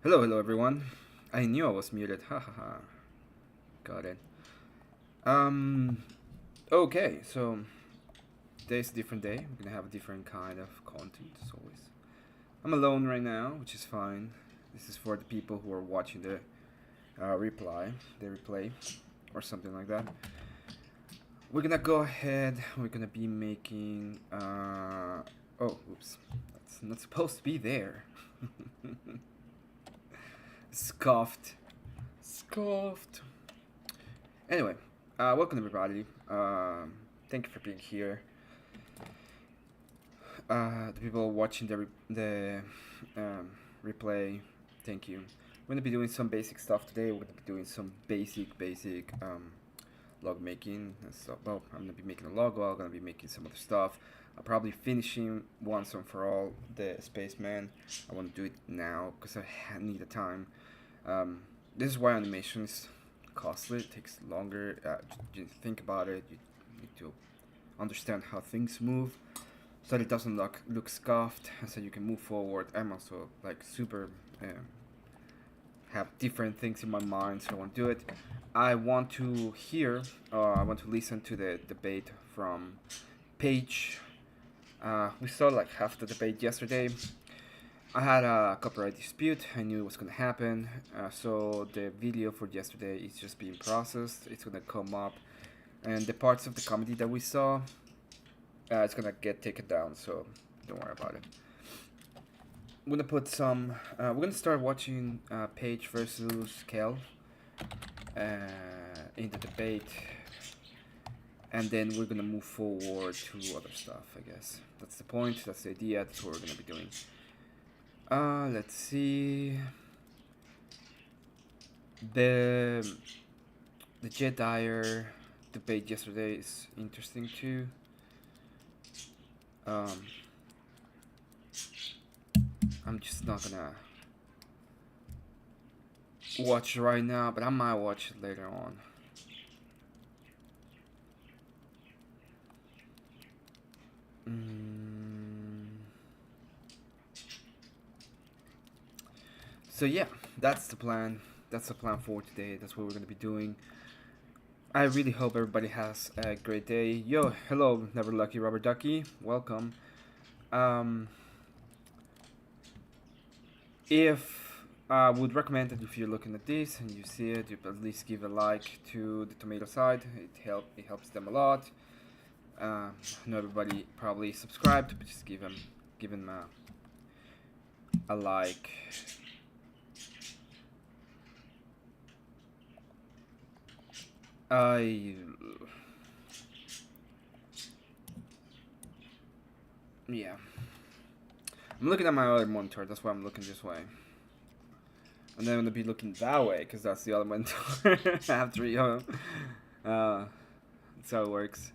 Hello, hello everyone. I knew I was muted. Ha ha ha. Got it. Um. Okay, so today's a different day. We're gonna have a different kind of content as always. I'm alone right now, which is fine. This is for the people who are watching the replay, or something like that. We're gonna go ahead. We're gonna be making. Oh, oops. That's not supposed to be there. Scoffed. Scoffed. Anyway, welcome everybody. Thank you for being here. The people watching the replay, thank you. We're gonna be doing some basic stuff today. We're gonna be doing some basic log making and stuff. Well, I'm gonna be making a log. I'm gonna be making some other stuff. I'm probably finishing once and for all the spaceman. I want to do it now because I need the time. This is why animation is costly. It takes longer. You think about it. You need to understand how things move, so that it doesn't look scuffed, and so you can move forward. I'm also like super have different things in my mind, so I want to do it. I want to hear. I want to listen to the debate from Paige. We saw like half the debate yesterday. I had a copyright dispute. I knew it was gonna happen. So the video for yesterday is just being processed. It's gonna come up, and the parts of the comedy that we saw, it's gonna get taken down. So don't worry about it. I'm gonna put some. We're gonna start watching Paige versus Kel uh, in the debate, and then we're gonna move forward to other stuff. I guess that's the point. That's the idea. That's what we're gonna be doing. Let's see. The the Jedi debate yesterday is interesting too. Um, I'm just not gonna watch it right now, but I might watch it later on. Mm. So yeah, that's the plan. That's the plan for today. That's what we're gonna be doing. I really hope everybody has a great day. Yo, hello, Never Lucky Rubber Ducky. Welcome. Um, if I would recommend that if you're looking at this and you see it, you at least give a like to the tomato side. It helps them a lot. I know everybody probably subscribed, but just give them a like. I yeah. I'm looking at my other monitor. That's why I'm looking this way. And then I'm gonna be looking that way because that's the other monitor. I have three of them. That's how it works.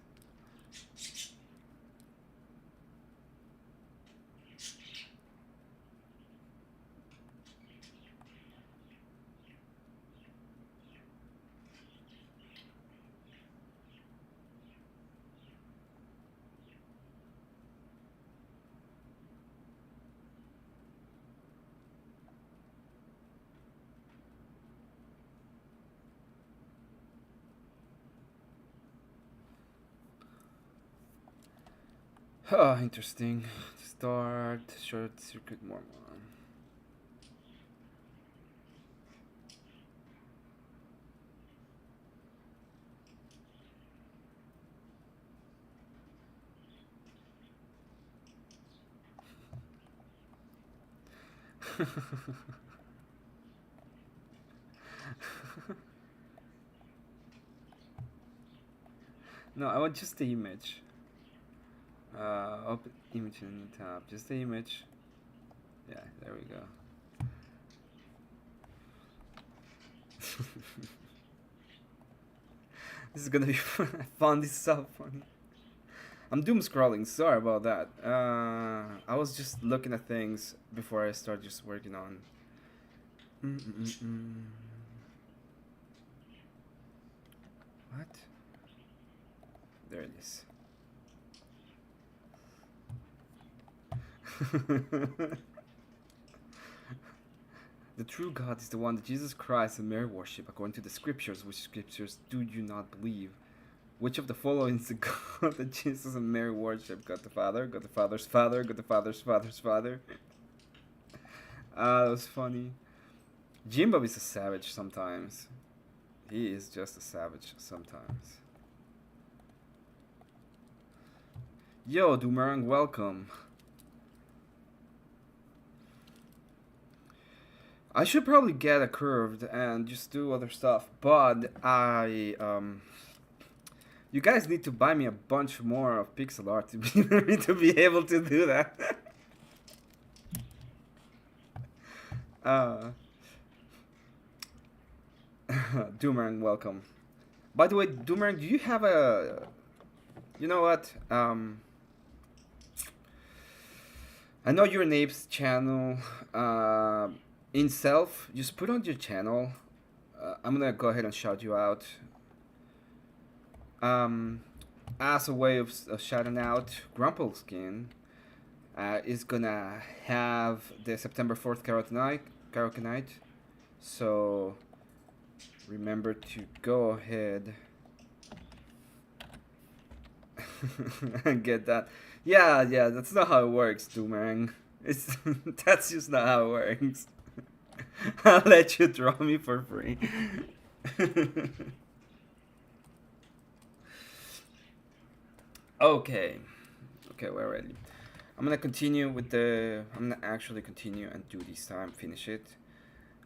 Oh, interesting. Start short circuit Mormon. No, I want just the image. Open image in a new tab. Just the image. Yeah, there we go. This is gonna be fun. This is so funny. I'm doom scrolling. Sorry about that. I was just looking at things before I start just working on. Mm-mm-mm. What? There it is. The true God is the one that Jesus Christ and Mary worship according to the scriptures. Which scriptures do you not believe? Which of the following is the God that Jesus and Mary worship? God the Father, God the Father's Father, God the Father's Father's Father. That was funny. Jimbo is a savage sometimes. He is just a savage sometimes. Yo, Doomerang, welcome. I should probably get a curved and just do other stuff, but you guys need to buy me a bunch more of pixel art to be able to do that. Doomerang, welcome. By the way, Doomerang, do you have a... You know what? I know you're an Apes channel. In self, just put on your channel. I'm gonna go ahead and shout you out. As a way of shouting out, Grumpelskin is gonna have the September 4th karaoke night. So remember to go ahead and get that. Yeah, that's not how it works, Doomerang. It's that's just not how it works. I'll let you draw me for free. Okay, we're ready. I'm gonna continue with the. I'm gonna actually continue and do this time, finish it.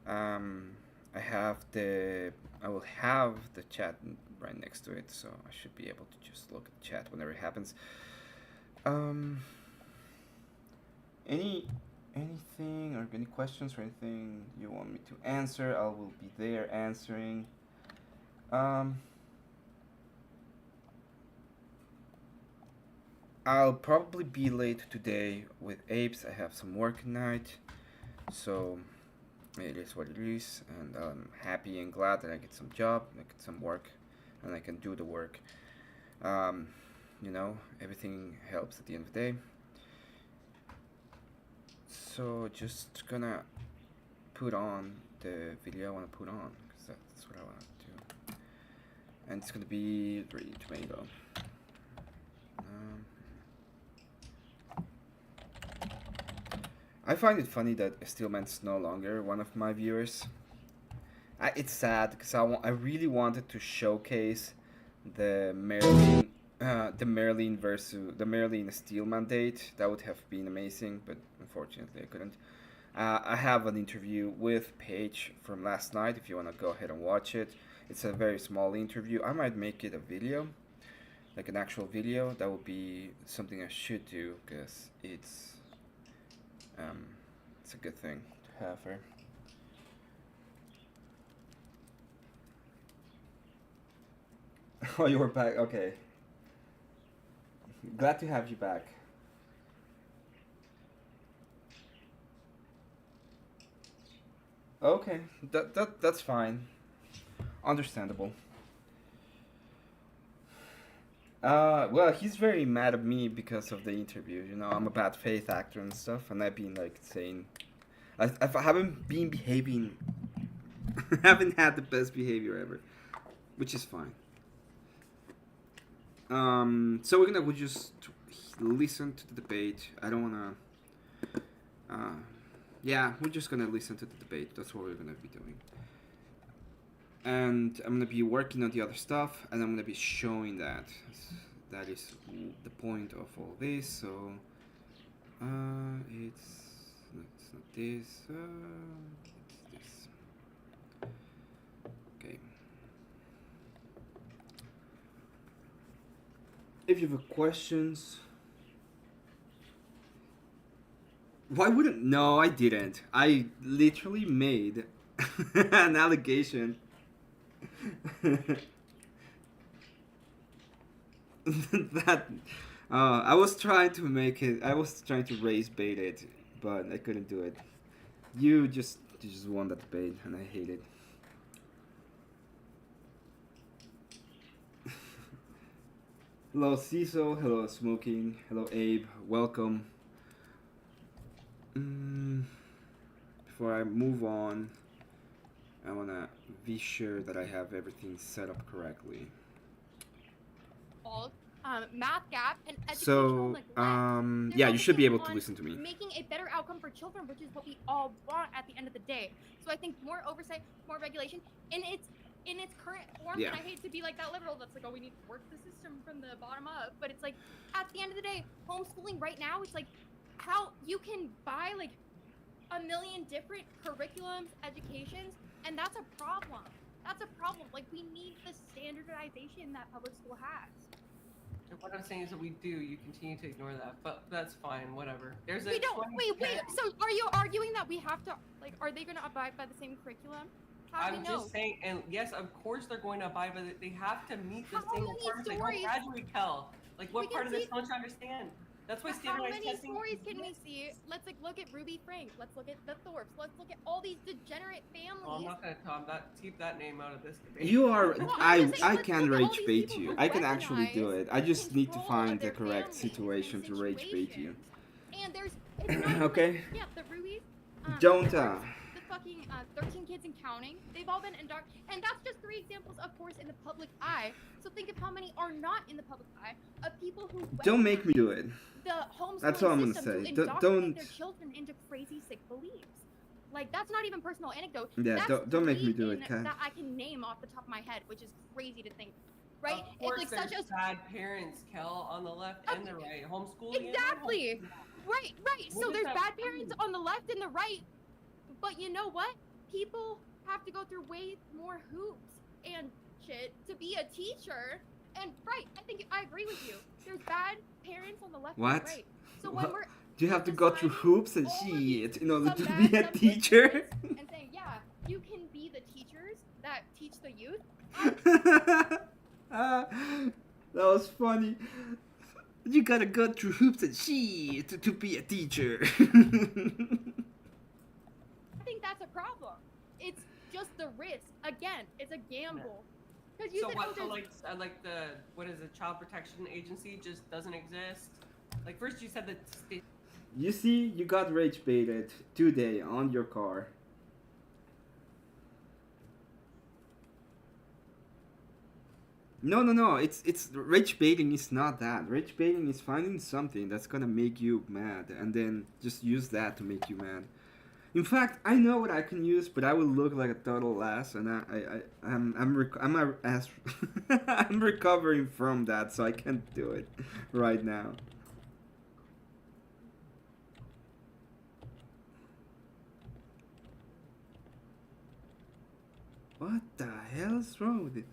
I will have the chat right next to it, so I should be able to just look at the chat whenever it happens. Anything or any questions or anything you want me to answer, I will be there answering. I'll probably be late today with Apes. I have some work tonight, so it is what it is, and I'm happy and glad that I get some job, I get some work, and I can do the work. Everything helps at the end of the day. So just gonna put on the video I want to put on, because that's what I want to do. And it's gonna be Ready Tomato. I find it funny that Steelman's no longer one of my viewers. It's sad because I really wanted to showcase the Marilyn Steelman date. That would have been amazing, but unfortunately I couldn't. I have an interview with Paige from last night. If you want to go ahead and watch it, it's a very small interview. I might make it a video, like an actual video. That would be something I should do because it's a good thing to have her. Oh, you were back. Okay. Glad to have you back. Okay, that's fine. Understandable. Well, he's very mad at me because of the interview. I'm a bad faith actor and stuff, and I've been like saying, I haven't been behaving, haven't had the best behavior ever, which is fine. So we'll just listen to the debate. I don't wanna. Yeah, we're just gonna listen to the debate. That's what we're gonna be doing. And I'm gonna be working on the other stuff, and I'm gonna be showing that. That is the point of all this. So, it's not this. It's this. Okay. If you have questions. Why wouldn't... No, I didn't. I literally made an allegation. That I was trying to make it. I was trying to raise bait it, but I couldn't do it. You just won that debate, and I hate it. Hello, Cecil. Hello, Smoking. Hello, Abe. Welcome. before I move on, I wanna be sure that I have everything set up correctly. All math gap and educational So, neglect. They're yeah, you should be focusing able to on listen to me. making a better outcome for children, which is what we all want at the end of the day. So I think more oversight, more regulation, in its current form. Yeah. And I hate to be like that liberal that's like, oh, we need to work the system from the bottom up. But it's like, at the end of the day, homeschooling right now, it's like how you can buy like a million different curriculums, educations, and that's a problem. That's a problem. Like, we need the standardization that public school has. And what I'm saying is that we do. You continue to ignore that, but that's fine. Whatever. There's a We don't. 2010 Wait. So, are you arguing that we have to like? Are they going to abide by the same curriculum? How do I'm we know? just saying, and yes, of course they're going to abide by it. They have to meet the How same many requirements. They stories- don't graduate, Kel. Like, what We can part of this see- don't you understand? That's why How standardized many testing. stories can we see? Let's like look at Ruby Frank. Let's look at the Thorpes. Let's look at all these degenerate families. Well, I'm not gonna keep that name out of this debate. You are. Well, I'm I. just saying, I let's can look at all rage these bait people you. who I can actually do weaponize it. I just need to control find of the their correct families situation and to rage bait you. situations. And there's it's not even, Okay. like, yeah, the Rubies. Don't. The fucking 13 kids and counting. They've all been indoctrinated, and that's just 3 examples, of course, in the public eye. So think of how many are not in the public eye of people who Don't make me do weaponize it. the homeschooling That's all I'm gonna system say. to Don't- indoctrinate their children into crazy, sick beliefs. Like, that's not even personal anecdote. Yeah, That's don't make me 3 do it, in Kat. that I can name off the top of my head, which is crazy to think. Right? Of course, It's like there's such a bad parents, Kel, on the left and the right. Homeschooling. and Exactly. non-homeschooling. Right. What So does there's that bad mean? parents on the left and the right, but you know what? People have to go through way more hoops and shit to be a teacher. And I think I agree with you. There's bad parents on the left What? and the right. So when What? we're Do you have to go through deciding hoops and all of shit these- in order some to bad, be a some good teacher? parents and saying, yeah, you can be the teachers that teach the youth. That was funny. You gotta go through hoops and shit to be a teacher. I think that's a problem. It's just the risk. Again, it's a gamble. Because you So said, what? oh, So there's like the what is it? Child Protection Agency just doesn't exist. Like first you said that state. You see, you got rage baited today on your car. No. It's rage baiting is not that. Rage baiting is finding something that's gonna make you mad and then just use that to make you mad. In fact, I know what I can use, but I will look like a total ass, and I'm recovering from that, so I can't do it right now. What the hell's wrong with it?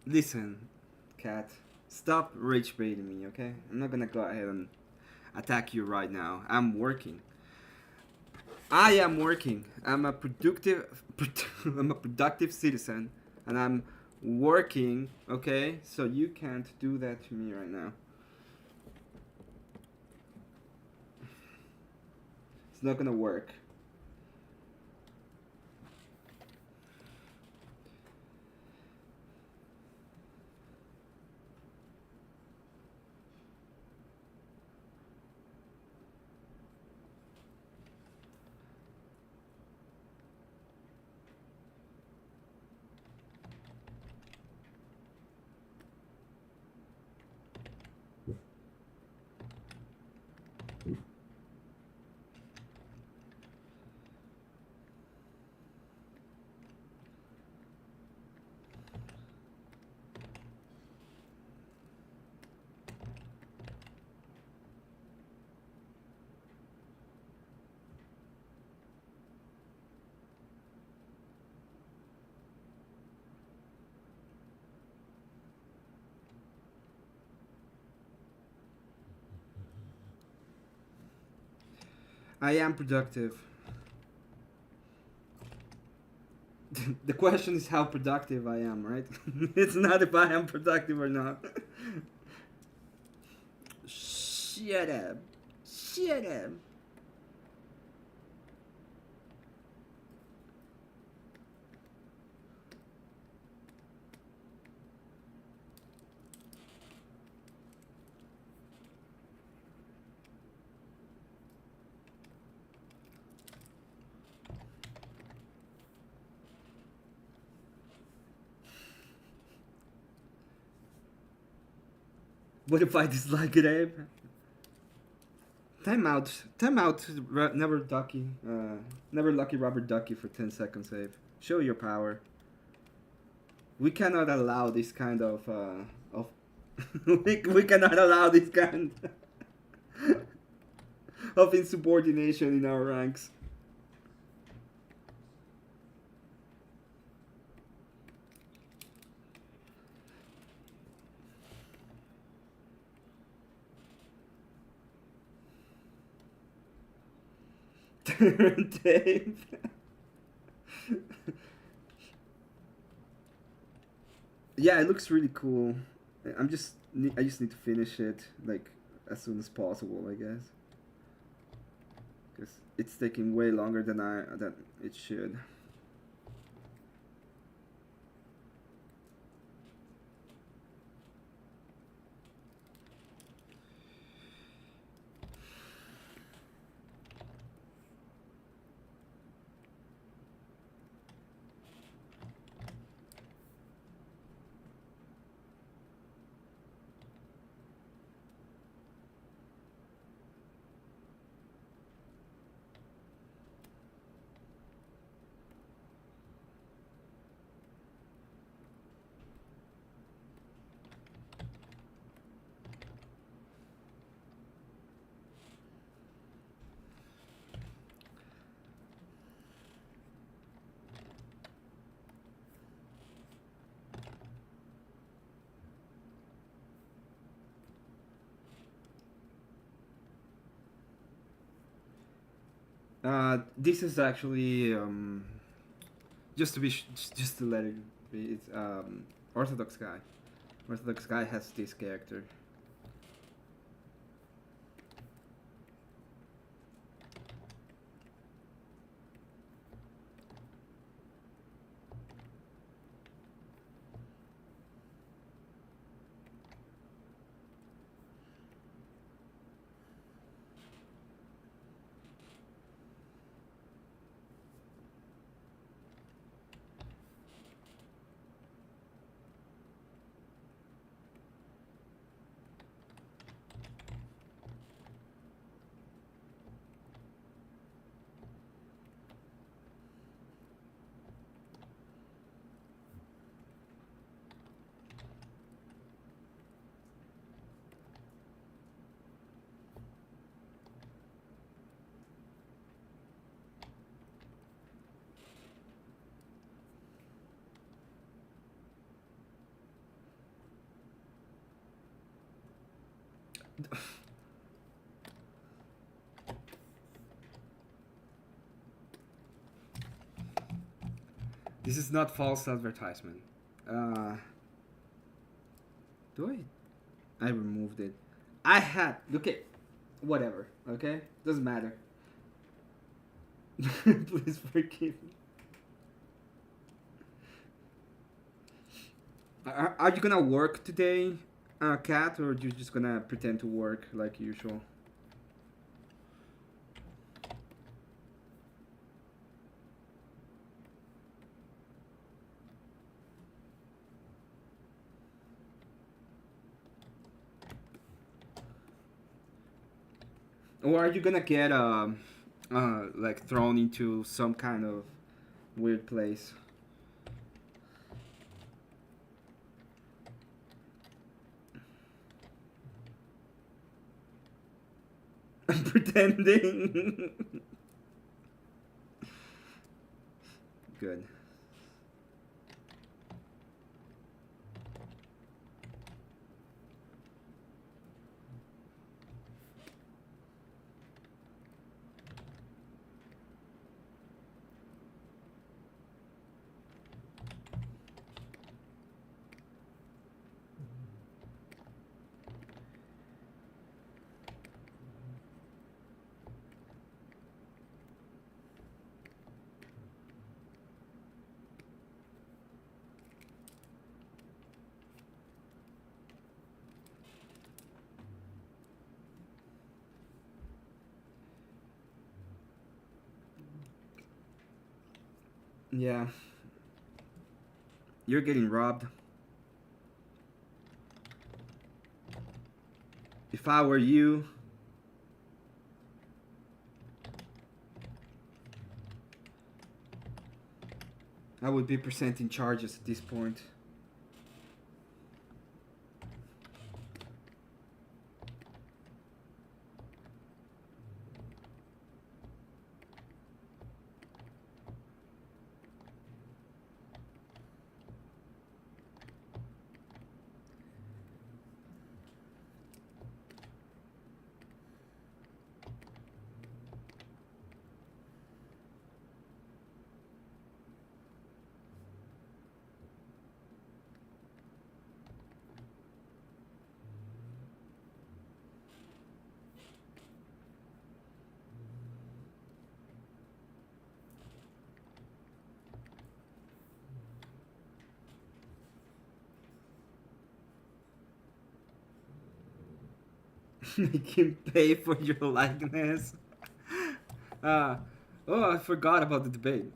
Listen, Kat, stop rage baiting me, okay? I'm not gonna go ahead and attack you right now. I'm working. I am working. I'm a I'm a productive citizen, and I'm working, okay? So you can't do that to me right now. It's not gonna work. I am productive. The question is how productive I am, right? It's not if I am productive or not. Shut up. Shut up. What if I dislike it, Abe? Time out. Time out. Never ducky. Never lucky Robert Ducky for 10 seconds, Abe. Show your power. We cannot allow this kind of we cannot allow this kind of insubordination in our ranks. Dave. Yeah, it looks really cool. I just need to finish it like as soon as possible, I guess, because it's taking way longer than it should. This is actually just to be just to let it be. It's Orthodox guy. Orthodox guy has this character. This is not false advertisement. Do I removed it. I had. Okay. Whatever. Okay? Doesn't matter. Please forgive me. Are you gonna work today, Kat, or are you just gonna pretend to work like usual? Or are you gonna get like thrown into some kind of weird place? I'm pretending. Good. Yeah. You're getting robbed. If I were you, I would be presenting charges at this point. Make him pay for your likeness. Uh, oh, I forgot about the debate.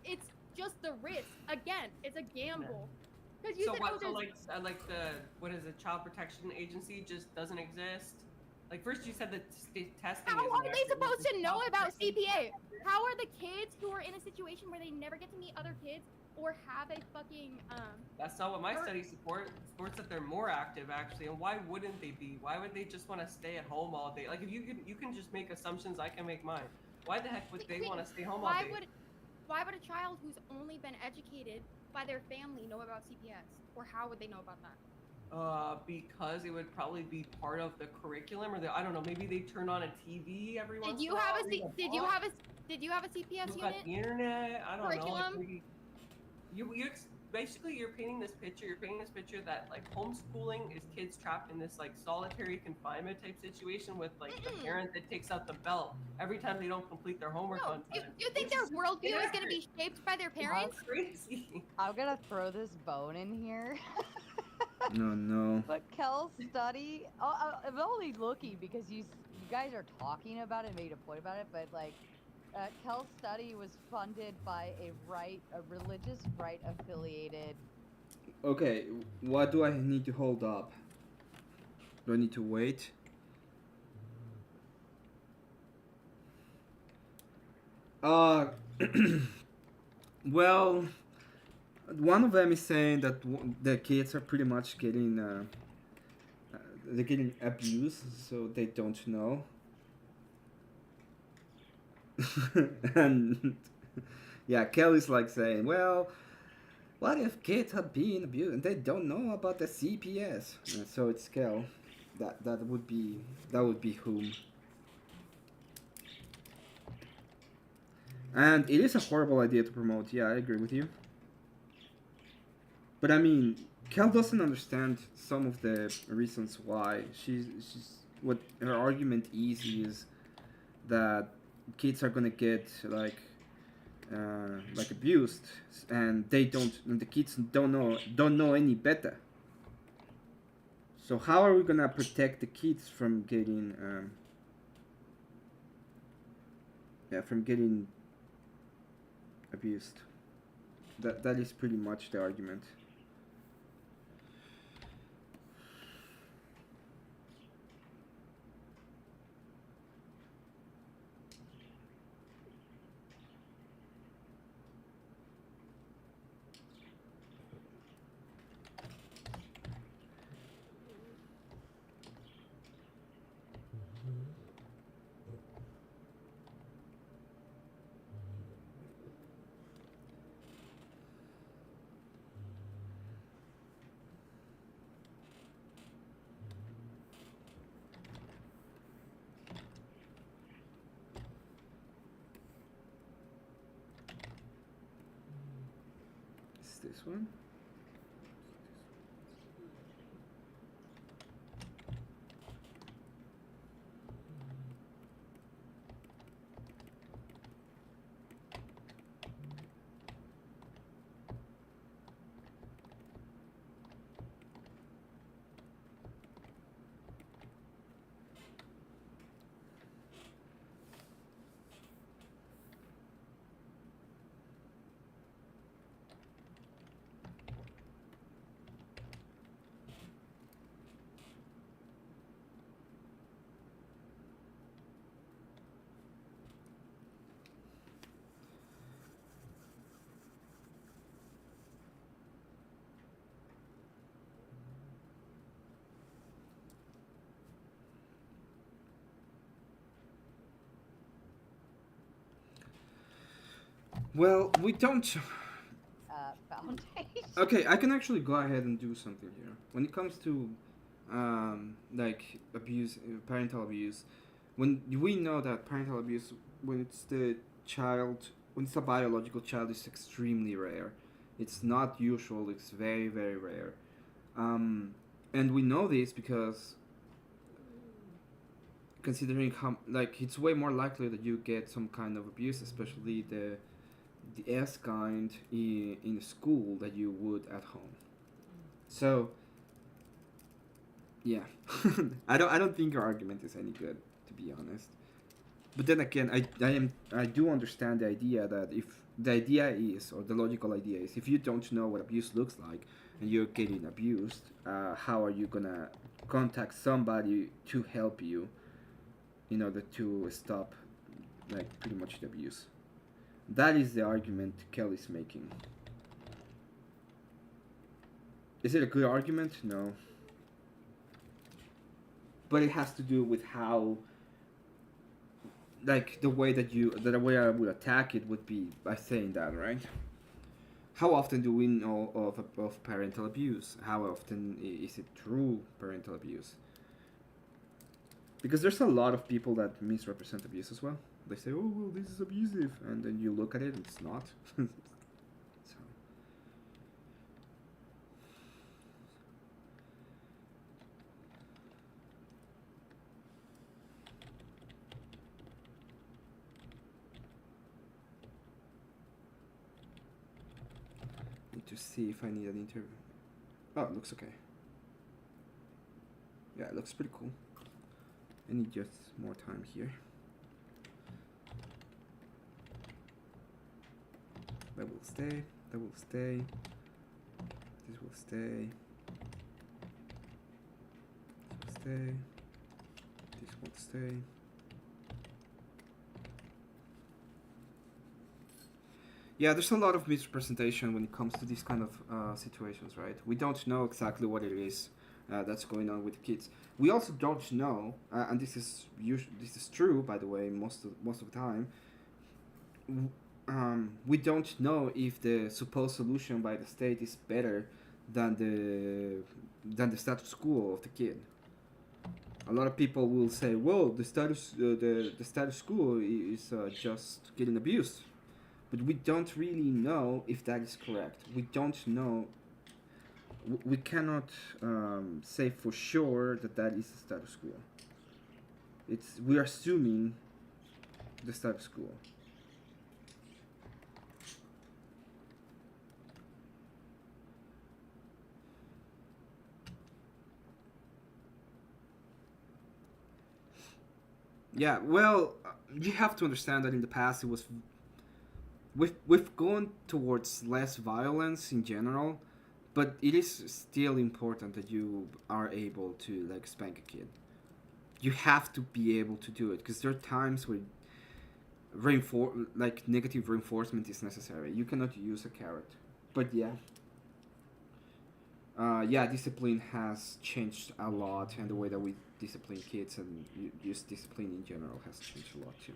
It's just the risk. Again, it's a gamble. Because you So said, what? oh, So there's like the what is it? Child Protection Agency just doesn't exist. Like first you said that testing. how isn't are they actually- supposed to know Child about Protection- CPA? How are the kids who are in a situation where they never get to meet other kids or have a fucking That's not what my Or- study supports that they're more active actually. And why wouldn't they be? Why would they just want to stay at home all day? Like if you can just make assumptions, I can make mine. Why the heck would they want to stay home all day? why would a child who's only been educated by their family know about CPS? Or how would they know about that? Because it would probably be part of the curriculum, or I don't know. Maybe they turn on a TV every once Did in you a while. have a read C- did you book, have a did you have a CPS look at unit? the internet. I don't know. Curriculum? Like maybe basically you're painting this picture. You're painting this picture that like homeschooling is kids trapped in this like solitary confinement type situation with like the Mm-mm. parent that takes out the belt every time they don't complete their homework No, on you, time. you think Which their is worldview is going to inaccurate. be shaped by their How parents? crazy. I'm gonna throw this bone in here. No, no. But Kel's study, I'm only looking because you guys are talking about it, made a point about it, but like, Kel's study was funded by a religious right affiliated. Okay, what do I need to hold up? Do I need to wait? Well, one of them is saying that the kids are pretty much getting they're getting abused, so they don't know. And yeah, Kelly's like saying, well, what if kids are being abused and they don't know about the CPS? And so it's Kel. That would be whom. And it is a horrible idea to promote. Yeah, I agree with you. But I mean, Kel doesn't understand some of the reasons why. She's what her argument is that kids are gonna get like abused, and the kids don't know any better. So how are we gonna protect the kids from getting abused? That is pretty much the argument. Is this one? Well, we don't. Foundation. Okay, I can actually go ahead and do something here. When it comes to, like abuse, parental abuse, when we know that parental abuse, when it's the child, when it's a biological child, is extremely rare. It's not usual. It's very very rare. And we know this because considering how like it's way more likely that you get some kind of abuse, especially the S kind in school that you would at home. So yeah, I don't think your argument is any good, to be honest. But then again, I do understand the idea that if the idea is, or the logical idea is, if you don't know what abuse looks like and you're getting abused, how are you gonna contact somebody to help you in order to stop, like, pretty much the abuse? That is the argument Kelly's making. Is it a good argument? No. But it has to do with how, like, the way I would attack it would be by saying that, right? How often do we know of parental abuse? How often is it true parental abuse? Because there's a lot of people that misrepresent abuse as well. They say, oh, well, this is abusive. And then you look at it and it's not. So. Need to see if I need an interview. Oh, it looks okay. Yeah, it looks pretty cool. I need just more time here. That will stay. That will stay. This will stay. This will stay. This won't stay. Yeah, there's a lot of misrepresentation when it comes to these kind of situations, right? We don't know exactly what it is that's going on with kids. We also don't know, and this is true, by the way, most of the time. We don't know if the supposed solution by the state is better than the status quo of the kid. A lot of people will say, "Well, the status quo is just getting abused," but we don't really know if that is correct. We don't know. We cannot say for sure that is the status quo. We're assuming the status quo. Yeah, well, you have to understand that in the past it was we've gone towards less violence in general, but it is still important that you are able to, like, spank a kid. You have to be able to do it because there are times where negative reinforcement is necessary. You cannot use a carrot. But yeah. Discipline has changed a lot, and the way that we discipline kids and use discipline in general has changed a lot too.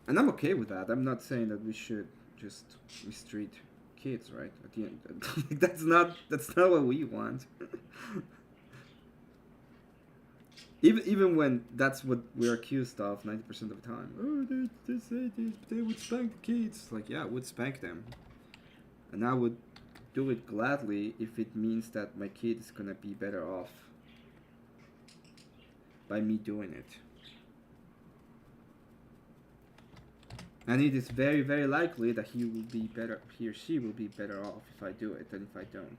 And I'm okay with that. I'm not saying that we should just mistreat kids, right? At the end, that's not what we want. even when that's what we're accused of 90% of the time. Oh, they say they would spank the kids. Like, yeah, I would spank them, and I would do it gladly if it means that my kid is gonna be better off by me doing it. And it is very, very likely that he or she will be better off if I do it than if I don't.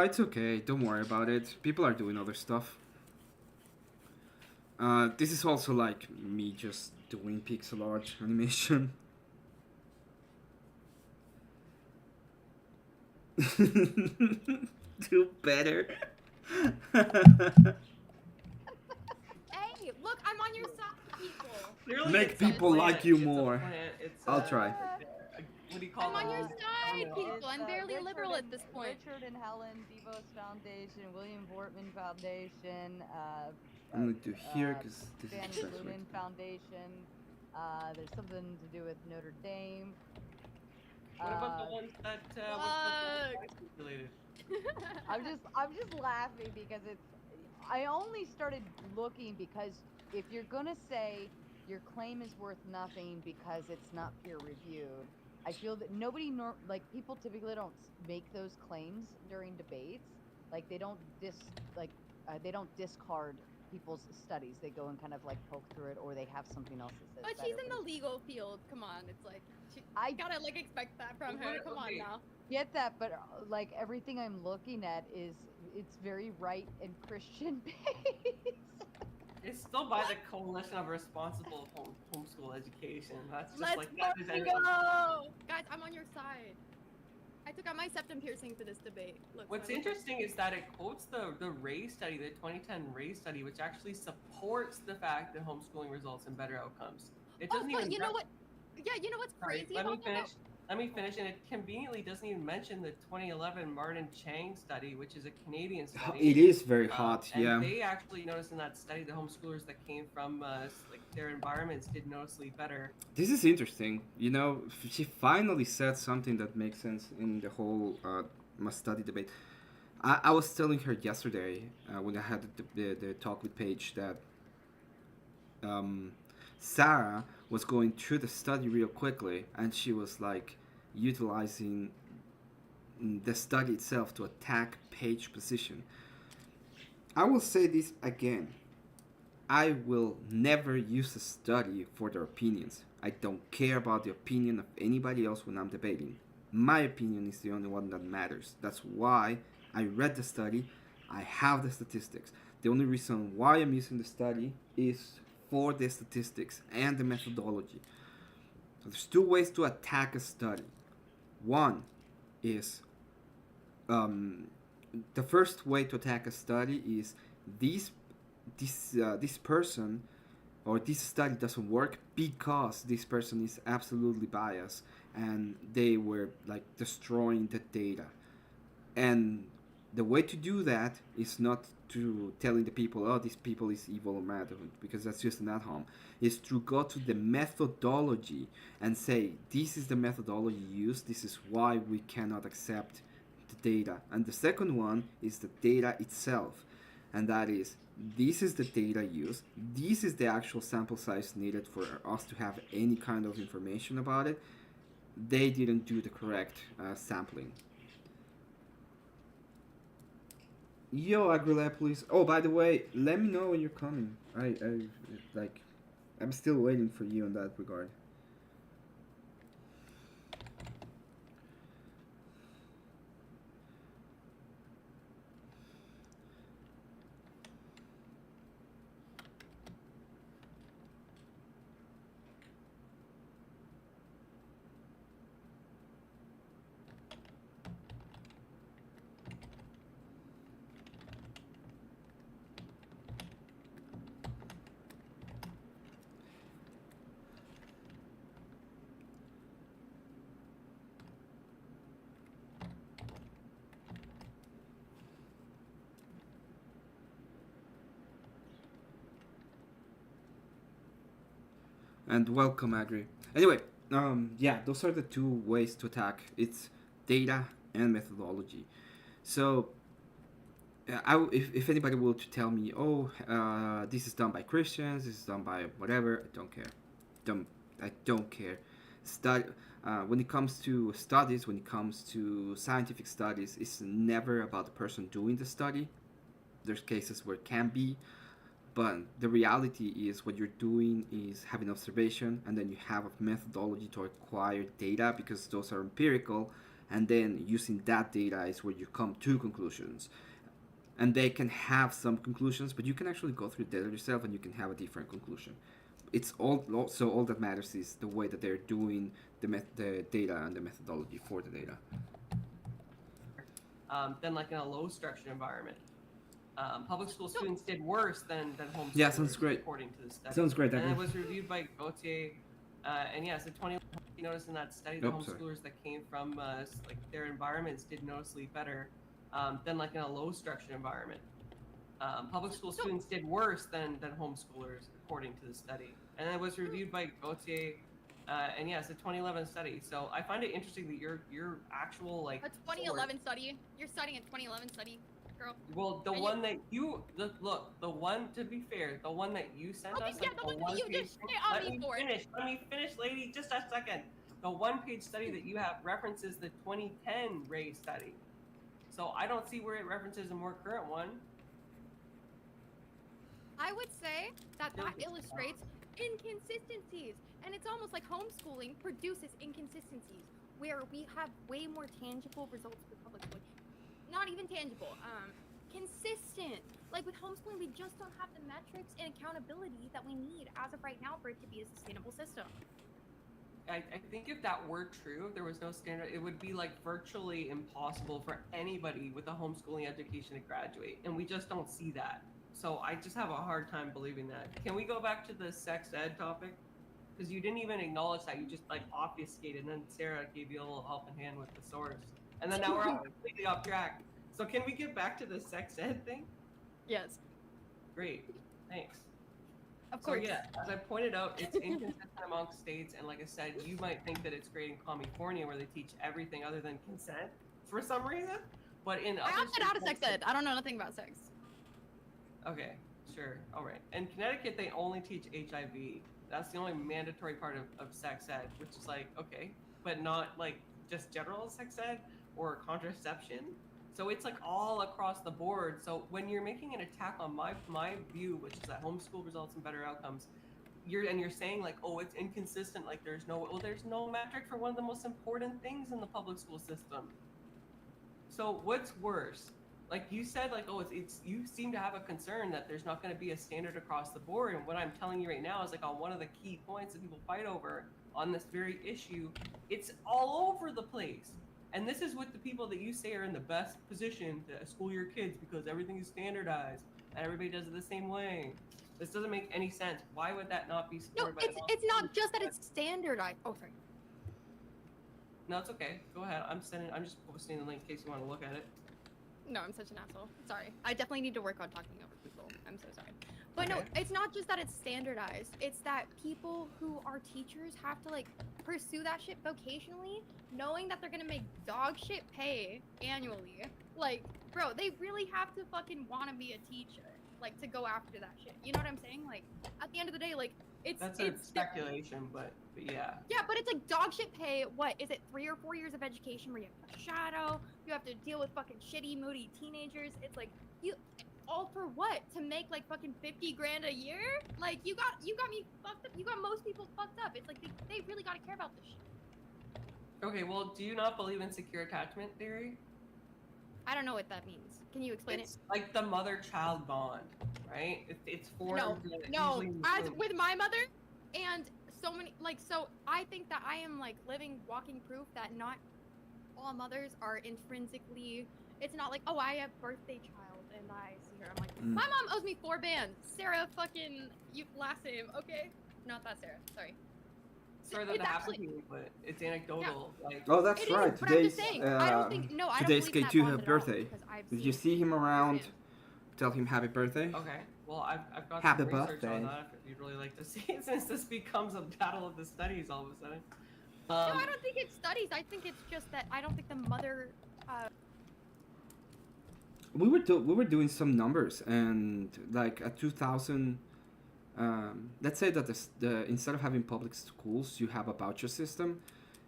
It's okay. Don't worry about it. People are doing other stuff. This is also like me just doing pixel art animation. Do better. Hey, look, I'm on your side, people. Clearly, Make it's a people plant. like you It's a more. plant. It's I'll try. what do you call I'm on your those? side, Domino. people. I'm barely liberal at this point. Richard and Helen DeVos Foundation, William Vortman Foundation, I'm going to do here because this is Fannie the best way. Lunan Foundation. There's something to do with Notre Dame. What about the ones that related? I'm just laughing because I only started looking because if you're gonna say your claim is worth nothing because it's not peer reviewed, I feel that people typically don't make those claims during debates. Like they don't discard people's studies. They go and kind of like poke through it, or they have something else that says. But she's in the legal field. Come on, it's like I gotta like expect that from her. Come on now. Get that, but like everything I'm looking at it's very right and Christian based. It's still by the Coalition of Responsible Homeschool Education. That's just Let's like that is go, guys. I'm on your side. I took out my septum piercing for this debate. Look, What's interesting is that it quotes the Ray study, the 2010 Ray study, which actually supports the fact that homeschooling results in better outcomes. It doesn't even. You know what? Yeah, you know what's crazy about that? Let me finish, and it conveniently doesn't even mention the 2011 Martin Chang study, which is a Canadian study. It is very hot, and yeah. They actually noticed in that study the homeschoolers that came from like their environments did noticeably better. This is interesting. You know, she finally said something that makes sense in the whole must study debate. I was telling her yesterday when I had the talk with Paige that Sarah was going through the study real quickly, and she was like utilizing the study itself to attack Paige's position. I will say this again. I will never use a study for their opinions. I don't care about the opinion of anybody else when I'm debating. My opinion is the only one that matters. That's why I read the study. I have the statistics. The only reason why I'm using the study is for the statistics and the methodology. So there's two ways to attack a study. One is the first way to attack a study is this person or this study doesn't work because this person is absolutely biased and they were like destroying the data. And the way to do that is not to telling the people, oh, this people is evil or mad, because that's just an at-home. Is to go to the methodology and say, this is the methodology used, this is why we cannot accept the data. And the second one is the data itself. And that is, this is the data used, this is the actual sample size needed for us to have any kind of information about it. They didn't do the correct sampling. Yo, Agrilepolis. Oh, by the way, let me know when you're coming. I'm still waiting for you in that regard. And welcome, Agri. Anyway, yeah, those are the two ways to attack. It's data and methodology. So, if anybody were to tell me, oh, this is done by Christians, this is done by whatever, I don't care. I don't care. When it comes to studies, when it comes to scientific studies, it's never about the person doing the study. There's cases where it can be, but the reality is what you're doing is having observation, and then you have a methodology to acquire data because those are empirical, and then using that data is where you come to conclusions. And they can have some conclusions, but you can actually go through the data yourself and you can have a different conclusion. It's all that matters is the way that they're doing the data and the methodology for the data. Then like in a low structured environment. Public school students did worse than homeschoolers. Yeah, sounds great. According to the study. Sounds great. And it was reviewed by Gautier. And yes, the 20 you noticed in that study, the homeschoolers that came from like their environments did noticeably better than like in a low structured environment. Public school students did worse than homeschoolers, according to the study. And it was reviewed by Gautier. And yes, a 2011 study. So I find it interesting that your actual like a 2011 study. You're citing a 2011 study, girl. Well, the one that you look, the one, to be fair, the one that you sent us. Yeah, like, the one that you just shit on me for. Let me finish, lady. Just a second. The one-page study that you have references the 2010 Ray study. So I don't see where it references a more current one. I would say that illustrates inconsistencies. And it's almost like homeschooling produces inconsistencies where we have way more tangible results with public school. Not even tangible, consistent. Like with homeschooling, we just don't have the metrics and accountability that we need as of right now for it to be a sustainable system. I think if that were true, if there was no standard, it would be like virtually impossible for anybody with a homeschooling education to graduate. And we just don't see that. So I just have a hard time believing that. Can we go back to the sex ed topic? Because you didn't even acknowledge that. You just like obfuscated, and then Sarah gave you a little helping hand with the source. And then now we're all completely off track. So can we get back to the sex ed thing? Yes. Great. Thanks. Of course. So yeah, as I pointed out, it's inconsistent among states, and like I said, you might think that it's great in California where they teach everything other than consent for some reason. But in other I opted out of sex ed. I don't know nothing about sex. Okay, sure. All right. In Connecticut, they only teach HIV. That's the only mandatory part of sex ed, which is like, okay, but not like just general sex ed or contraception. So it's like all across the board. So when you're making an attack on my view, which is that homeschool results in better outcomes, you're saying like, oh, it's inconsistent. Like there's no metric for one of the most important things in the public school system. So what's worse? Like you said, like, oh, it's you seem to have a concern that there's not going to be a standard across the board. And what I'm telling you right now is like on one of the key points that people fight over on this very issue, it's all over the place. And this is what the people that you say are in the best position to school your kids because everything is standardized and everybody does it the same way. This doesn't make any sense. Why would that not be supported by it's not just that it's standardized. Oh, sorry. No, it's okay. Go ahead. I'm just posting the link in case you want to look at it. No, I'm such an asshole. Sorry. I definitely need to work on talking over people. I'm so sorry. But Okay. no, it's not just that it's standardized. It's that people who are teachers have to like pursue that shit vocationally, knowing that they're gonna make dog shit pay annually. Like, bro, they really have to fucking want to be a teacher, like to go after that shit. You know what I'm saying? Like, at the end of the day, like, That's it's a speculation, but yeah. Yeah, but it's like dog shit pay. What is it? 3 or 4 years of education where you have to shadow, you have to deal with fucking shitty, moody teenagers. It's like you all for what? To make like fucking 50 grand a year? Like you got me fucked up. You got most people fucked up. It's like they really gotta care about this shit. Okay, well, do you not believe in secure attachment theory? I don't know what that means. Can you explain It's like the mother-child bond, right? It's formed. No. usually in the As womb. with my mother, and so many so I think that I am like living, walking proof that not all mothers are intrinsically. It's not like, oh, I have birthday child and I see her. I'm like, my mom owes me 4 bands. Sarah, fucking you last name, okay? Not that Sarah. Sorry. Sorry that happened to you, but it's anecdotal. Like, Oh, that's It right. is, but I'm just Today's saying, I don't think no. I don't today's believe in that K2 bond her at all, birthday. because I've If you seen see him around, firsthand. tell him happy birthday. okay, well, I've got Happy some research birthday. on that if you'd really like to see it, since this becomes a battle of the studies all of a sudden. No, I don't think it's studies. I think it's just that I don't think the mother. We were doing some numbers, and like at 2000, let's say that the instead of having public schools, you have a voucher system.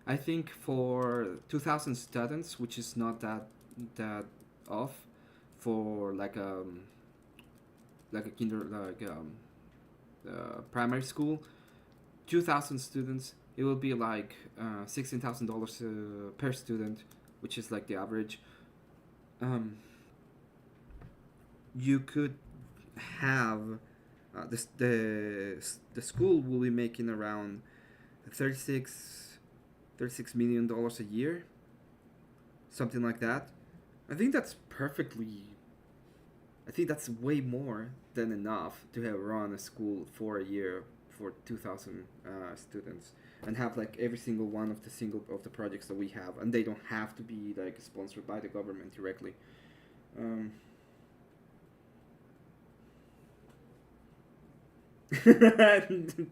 I think for 2,000 students, which is not that off, for like a primary school, 2,000 students, it will be like $16,000 per student, which is like the average. You could have the school will be making around $36 million a year, something like that. I think that's perfectly I think that's way more than enough to have run a school for a year for 2,000 students and have like every single one of the projects that we have, and they don't have to be like sponsored by the government directly. Um,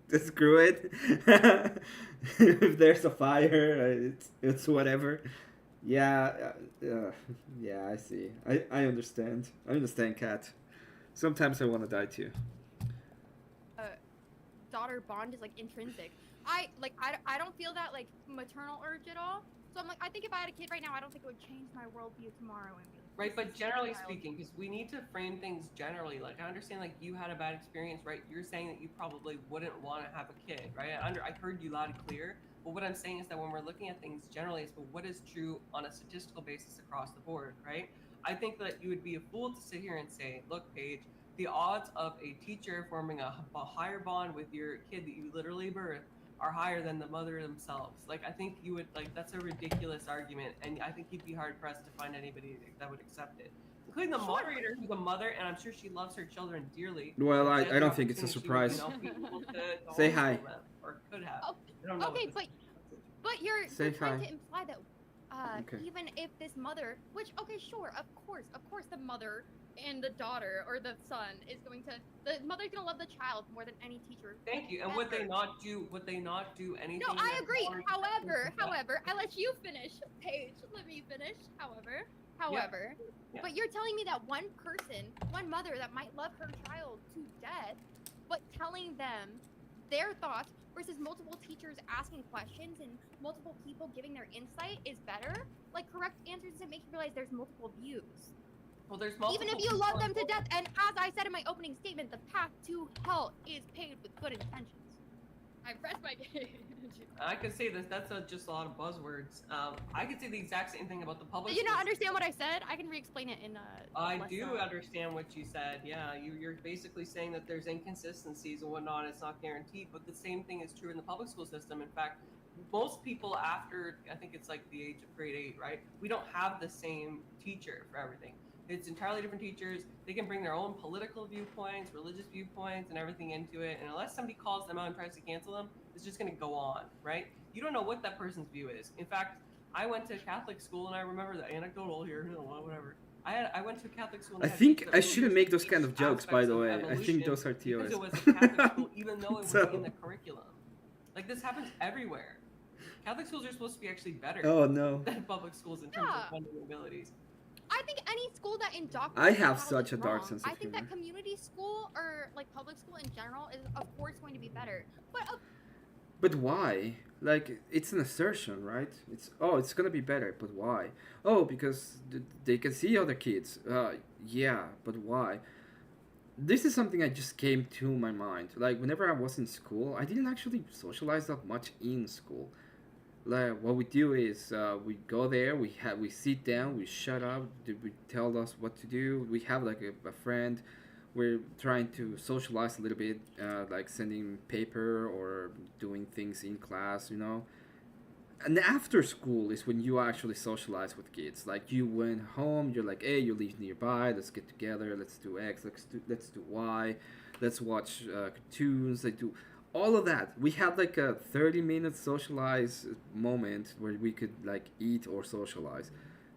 Screw it. If there's a fire, it's whatever. Yeah, yeah, I see. I understand. I understand, Kat. Sometimes I want to die too. Daughter bond is like intrinsic. I don't feel that like maternal urge at all. So I'm like, I think if I had a kid right now, I don't think it would change my worldview tomorrow. And be like, Right, this but is generally wild. speaking, because we need to frame things generally. Like, I understand, like, you had a bad experience, right? You're saying that you probably wouldn't want to have a kid, right? I heard you loud and clear. But what I'm saying is that when we're looking at things generally, it's but what is true on a statistical basis across the board, right? I think that you would be a fool to sit here and say, look, Paige, the odds of a teacher forming a higher bond with your kid that you literally birthed are higher than the mother themselves. Like, I think you would, like, that's a ridiculous argument, and I think you'd be hard pressed to find anybody that would accept it, including the moderator, who's a mother, and I'm sure she loves her children dearly. Well, If she had I the don't think it's a opportunity, surprise. be able to Say homeschool hi. them, or could have. Oh, I don't know okay, what this- but you're Say trying hi. to imply that Okay. even if this mother, which okay, sure, of course, the mother and the daughter or the son is going to, the mother's gonna love the child more than any teacher. Thank you. And would they ever. not do? Would they not do anything? No, I that agree. bothers However, them? I let you finish, Paige. Let me finish. However, Yeah. but you're telling me that one person, one mother that might love her child to death, but telling them their thoughts versus multiple teachers asking questions and multiple people giving their insight is better? Like, correct answers doesn't make you realize there's multiple views. Well, there's multiple. Even if you people love them to involved. death, and as I said in my opening statement, the path to hell is paved with good intentions. I've read my game. I could say this. That's just a lot of buzzwords. I could say the exact same thing about the public. Did you not schools. understand what I said? I can re-explain it in I less, do understand what you said. Yeah, you're basically saying that there's inconsistencies and whatnot. It's not guaranteed, but the same thing is true in the public school system. In fact, most people after I think it's like the age of grade 8, right? We don't have the same teacher for everything. It's entirely different teachers. They can bring their own political viewpoints, religious viewpoints, and everything into it. And unless somebody calls them out and tries to cancel them, it's just going to go on, right? You don't know what that person's view is. In fact, I went to Catholic school, and I remember the anecdotal here, whatever. I went to a Catholic school. And I had think teachers I that really shouldn't used make to those kind teach of jokes, by aspects the of way. I think evolution those are because TOS. it was a Catholic school, even though it was So- in the curriculum. Like, this happens everywhere. Catholic schools are supposed to be actually better Oh no. than public schools in terms Yeah. of funding abilities. I think any school that indoctrinates I have a child such is a dark wrong. sense of I think humor. that community school or like public school in general is of course going to be better. But But why? Like, it's an assertion, right? It's gonna be better, but why? Oh, because they can see other kids. Yeah, but why? This is something that just came to my mind. Like, whenever I was in school, I didn't actually socialize that much in school. Like, what we do is we go there, we sit down, we shut up, we tell us what to do. We have like a friend. We're trying to socialize a little bit, like sending paper or doing things in class, you know. And after school is when you actually socialize with kids. Like, you went home, you're like, hey, you live nearby, let's get together, let's do X, let's do Y, let's watch cartoons, like do all of that. We had like a 30-minute socialize moment where we could like eat or socialize,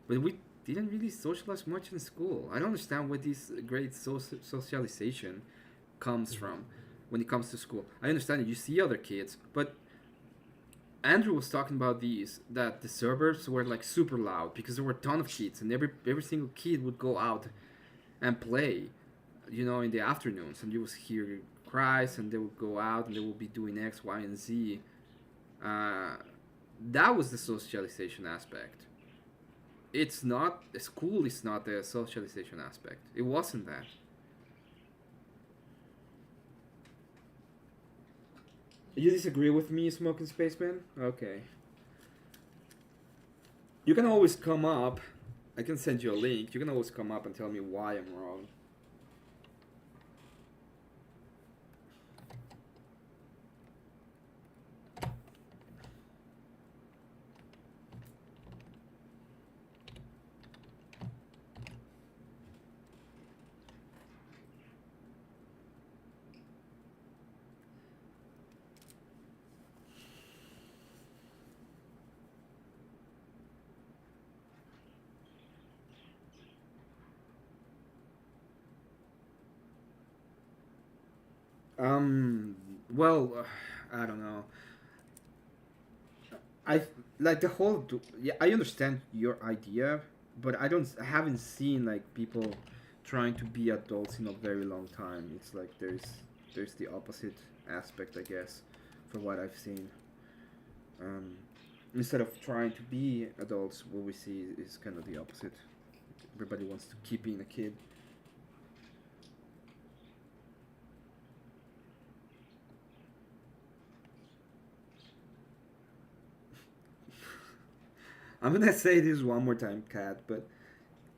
but we didn't really socialize much in school. I don't understand where this great socialization comes from when it comes to school. I understand that you see other kids, but Andrew was talking about that the suburbs were like super loud because there were a ton of kids, and every single kid would go out and play, you know, in the afternoons, and you would hear cries, and they would go out and they would be doing X, Y, and Z. That was the socialization aspect. It's not school is not the socialization aspect. It wasn't that. You disagree with me, Smoking Spaceman? Okay. You can always come up. I can send you a link. You can always come up and tell me why I'm wrong. Well, I don't know. I like the whole. Yeah, I understand your idea, but I haven't seen like people trying to be adults in a very long time. It's like there's the opposite aspect, I guess, for what I've seen. Um, Instead of trying to be adults, what we see is kind of the opposite. Everybody wants to keep being a kid. I'm gonna say this one more time, Kat, but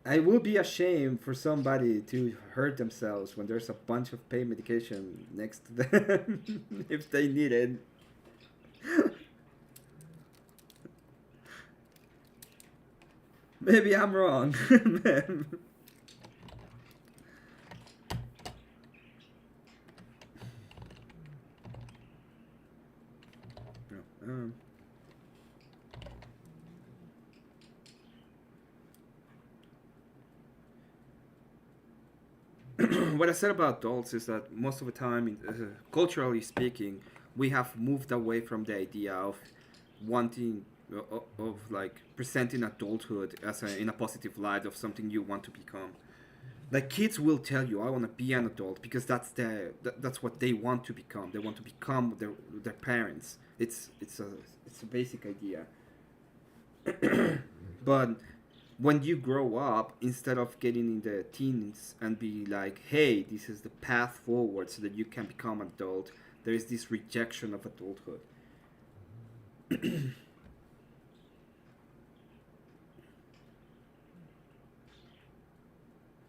I would be ashamed for somebody to hurt themselves when there's a bunch of pain medication next to them if they need it. Maybe I'm wrong. No, what I said about adults is that most of the time, culturally speaking, we have moved away from the idea of wanting of like presenting adulthood as in a positive light of something you want to become. Like kids will tell you, I want to be an adult because that's what they want to become. They want to become their parents. It's a basic idea. But when you grow up, instead of getting in the teens and be like, hey, this is the path forward so that you can become an adult, there is this rejection of adulthood.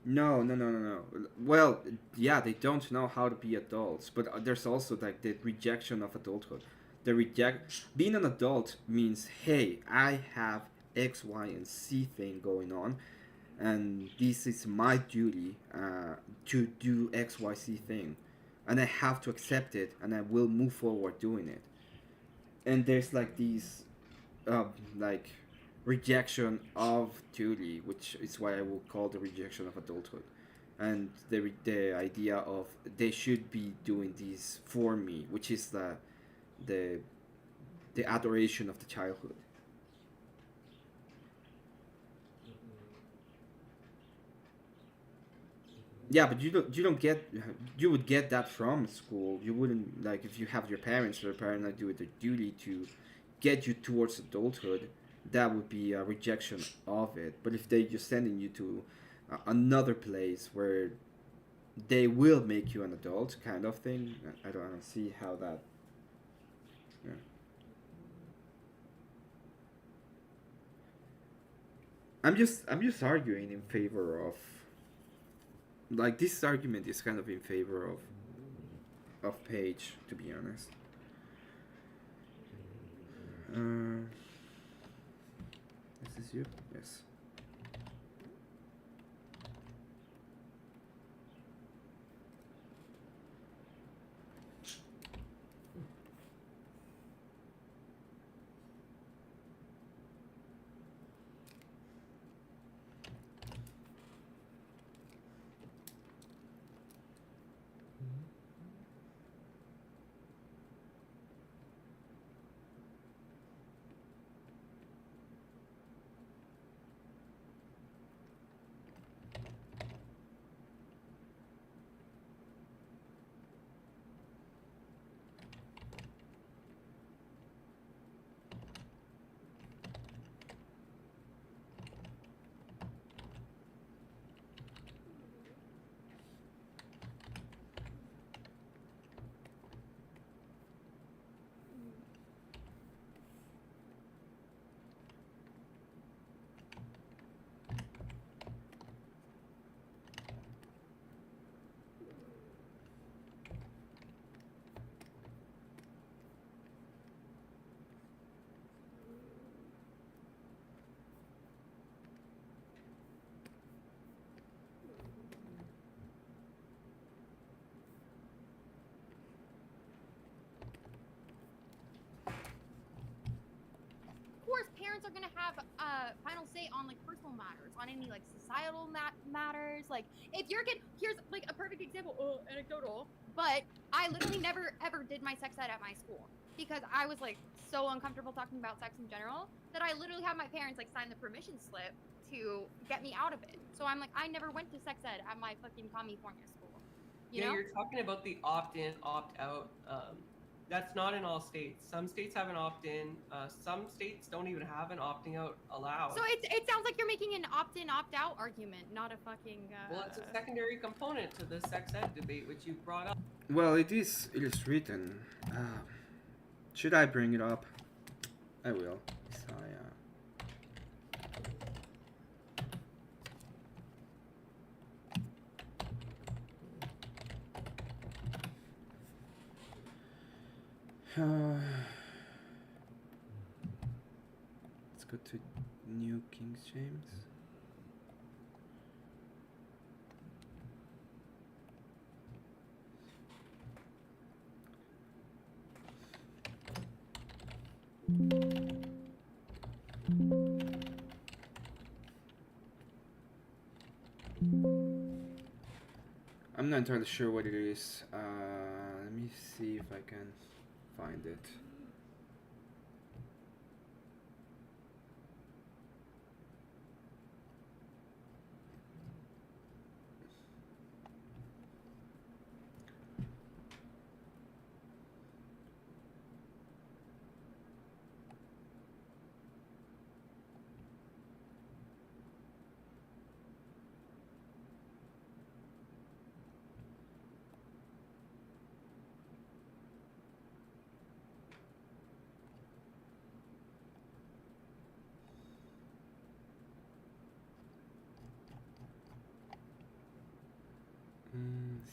No, no, no, no, no. Well, yeah, they don't know how to be adults, but there's also like the rejection of adulthood. The reject being an adult means, hey, I have X, Y, and Z thing going on, and this is my duty to do X, Y, Z thing, and I have to accept it, and I will move forward doing it. And there's like these like rejection of duty, which is why I will call the rejection of adulthood, and the idea of they should be doing this for me, which is the the adoration of the childhood. Yeah, but you don't get you would get that from school. You wouldn't like if you have your parents or your parents not doing their duty to get you towards adulthood. That would be a rejection of it. But if they just sending you to another place where they will make you an adult, kind of thing, I don't see how that. Yeah. I'm just arguing in favor of like this argument is kind of in favor of Page, to be honest. Uh, is this you? Yes. Of course, parents are gonna have final say on like personal matters, on any like societal matters. Like if your kid, here's like a perfect example, anecdotal, but I literally never ever did my sex ed at my school because I was like so uncomfortable talking about sex in general that I literally had my parents like sign the permission slip to get me out of it. So I'm like, I never went to sex ed at my fucking California school. You know? You're talking about the opt-in, opt-out. That's not in all states. Some states have an opt-in. Some states don't even have an opting out allowed. So it sounds like you're making an opt-in, opt-out argument, not a fucking. Well, it's a secondary component to the sex ed debate, which you brought up. Well, it is written. Should I bring it up? I will. Let's go to New King James. I'm not entirely sure what it is. Let me see if I can find it.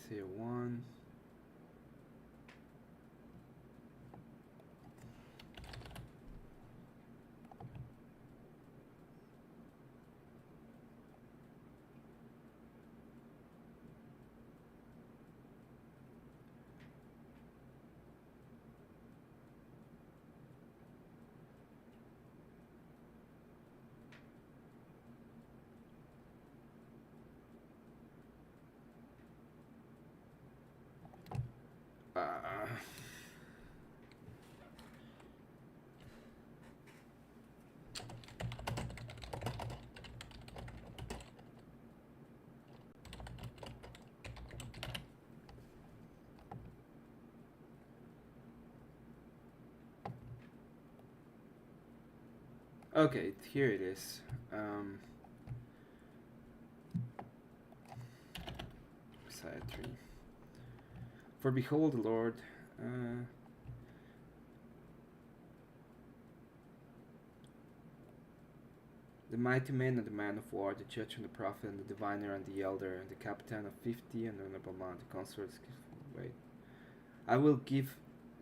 Say one. Okay, here it is. Side 3. For behold, the Lord. The mighty man and the man of war, the judge and the prophet and the diviner and the elder and the captain of 50 and the honorable man, the consort. Wait. I will give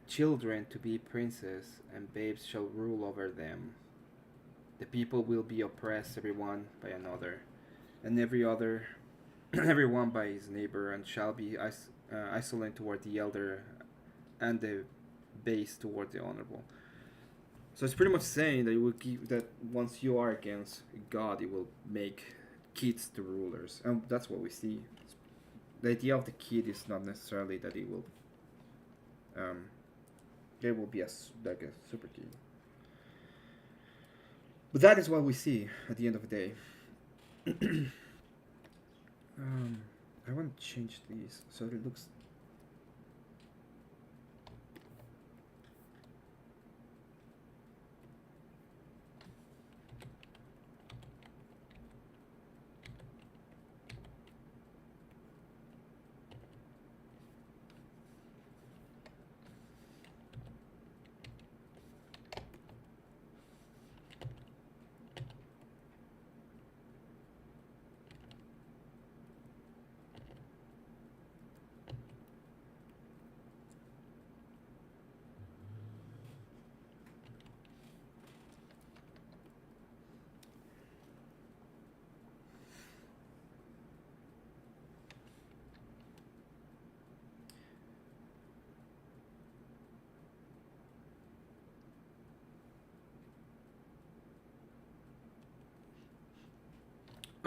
children to be princes, and babes shall rule over them. The people will be oppressed, everyone by another, and everyone by his neighbor, and shall be isolate toward the elder, and the base toward the honorable. So it's pretty much saying that it will give that once you are against God, it will make kids the rulers, and that's what we see. The idea of the kid is not necessarily that it will, there will be like a super kid. But that is what we see at the end of the day. I want to change these so that it looks.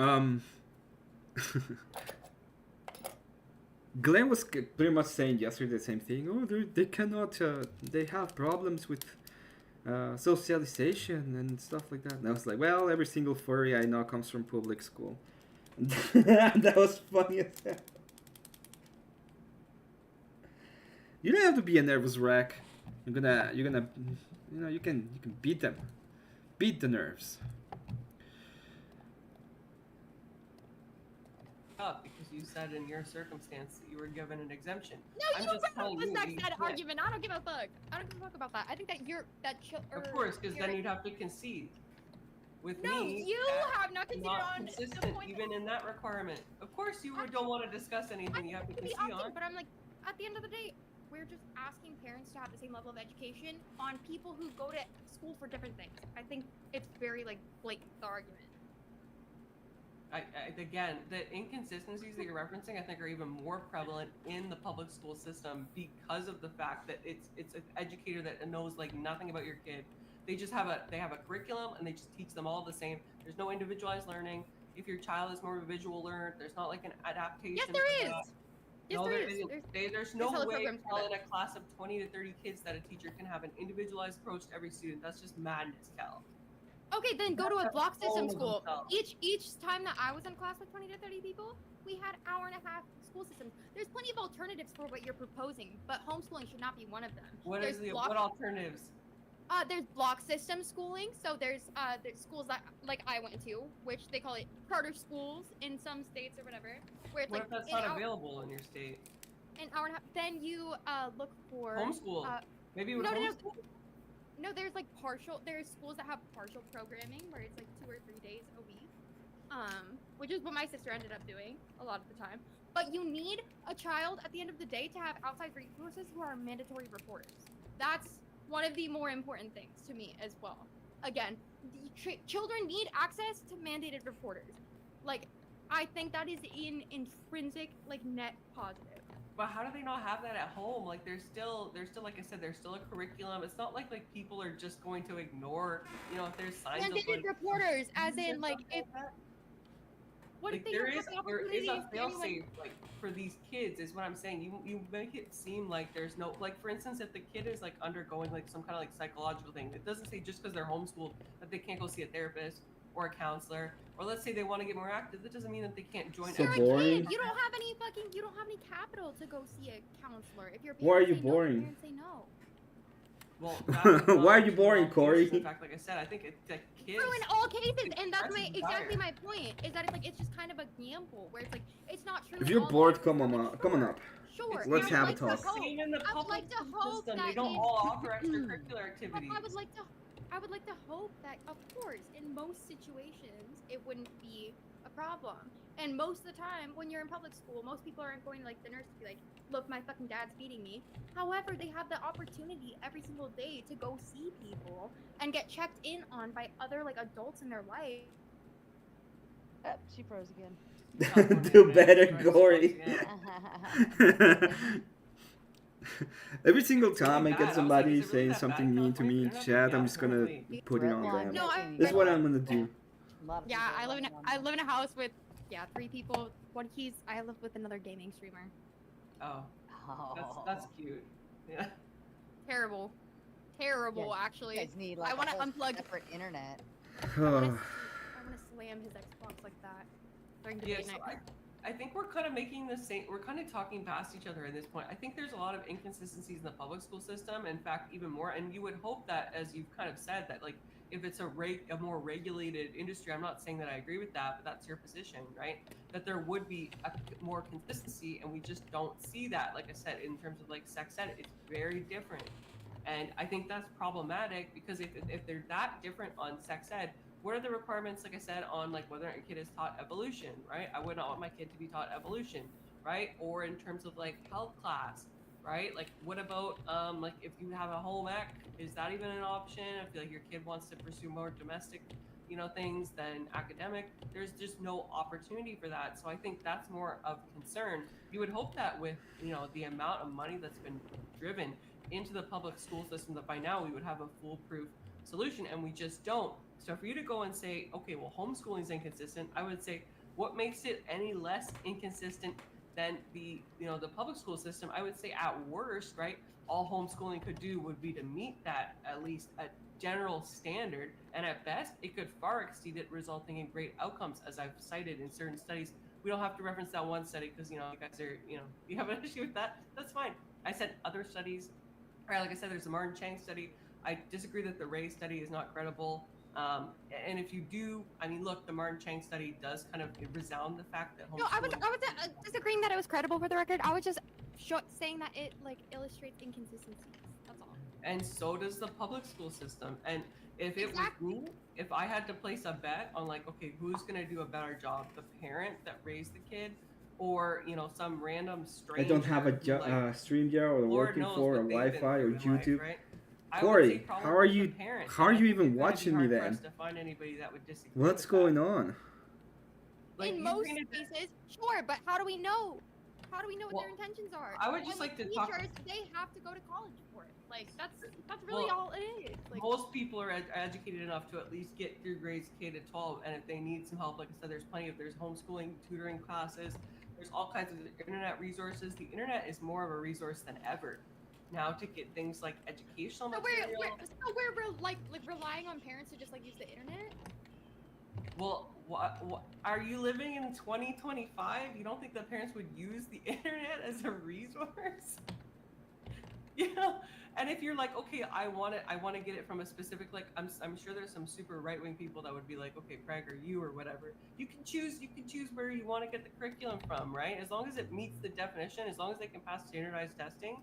Um, Glenn was pretty much saying yesterday the same thing. Oh, they cannot. They have problems with socialization and stuff like that. And I was like, well, every single furry I know comes from public school. That was funny as hell. You don't have to be a nervous wreck. You're gonna, you know, you can beat them, beat the nerves. Up because you said in your circumstance that you were given an exemption. No, I'm you just brought telling up the you sex you ed can't- argument. I don't give a fuck. I don't give a fuck about that. I think that Of course, because then you'd have to concede. With No, me, you that have not considered not on the consistent point even in that requirement. Of course, you don't want to discuss anything you have to to be concede opted, on. but I'm like, at the end of the day, we're just asking parents to have the same level of education on people who go to school for different things. I think it's very like blatant, the argument. Again, the inconsistencies that you're referencing, I think, are even more prevalent in the public school system because of the fact that it's an educator that knows like nothing about your kid. They just have a curriculum and they just teach them all the same. There's no individualized learning. If your child is more of a visual learner, there's not like an adaptation. Yes, there for is. that. Yes, No, there there is. isn't. There's there's no hella way programs for in that. a class of 20 to 30 kids that a teacher can have an individualized approach to every student. That's just madness, Cal. Okay, then go to a That's block all system of school. themselves. Each time that I was in class with 20 to 30 people, we had hour and a half school systems. There's plenty of alternatives for what you're proposing, but homeschooling should not be one of them. What There's is the block- what alternatives? There's block system schooling. So there's schools that like I went to, which they call it charter schools in some states or whatever, where it's What like if that's an not hour, available in your state? an hour and a half. Then you look for Homeschool. Maybe with no, no, no. homeschool. No, there's like partial. There's schools that have partial programming where it's like 2 or 3 days a week, which is what my sister ended up doing a lot of the time. But you need a child at the end of the day to have outside resources who are mandatory reporters. That's one of the more important things to me as well. Again, children need access to mandated reporters. Like, I think that is in intrinsic, like, net positive. But how do they not have that at home? Like there's still like I said, there's still a curriculum. It's not like people are just going to ignore, if there's signs of Mandated like reporters, as abuse in and like stuff if that. what Like if they there don't is have the there is opportunity a of fail doing, like, safe like for these kids is what I'm saying. You make it seem like there's no, like, for instance, if the kid is like undergoing like some kind of like psychological thing, it doesn't say just because they're homeschooled that they can't go see a therapist or a counselor, or let's say they want to get more active, that doesn't mean that they can't join. So You're a boring. kid. You don't have any capital to go see a counselor. If your Why are parents you say no, your boring? parents say no. Well, that's not Why are you true boring, in all cases. Corey? In fact, like I said, I think it's like kids. True in all cases, and that's That's exactly dire. my point. Is that it's just kind of a gamble where it's like it's not true. If in you're all bored, cases, come on, but come on up. Sure. It's Let's and I have would a like to talk. hope- Same in the I would public like to school hope system. that They don't in- all offer extracurricular activities. I would like to hope that, of course, in most situations, it wouldn't be a problem. And most of the time, when you're in public school, most people aren't going to like the nurse to be like, "Look, my fucking dad's beating me." However, they have the opportunity every single day to go see people and get checked in on by other like adults in their life. She froze again. Do better, Right, Gory. yeah. Every single time I Bad. get was somebody like, is it really saying that something bad, mean to me in California? chat, Yeah, I'm just gonna totally. put it on No, them. I- This is what I'm gonna do. Yeah, I live in a house with 3 people. I live with another gaming streamer. Oh, Oh. that's cute. Yeah. Terrible, actually. You guys need I like wanna a whole unplug- separate internet. I want to slam his Xbox like that during Yeah, debate so night. I think we're kind of making the same. We're kind of talking past each other at this point. I think there's a lot of inconsistencies in the public school system. In fact, even more. And you would hope that, as you've kind of said, that like if it's a more regulated industry, I'm not saying that I agree with that, but that's your position, right? That there would be a more consistency, and we just don't see that. Like I said, in terms of like sex ed, it's very different, and I think that's problematic because if they're that different on sex ed, what are the requirements, like I said, on like whether a kid is taught evolution, right? I would not want my kid to be taught evolution, right? Or in terms of like health class, right? Like what about like if you have a home ec, is that even an option? I feel like your kid wants to pursue more domestic, things than academic. There's just no opportunity for that. So I think that's more of concern. You would hope that with, the amount of money that's been driven into the public school system, that by now we would have a foolproof solution, and we just don't. So for you to go and say, okay, well, homeschooling is inconsistent, I would say, what makes it any less inconsistent than the public school system? I would say at worst, right, all homeschooling could do would be to meet that at least a general standard, and at best, it could far exceed it, resulting in great outcomes, as I've cited in certain studies. We don't have to reference that one study because you guys are you have an issue with that. That's fine. I said other studies. Right, like I said, there's the Martin Chang study. I disagree that the Ray study is not credible. And if you do, I mean, look, the Martin Chang study does kind of resound the fact that No, I was homeschooling. disagreeing that it was credible for the record. I was just saying that it like illustrates inconsistencies. That's all. And so does the public school system. And if it Exactly. was me, if I had to place a bet on like, okay, who's gonna do a better job, the parent that raised the kid, or some random I stranger? don't have a who, like, StreamYard or Lord working knows for what or they've been Wi-Fi or through in life, YouTube. right? I would Corey, say probably how are the you? parents, How are and you I even think it'd be watching me hard-pressed then? to find anybody that would disagree What's with going that. on? Like, In you most bring it- cases, sure, but how do we know? How do we know what their Well, intentions are? I would just And, like to talk- teachers, they have to go to college for it. Like that's really Well, all it is. Like, Most people are educated enough to at least get through grades K to 12, and if they need some help, like I said, there's homeschooling, tutoring classes, there's all kinds of internet resources. The internet is more of a resource than ever now to get things like educational so material. we're like relying on parents to just like use the internet. Well, what are you living in 2025? You don't think that parents would use the internet as a resource? And if you're like, okay, I want to get it from a specific, like, I'm sure there's some super right-wing people that would be like, okay, Craig or you or whatever, you can choose where you want to get the curriculum from, right? As long as it meets the definition, as long as they can pass standardized testing,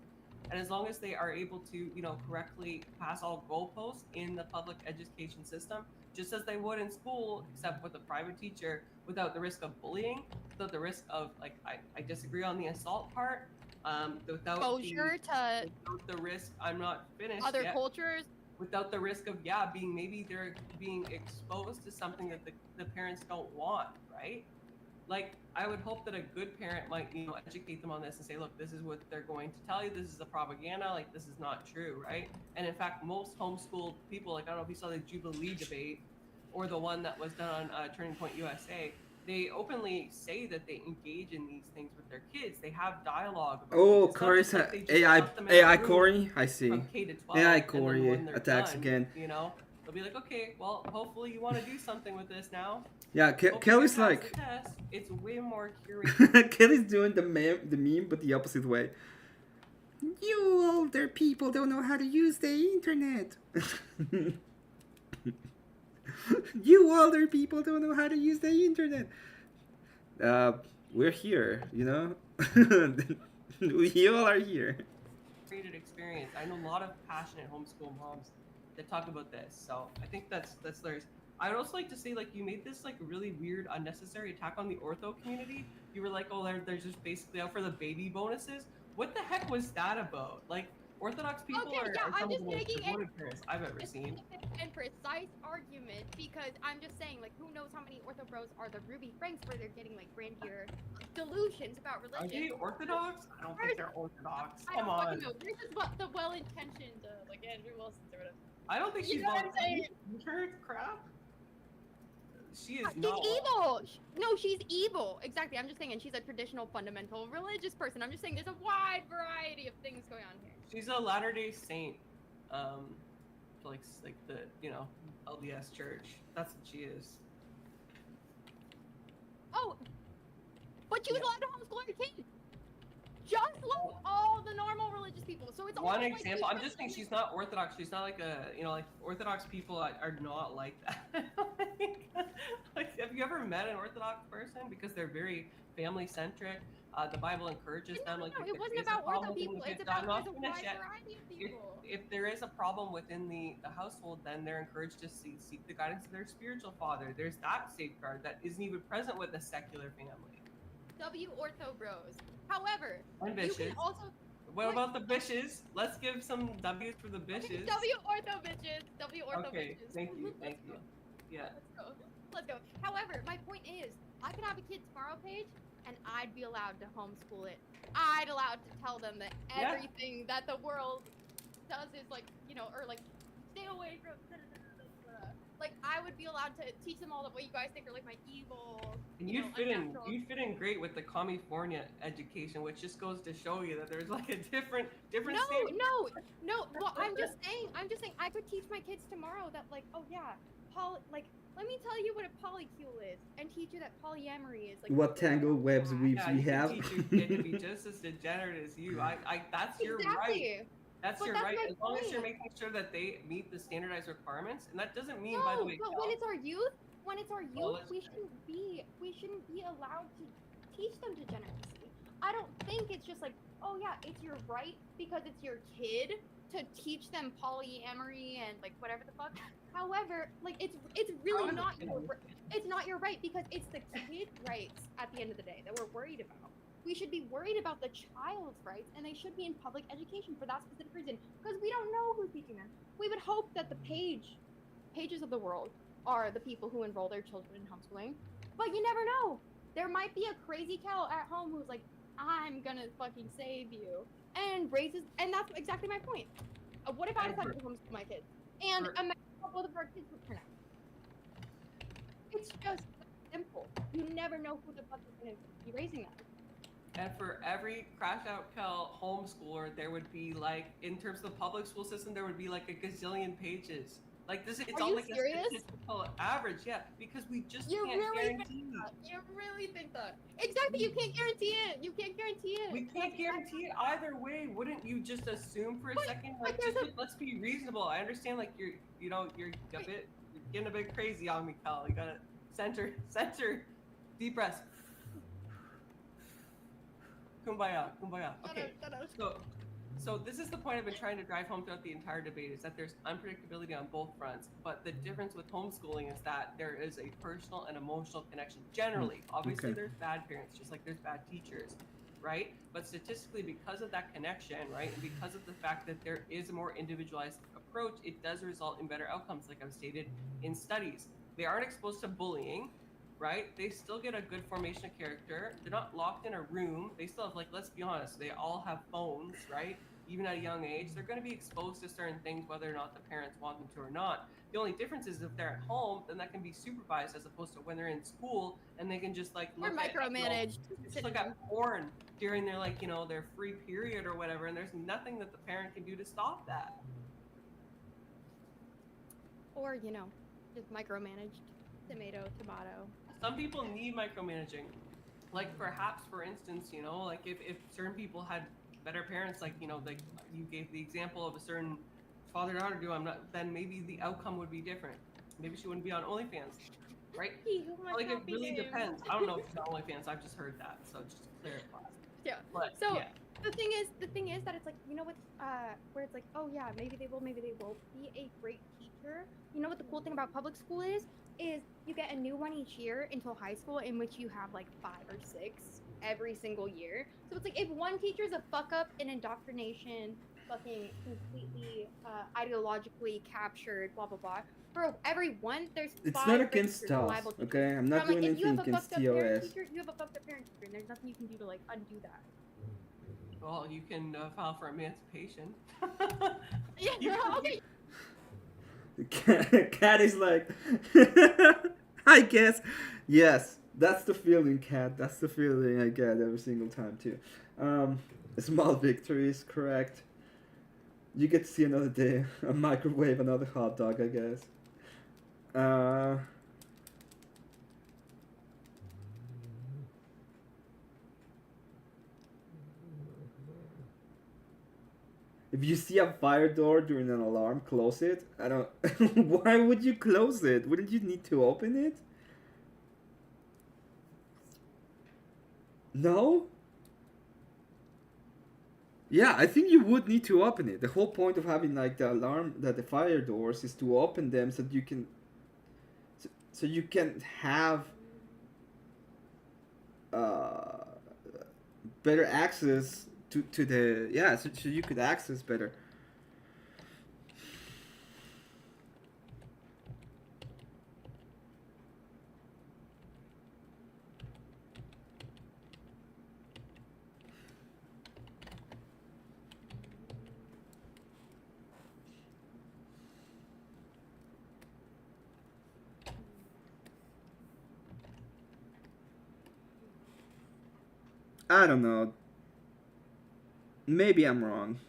and as long as they are able to correctly pass all goalposts in the public education system, just as they would in school, except with a private teacher, without the risk of bullying, without the risk of, like, I disagree on the assault part, without Exposure to without the risk, I'm not finished other yet, cultures. without the risk of maybe they're being exposed to something that the parents don't want, right? Like, I would hope that a good parent might educate them on this and say, look, this is what they're going to tell you, this is a propaganda, like, this is not true, right? And in fact, most homeschooled people, like, I don't know if you saw the Jubilee debate or the one that was done on Turning Point USA, they openly say that they engage in these things with their kids. They have dialogue about Oh, it. It's not Corey just like said they just AI lock them in a room Corey. I see. from K to 12, AI and then Corey when they're attacks done, again. they'll be like, okay, well, hopefully you want to do something with this now. Yeah, Hopefully Kelly's you pass like the test. It's way more curated. Kelly's doing the meme, but the opposite way. You older people don't know how to use the internet. You older people don't know how to use the internet. We're here, We all are here. Created experience. I know a lot of passionate homeschool moms that talk about this, so I think that's theirs. I'd also like to say, like, you made this like really weird, unnecessary attack on the ortho community. You were like, oh, they're just basically out for the baby bonuses. What the heck was that about? Like, Orthodox people Okay, are yeah, I'm some of just the most making devoted parents I've ever seen. and precise argument because I'm just saying, like, who knows how many ortho bros are the Ruby Franks where they're getting like grandeur delusions about Are religion. they Orthodox? I don't think they're Orthodox. I Come don't on. fucking know. This is what the well-intentioned, like Andrew Wilson's or whatever. I don't think You she's know what I'm saying? You heard crap? She is She's not. evil. No, she's evil. Exactly. I'm just saying, and she's a traditional, fundamental religious person. I'm just saying, there's a wide variety of things going on here. She's a Latter-day Saint, like the LDS Church. That's what she is. Oh, but she was allowed to homeschool her kid. Just like all the normal religious people. So it's One almost like example. I'm just saying she's not Orthodox. She's not like like Orthodox people are not like that. Like, have you ever met an Orthodox person? Because they're very family centric. The Bible encourages them. Like, No, if it there wasn't is a about problem ortho within people. the- It's I'm about not there's a finished wide yet. variety of people. If there is a problem within the household, then they're encouraged to seek the guidance of their spiritual father. There's that safeguard that isn't even present with a secular family. W ortho bros. However, And you bitches. can also What about the bitches? Let's give some W's for the bitches. W ortho bitches. W ortho Okay, bitches. thank you, thank you. Yeah. Let's go. Let's go. However, my point is, I could have a kid tomorrow page, and I'd be allowed to homeschool it. I'd allowed to tell them that Yeah. everything that the world does is like, or like, stay away from. like I would be allowed to teach them all of what you guys think are like my evil. And you know, unnatural- you'd fit in great with the California education, which just goes to show you that there's like a different standard. No. Well, I'm just saying I could teach my kids tomorrow that like, oh yeah, let me tell you what a polycule is and teach you that polyamory is like. What tangled webs weaves Yeah, we you can have. teach your kid to be just as degenerate as you. That's your right. Exactly. That's But your that's right, my as long as you're point. making sure that they meet the standardized requirements. And that doesn't mean, by the way, but Cal, when it's our youth, let's- we shouldn't be allowed to teach them degeneracy. I don't think it's just like, oh yeah, it's your right because it's your kid to teach them polyamory and like whatever the fuck. However, like it's really not your right because it's the kid's rights at the end of the day that we're worried about. We should be worried about the child's rights, and they should be in public education for that specific reason because we don't know who's teaching them. We would hope that the pages of the world are the people who enroll their children in homeschooling, but you never know. There might be a crazy cow at home who's like, I'm gonna fucking save you, and that's exactly my point. What if I decided to homeschool my kids? And imagine how both of our kids would turn out. It's just simple. You never know who the fuck is gonna be raising them. And for every crash out Cal homeschooler, there would be like, in terms of the public school system, there would be like a gazillion pages. Like this, it's Are all you like serious? a statistical average, yeah. Because we just You can't really guarantee. You really think that? Exactly. You can't guarantee it. You can't guarantee it. We can't guarantee it either way. Wouldn't you just assume for a second? Like, there's let's be reasonable. I understand, like you're getting a bit crazy on me, Cal. You gotta center, deep breaths. Kumbaya. Okay. So this is the point I've been trying to drive home throughout the entire debate, is that there's unpredictability on both fronts. But the difference with homeschooling is that there is a personal and emotional connection. Generally, obviously, Okay. there's bad parents, just like there's bad teachers, right? But statistically, because of that connection, right, and because of the fact that there is a more individualized approach, it does result in better outcomes, like I've stated in studies. They aren't exposed to bullying, right? They still get a good formation of character. They're not locked in a room. They still have, like, let's be honest, they all have phones, right? Even at a young age, they're going to be exposed to certain things, whether or not the parents want them to or not. The only difference is if they're at home, then that can be supervised, as opposed to when they're in school and they can just like They're look at, micromanaged. just look at porn during their, like, their free period or whatever, and there's nothing that the parent can do to stop that. Or just micromanaged. Tomato. Some people need micromanaging. Like perhaps, for instance, like if certain people had better parents, like, like you gave the example of a certain father-daughter duo, then maybe the outcome would be different. Maybe she wouldn't be on OnlyFans, right? Like it really depends. I don't know if she's on OnlyFans. I've just heard that, so just to clarify. Yeah. But, So yeah. the thing is that it's like, where it's like, oh yeah, maybe they will be a great teacher. You know what the cool thing about public school is you get a new one each year until high school, in which you have like 5 or 6 every single year. So it's like, if one teacher's a fuck up in indoctrination, fucking completely ideologically captured, blah blah blah, for every one there's It's 5 not great against teachers, us, reliable teachers. okay? I'm So not I'm like, doing if you anything have a against fucked up parent TOS. teacher, you have a fucked up parent teacher, and there's nothing you can do to like undo that. Well, you can file for emancipation. Yeah, You can- okay. Cat is like, I guess, yes, that's the feeling, Cat. That's the feeling I get every single time too. Small victories, correct. You get to see another day, a microwave, another hot dog, I guess. If you see a fire door during an alarm, close it. I don't. Why would you close it? Wouldn't you need to open it? No? Yeah, I think you would need to open it. The whole point of having like the alarm, the fire doors, is to open them so that you can, so you can have better access to the, yeah, so you could access better. I don't know. Maybe I'm wrong.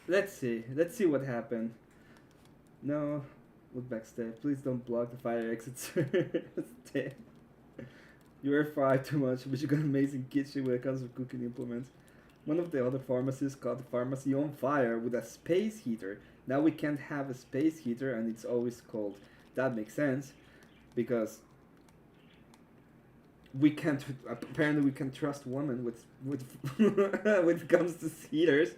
Let's see. Let's see what happened. No, look backstage. Please don't block the fire exits. You air fry too much, but you got an amazing kitchen when it comes to cooking implements. One of the other pharmacies caught the pharmacy on fire with a space heater. Now we can't have a space heater and it's always cold. That makes sense because we can't. Apparently, we can trust women with when it comes to heaters.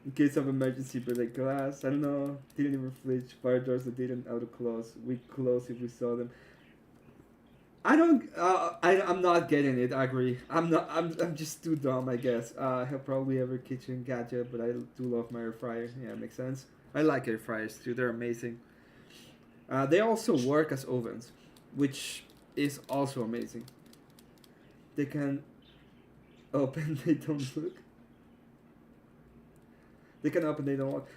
In case of emergency, but like glass, I don't know, didn't even flinch. Fire doors that didn't auto close. We close if we saw them. I don't. I'm not getting it. I agree. I'm not. I'm just too dumb. I guess. I have probably every kitchen gadget, but I do love my air fryer. Yeah, it makes sense. I like air fryers too. They're amazing. They also work as ovens, which is also amazing. They can open. They don't look. They can open. They don't look.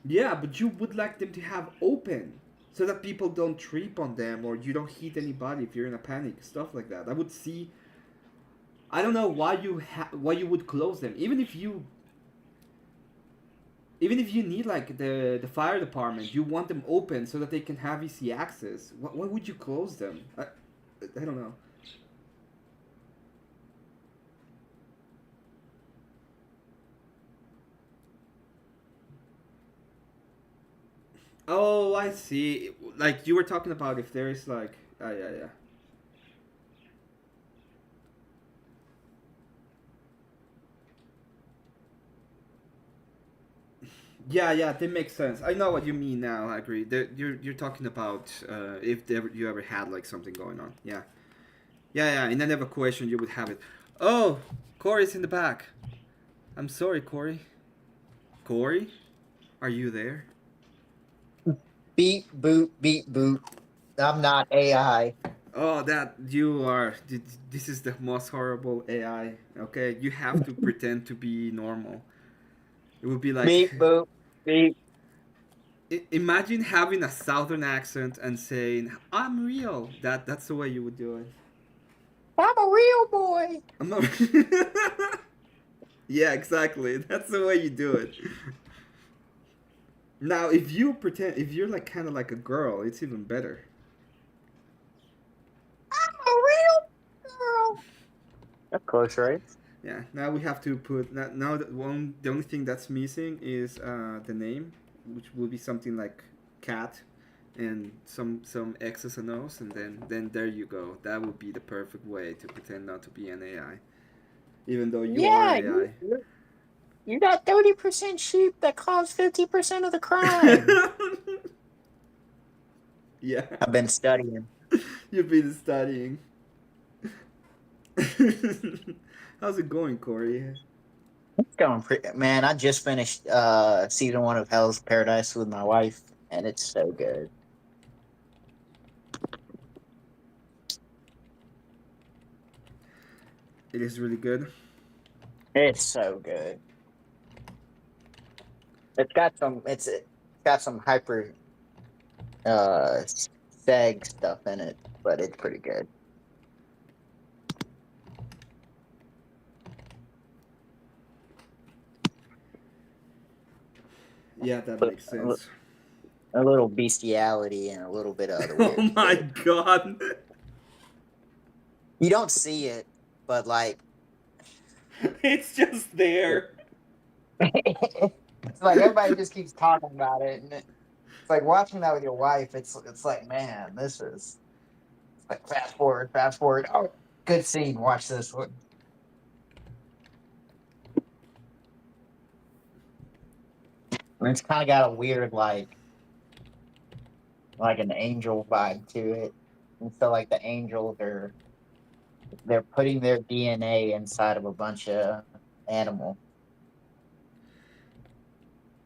Yeah, but you would like them to have open so that people don't trip on them or you don't hit anybody if you're in a panic, stuff like that. I would see. I don't know why why you would close them, even if you need like the fire department, you want them open so that they can have easy access. Why would you close them? I don't know. Oh, I see. Like you were talking about if there is like, yeah. Yeah, that makes sense. I know what you mean now. I agree. You're talking about if you ever had like something going on. Yeah. In an evacuation, you would have it. Oh, Corey's in the back. I'm sorry, Corey. Corey, are you there? Beep boop beep boop. I'm not AI. Oh, that you are. This is the most horrible AI. Okay, you have to pretend to be normal. It would be like Beep boop beep. Imagine having a southern accent and saying "I'm real." That's the way you would do it. I'm a real boy. I'm not. Yeah, exactly. That's the way you do it. Now, if you're like kind of like a girl, it's even better. I'm a real girl. Of course, right? Yeah. Now we have to put now the only thing that's missing is the name, which will be something like cat, and some X's and O's, and then there you go. That would be the perfect way to pretend not to be an AI. even though you are Yeah, AI. you got 30% sheep that cause 50% of the crime. Yeah, I've been studying. you've been studying. How's it going, Corey? It's going pretty. Man, I just finished season 1 of Hell's Paradise with my wife, and it's so good. It is really good. It's so good. It's got some hyper seg stuff in it, but it's pretty good. Yeah, that makes sense. A little bestiality and a little bit of other Oh weird my shit. god. You don't see it, but like It's just there. it's like everybody just keeps talking about it, and it's like watching that with your wife. It's like, man, this is it's like fast forward, fast forward. Oh, good scene. Watch this one. And it's kind of got a weird like an angel vibe to it, and so like the angels they're putting their DNA inside of a bunch of animals.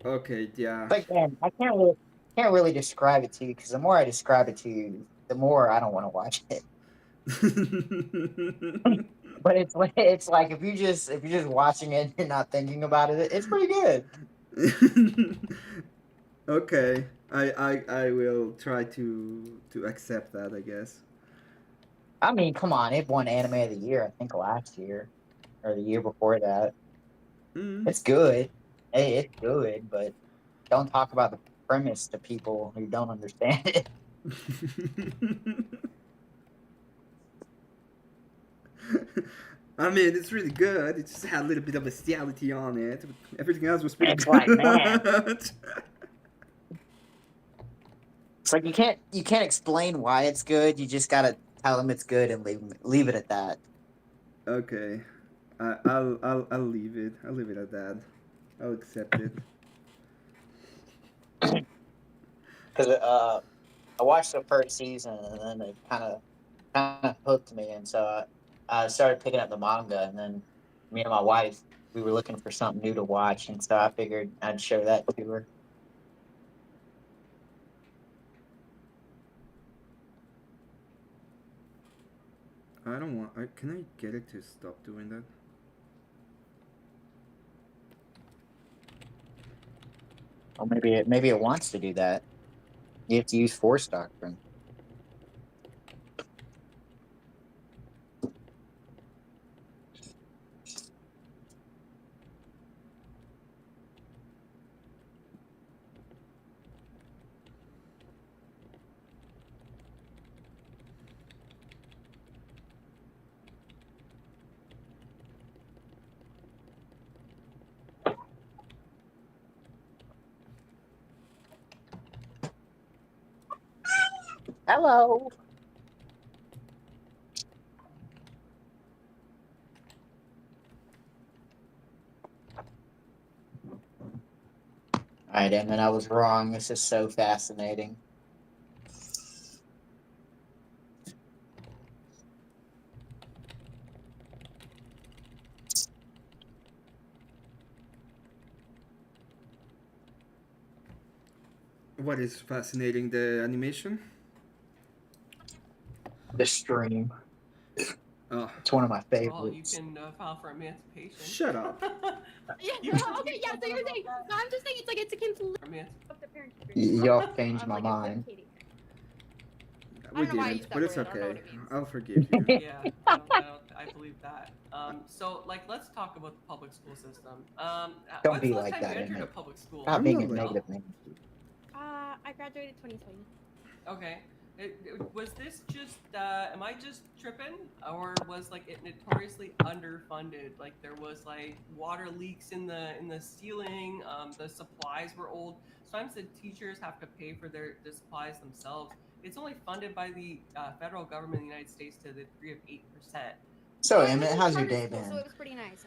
Okay, yeah. It's like, man, I can't really describe it to you because the more I describe it to you, the more I don't want to watch it. But it's like if you're just watching it and not thinking about it, it's pretty good. Okay. I will try to accept that, I guess. I mean, come on, it won Anime of the Year, I think last year or the year before that. Mm. It's good. Hey, it's good, but don't talk about the premise to people who don't understand it. I mean, it's really good. It just had a little bit of bestiality on it. Everything else was pretty It's good. like, man, it's like you can't explain why it's good. You just gotta tell them it's good and leave it at that. Okay. I'll leave it. I'll leave it at that. I'll accept it. Because I watched the first season and then it kind of hooked me, and so I started picking up the manga, and then me and my wife we were looking for something new to watch, and so I figured I'd show that to her. I don't want. Can I get it to stop doing that? Or maybe it wants to do that. You have to use force doctrine. Hello. All right, Emmett, I was wrong. This is so fascinating. What is fascinating? The animation? The stream. Oh, It's one of my Well, you favorites. can file for emancipation. shut up. Yeah, okay, yeah, so you're saying, no, I'm just saying it's like it's a complete of the parent teacher. Y'all changed I'm my like mind. equivocating. We don't know why I didn't, used but that it's word, I don't know okay. what it means. I'll forgive you. Yeah, I believe that. So, like, let's talk about the public school system. Don't when's be the last like time that, you entered a Emmett. public school? Stop being a Really? negative man. I graduated 2020. Okay. Was this just, am I just tripping? Or was, like, it notoriously underfunded? Like, there was, like, water leaks in the ceiling, the supplies were old. Sometimes the teachers have to pay for the supplies themselves. It's only funded by the federal government in the United States to the degree of 8%. So, I was Emmett, in how's your charter day school, been? so it was pretty nice.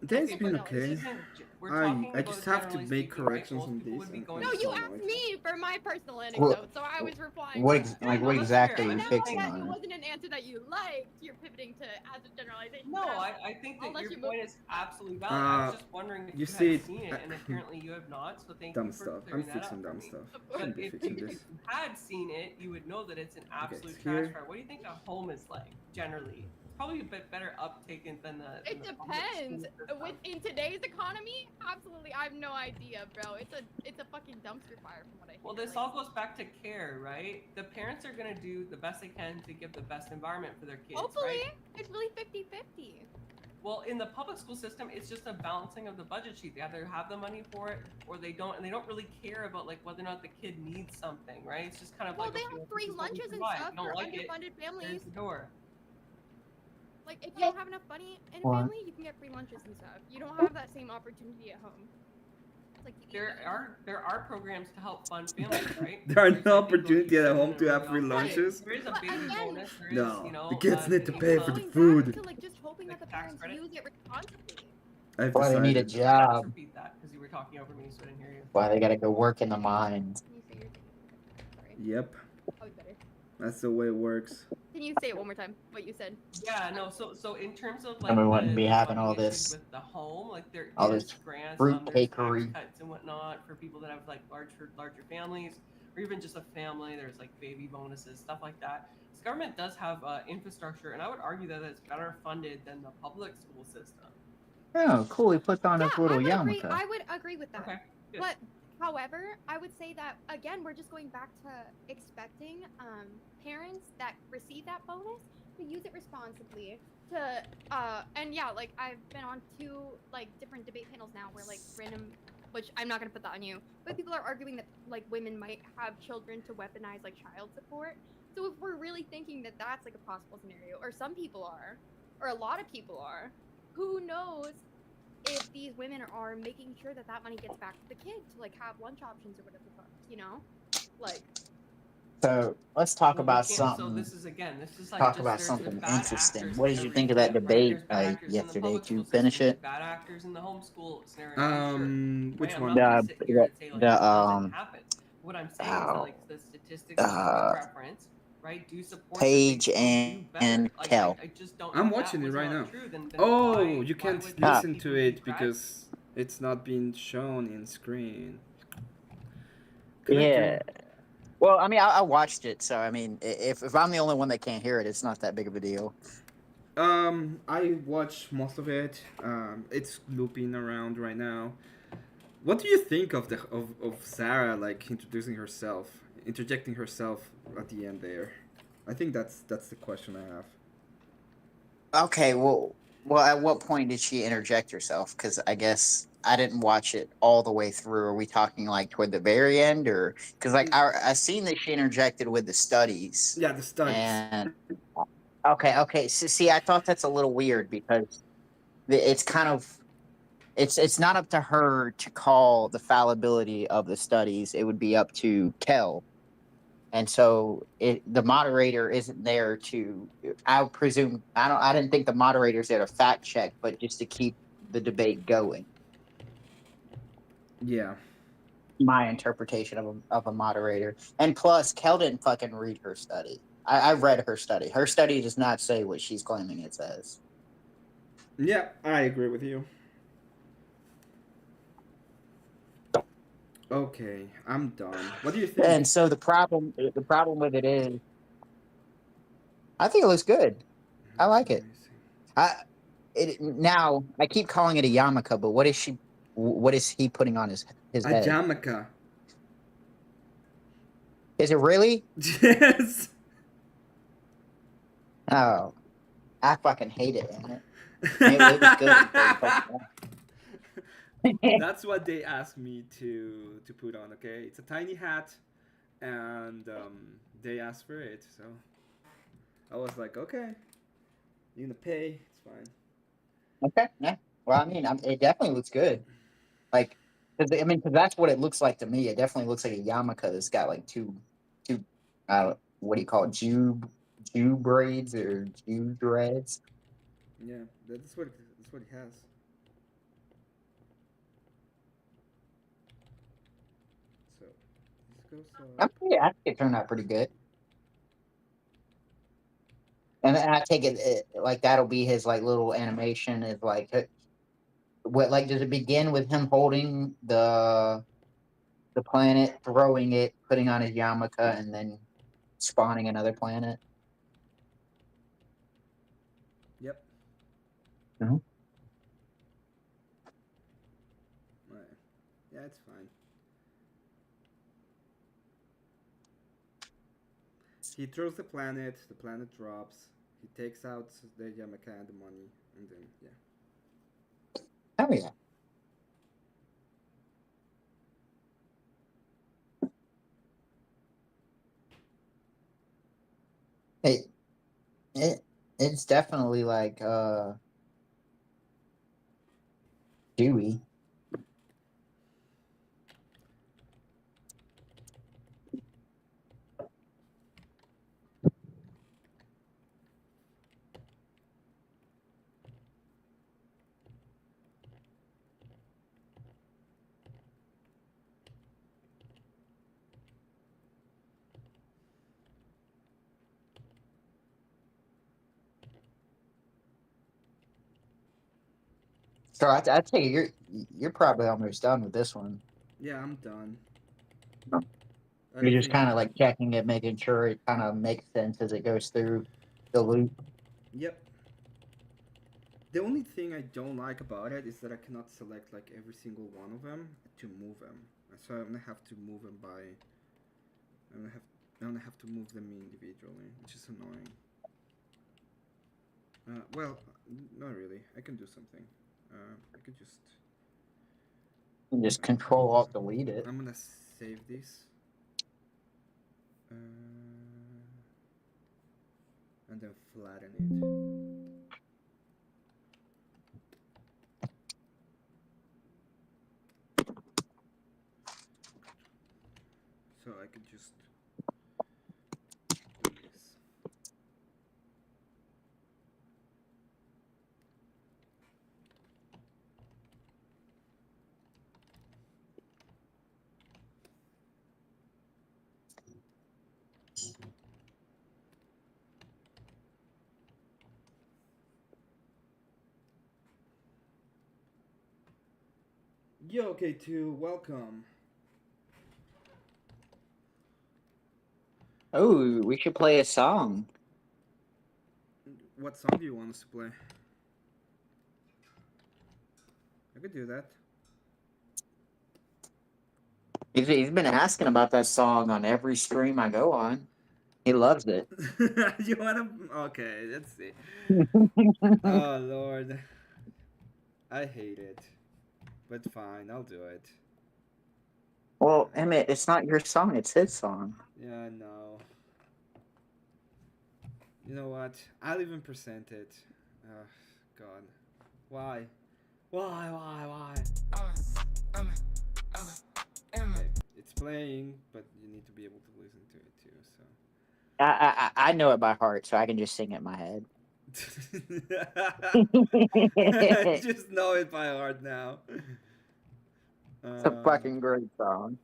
Day's Okay, been but this okay. isn't we're talking I about just have to generally make speaking, right? corrections Most on people this. would be And going No, to you so asked annoyed. me for my personal What anecdote, so I was replying. what to ex- that. like no, what that's exactly fair. are you Now fixing that it on? wasn't an answer that you liked, you're pivoting to as a generalization. No, but I think I'll that let your you move. point is absolutely valid. I was just wondering if You you see had it- seen it, and apparently you have not. So thank Dumb you for stuff. I'm clearing that fixing up for dumb me. stuff. Of I shouldn't But be if fixing you this. had seen it, you would know that it's an absolute it's trash here. fire. What do you think a home is like generally? Probably a bit better uptaken than the. It than the public depends. school system. In today's economy, absolutely, I have no idea, bro. It's a fucking dumpster fire from what I hear. Well, this like, all goes back to care, right? The parents are gonna do the best they can to give the best environment for their kids, hopefully, right? it's really 50-50. Well, in the public school system, it's just a balancing of the budget sheet. They either have the money for it or they don't, and they don't really care about like whether or not the kid needs something, right? It's just kind of Well, like they okay, have this free is what we lunches and provide. stuff You don't for like it, underfunded families. there's the door. Like, if you don't have enough money in a What? family, you can get free lunches and stuff. You don't have that same opportunity at home. It's like you eat There better. are programs to help fund families, right? There are There's, no I think, those opportunity at you home said to in a have free really awesome way. lunches. There is a But baby again- bonus. There is, No, you know, the kids need to things pay like for the Going food. back to like just hoping Like that the tax parents credit? use it responsibly. I've Why they need a decided. Let's job? repeat that because you were talking over me, so I didn't hear you. Why they gotta go work in the mines? Can you say your thing? Sorry, Yep, probably better. that's the way it works. Can you say it one more time? What you said? Yeah, no. So in terms of like And we wouldn't the be having funding all issues this- with the home, like there all is this grants, fruit there's tax cakery. cuts and whatnot for people that have like larger families, or even just a family. There's like baby bonuses, stuff like that. This government does have infrastructure, and I would argue that it's better funded than the public school system. Oh, cool. He puts on Yeah, his little I would agree. yarmulke. I would agree with that. Okay. Good. But however, I would say that again, we're just going back to expecting parents that receive that bonus to use it responsibly. To and yeah, like I've been on 2 like different debate panels now where like random, which I'm not gonna put that on you, but people are arguing that like women might have children to weaponize like child support. So if we're really thinking that that's like a possible scenario, or some people are, or a lot of people are, who knows if these women are making sure that that money gets back to the kid to like have lunch options or whatever the fuck, you know? Like, So let's talk Well, we about can't- something. So this is again. This is like Talk just, about there's something bad interesting. actors What in did you every think of that step, right? debate There's bad actors in the yesterday? public Did you school finish system, it? there's bad actors in the homeschool scenario. Which Right, one? I'm not gonna sit here and say, like, The, it doesn't happen. What I'm saying is that oh, like the statistics that you reference, right, do support that they Paige still do and better. Like, Kel. I just don't. I'm if that watching it was right not now. true, then Oh, why- you why can't would listen people to be it grad- because it's not being shown in screen. Yeah. Well, I mean, I watched it, so I mean, if I'm the only one that can't hear it, it's not that big of a deal. I watched most of it. It's looping around right now. What do you think of of Sarah like introducing herself, interjecting herself at the end there? I think that's the question I have. Okay, well, at what point did she interject herself? Because I guess I didn't watch it all the way through. Are we talking like toward the very end, or because like I seen that she interjected with the studies, Yeah, the studies. and okay. So, see, I thought that's a little weird because it's kind of it's not up to her to call the fallibility of the studies. It would be up to Kel. And so the moderator isn't there to, I presume, I didn't think the moderator's there to fact check, but just to keep the debate going. Yeah. My interpretation of a moderator. And plus, Kel didn't fucking read her study. I read her study. Her study does not say what she's claiming it says. Yeah, I agree with you. Okay, I'm done. What do you think? And so the problem with it is, I think it looks good. I like it. Now I keep calling it a yarmulke, but what is he putting on his A head? yarmulke. Is it really? Yes. Oh, I fucking hate it. Man. It looks good. That's what they asked me to put on. Okay, it's a tiny hat, and they asked for it, so I was like, okay, you're gonna pay. It's fine. Okay, yeah. Well, I mean, it definitely looks good. Like, cause that's what it looks like to me. It definitely looks like a yarmulke that's got like two, what do you call it? Jew braids or Jew dreads. Yeah, that's what he has. I think it turned out pretty good. And I take it like that'll be his like little animation. Is like what like does it begin with him holding the planet, throwing it, putting on his yarmulke, and then spawning another planet? Yep. Mhm. Right. Yeah, it's fine. He throws the planet drops, he takes out the Yamaka and the money, and then, yeah. Oh yeah. It, it's definitely like Dewey. So I take it you're probably almost done with this one. Yeah, I'm done. Oh. I You're don't just think- kind of like checking it, making sure it kind of makes sense as it goes through the loop. Yep. The only thing I don't like about it is that I cannot select like every single one of them to move them. So I'm gonna have to move them by. I'm gonna have to move them individually, which is annoying. Well, not really. I can do something. I could just. You just control alt delete it. I'm gonna save this. And then flatten it. So I could just do this. Yo, K2, welcome. Oh, we should play a song. What song do you want us to play? I could do that. He's been asking about that song on every stream I go on. He loves it. You wanna? Okay, let's see. Oh Lord, I hate it, but fine, I'll do it. Well, Emmett, it's not your song; it's his song. Yeah, I know. You know what? I'll even present it. God, why? Okay, it's playing, but you need to be able to listen to it too. So. I know it by heart, so I can just sing it in my head. I It's just know it by heart now. a fucking great song.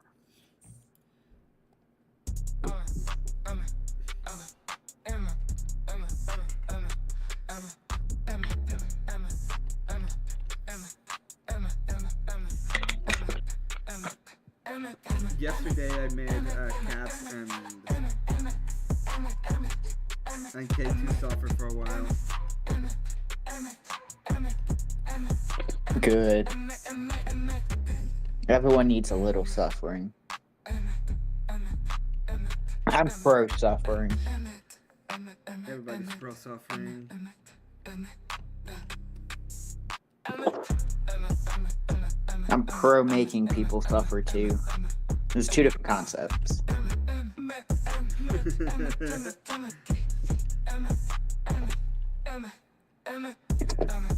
Yesterday I made Cat and K2 suffer for a while. Good. Everyone needs a little suffering. I'm pro suffering. Everybody's pro suffering. I'm pro making people suffer too. There's two different concepts.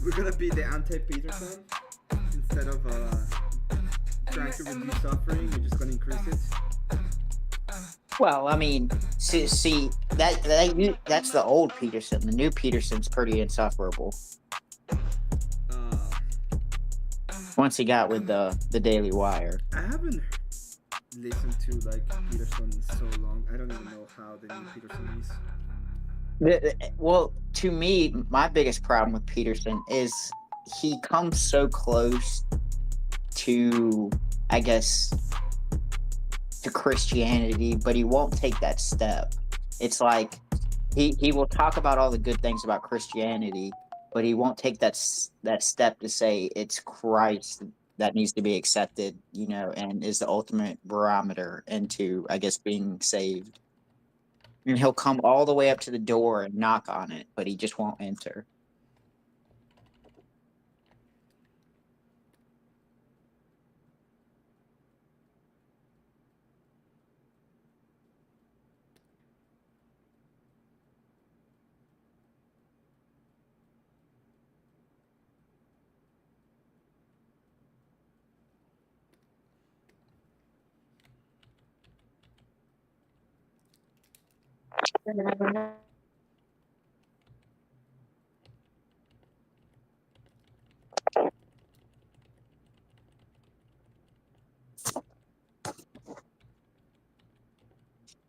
We're gonna be the anti-Peterson. Instead of trying to reduce suffering, we're just gonna increase it. Well, I mean, see that's the old Peterson. The new Peterson's pretty insufferable. Once he got with the Daily Wire. I haven't listened to like Peterson in so long. I don't even know how the new Peterson is. Well, to me, my biggest problem with Peterson is he comes so close to, I guess, to Christianity, but he won't take that step. It's like he will talk about all the good things about Christianity, but he won't take that step to say it's Christ that needs to be accepted, and is the ultimate barometer into, I guess, being saved. And he'll come all the way up to the door and knock on it, but he just won't enter.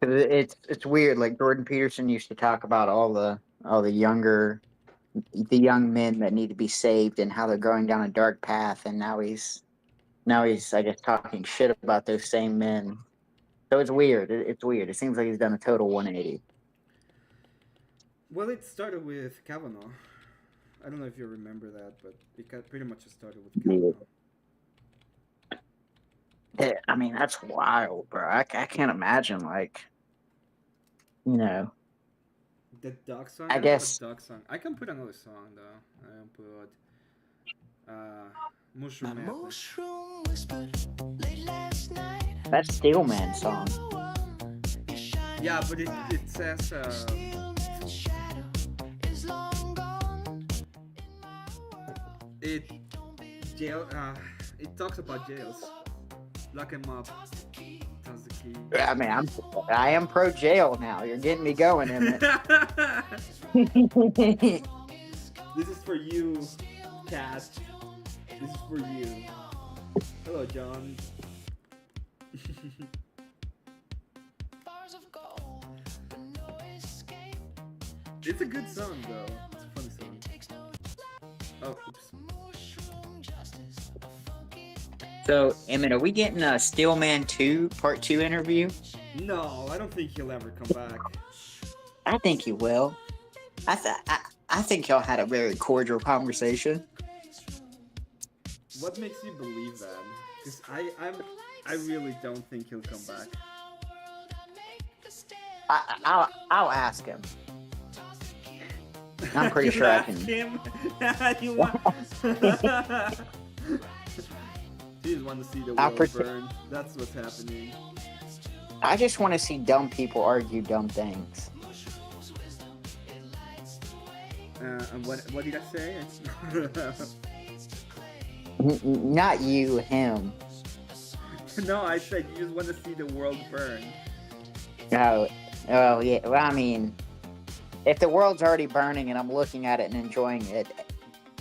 It's weird. Like Jordan Peterson used to talk about all the young men that need to be saved and how they're going down a dark path, and now he's I guess talking shit about those same men. So it's weird. It's weird. It seems like he's done a total 180. Well, it started with Kavanaugh. I don't know if you remember that, but it pretty much started with Kavanaugh. I mean, that's wild, bro. I can't imagine, like, you know. The dog song. I I don't have guess a dog song. I can put another song though. I can put Mushroom Madness. that's Steelman song. Yeah, but it says it jail. It talks about jails. Lock him up. Tells the key. I mean, I am pro jail now. You're getting me going, Emmett. This is for you, Cat. This is for you. Hello, John. It's a good song, though. It's a funny song. Oh, oops. So, Emmett, are we getting a Steelman 2 Part 2 interview? No, I don't think he'll ever come back. I think he will. I think y'all had a very cordial conversation. What makes you believe that? Because I really don't think he'll come back. I'll ask him. I'm pretty sure I can. Him? You want... You just want to see the world burn. That's what's happening. I just want to see dumb people argue dumb things. And what did I say? Not you, him. No, I said you just want to see the world burn. Oh, yeah. Well, I mean, if the world's already burning and I'm looking at it and enjoying it,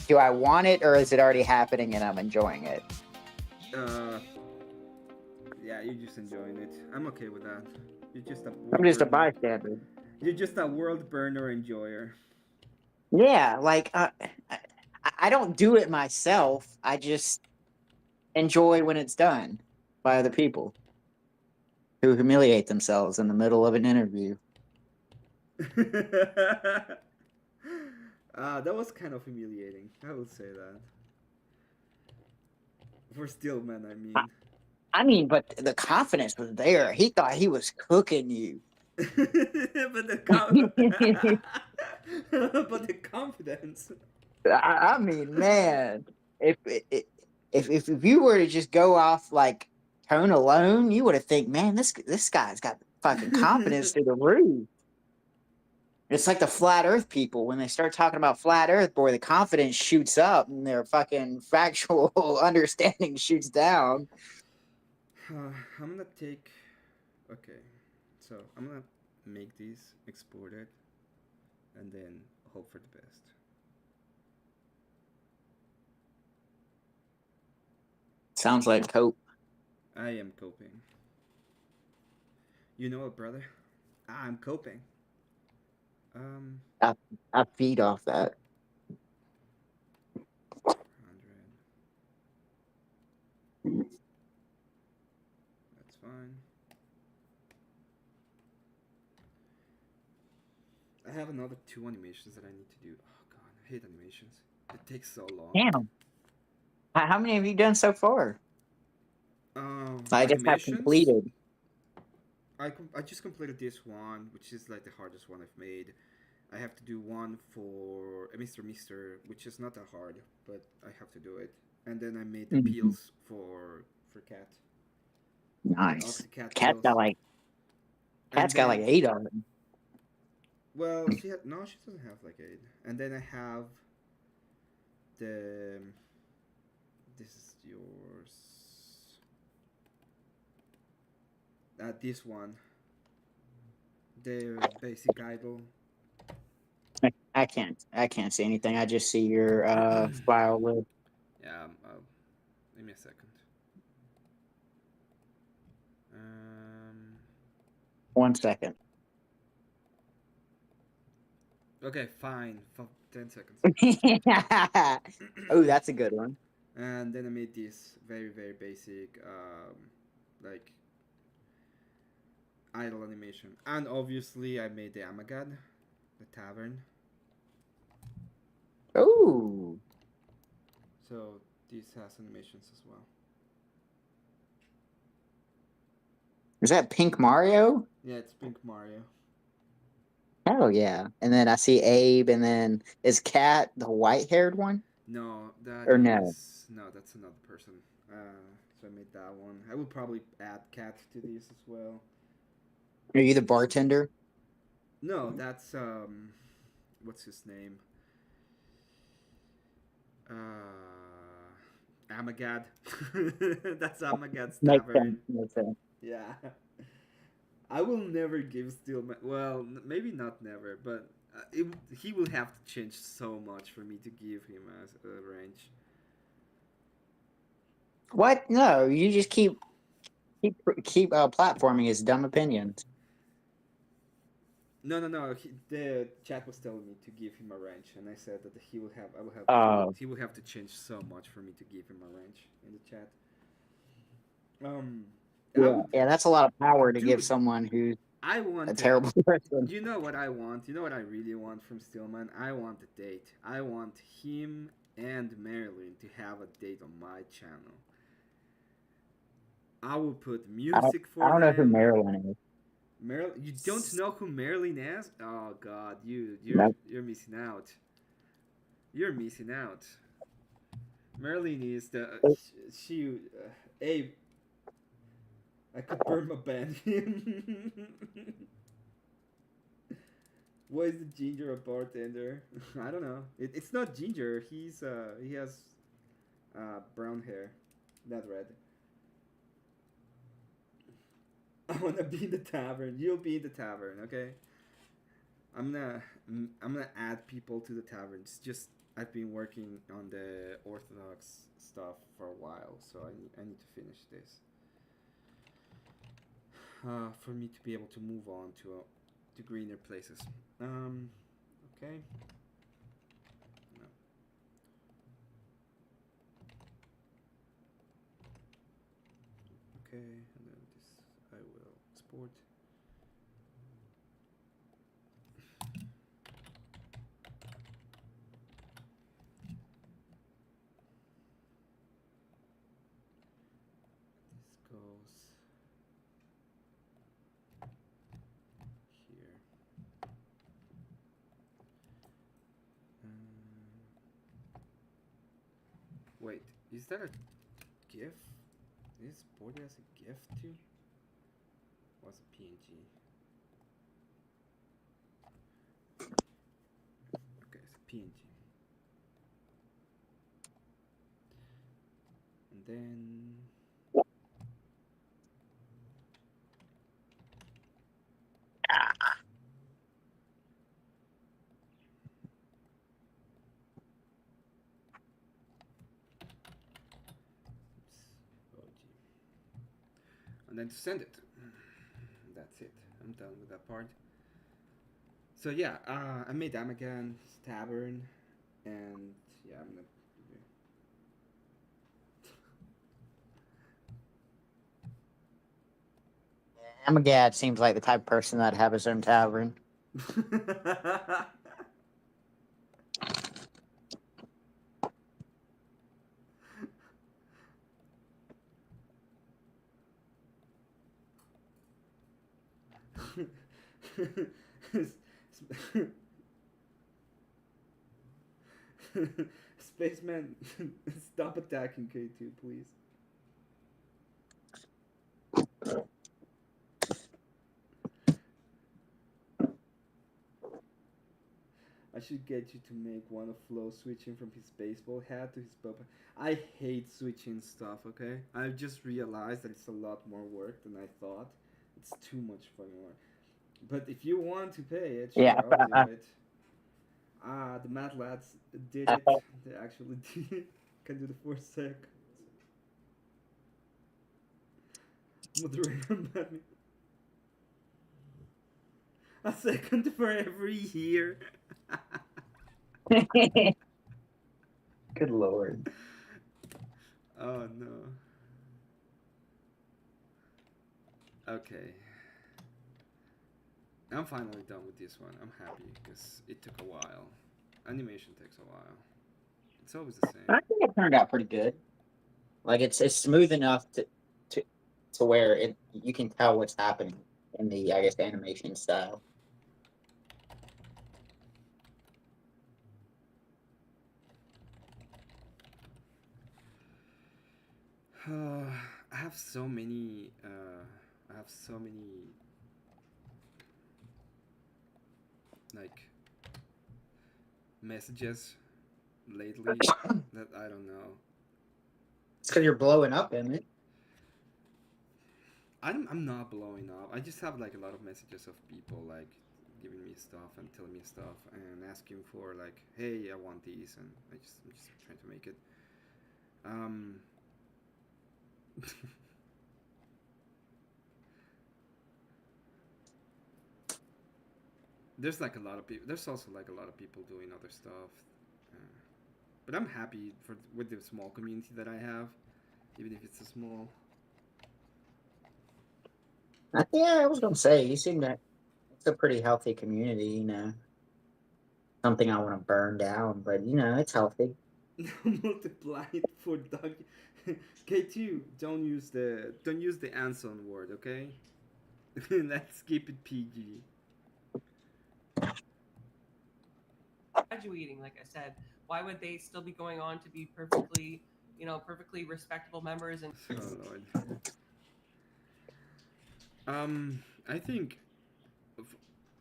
do I want it, or is it already happening and I'm enjoying it? Yeah, you're just enjoying it. I'm okay with that. You're just I'm just a bystander. You're just a world burner enjoyer. Yeah, like I don't do it myself. I just enjoy when it's done by other people who humiliate themselves in the middle of an interview. That was kind of humiliating. I would say that. For Steelman, I mean. I mean, but the confidence was there. He thought he was cooking you. But the confidence. I mean, man, if you were to just go off like tone alone, you would have think, man, this guy's got fucking confidence through the roof. It's like the flat Earth people when they start talking about flat Earth, boy, the confidence shoots up and their fucking factual understanding shoots down. I'm gonna take. Okay, so I'm gonna make these, export it, and then hope for the best. Sounds like cope. I am coping. You know what, brother? I'm coping. 100. I feed off that. That's fine. I have another 2 animations that I need to do. Oh god, I hate animations. It takes so long. Damn. How many have you done so far? I just have Animations. completed. I just completed this one, which is like the hardest one I've made. I have to do one for Mr. Mister, which is not that hard, but I have to do it. And then I made the Mhm. peels for cat. Nice. Oxycat Cat's peels. got like And cat's got like then 8 of them. well, she had no, she doesn't have like 8. And then I have the this is yours. This one, the basic idol. I can't see anything. I just see your file list. Yeah, give me a second. Um, 1 second. okay, fine. 10 seconds. Oh, that's a good one. And then I made this very, very basic, like, idle animation. And obviously, I made the Amagad, the tavern. Oh, So this has animations as well. is that Pink Mario? Yeah, it's Pink Mario. Oh yeah. And then I see Abe, and then is Cat the white-haired one? No, Or no? that's another person. So I made that one. I will probably add Cat to this as well. Are you the bartender? No, that's what's his name? Amagad. That's Amagad's Makes sense. tavern. Makes sense. Yeah. I will never give Stillman. Well, maybe not never, but he will have to change so much for me to give him a range. What? No, you just keep platforming his dumb opinions. No, no, no. The chat was telling me to give him a range, and I said that he will have. I will have. Oh, He will have to change so much for me to give him a range in the chat. Um, I yeah, would, yeah. That's a lot of power to give dude. someone who's I a want. terrible person. You know what I want? You know what I really want from Stillman? I want a date. I want him and Marilyn to have a date on my channel. I will put music I for don't know who them. Marilyn is. You don't know who Marilyn is? Oh God, Nope. you're missing out. You're missing out. Marilyn is the she. Abe, I could burn my band. Why is the ginger a bartender? I don't know. It's not ginger. He has brown hair, not red. I wanna be in the tavern. You'll be in the tavern, okay? I'm gonna add people to the tavern. It's just I've been working on the Orthodox stuff for a while, so I need to finish this. For me to be able to move on to greener places. Okay. No. Okay, and then this I will export. This goes here. Wait, is that a GIF? Is board as a GIF too? What's a PNG? Okay, it's a PNG. And then oops, OG. And then to send it. That's it. I'm done with that part. So yeah, I made Amagan Tavern, and yeah, I'm gonna. Amagad seems like the type of person that'd have his own tavern. Spaceman, stop attacking K2, please. I should get you to make one of Flo switching from his baseball hat to his puppet. I hate switching stuff, okay? I just realized that it's a lot more work than I thought. It's too much fucking work. But if you want to pay it, sure, Yeah, I'll do it. The Mad Lads did it. They actually did it. Can do the 4 sec. Moderator Batman. A second for every year. good lord. Oh no. Okay. I'm finally done with this one. I'm happy because it took a while. Animation takes a while. It's always the same. I think it turned out pretty good. Like it's smooth enough to to where it you can tell what's happening in the I guess animation style. I have so many. I have so many like messages lately that I don't know. It's because you're blowing up in it. I'm not blowing up. I just have like a lot of messages of people like giving me stuff and telling me stuff and asking for like, hey, I want these, and I'm just trying to make it. Um. There's like a lot of people. There's also like a lot of people doing other stuff, uh, but I'm happy for with the small community that I have, even if it's a small. Yeah, I was gonna say you seem to. It's a pretty healthy community, you know. Something I want to burn down, but you know it's healthy. Multiply it for dog. K2, don't use the Anson word, okay? Let's keep it PG. Graduating, like I said, why would they still be going on to be perfectly, perfectly respectable members and Oh lord. I think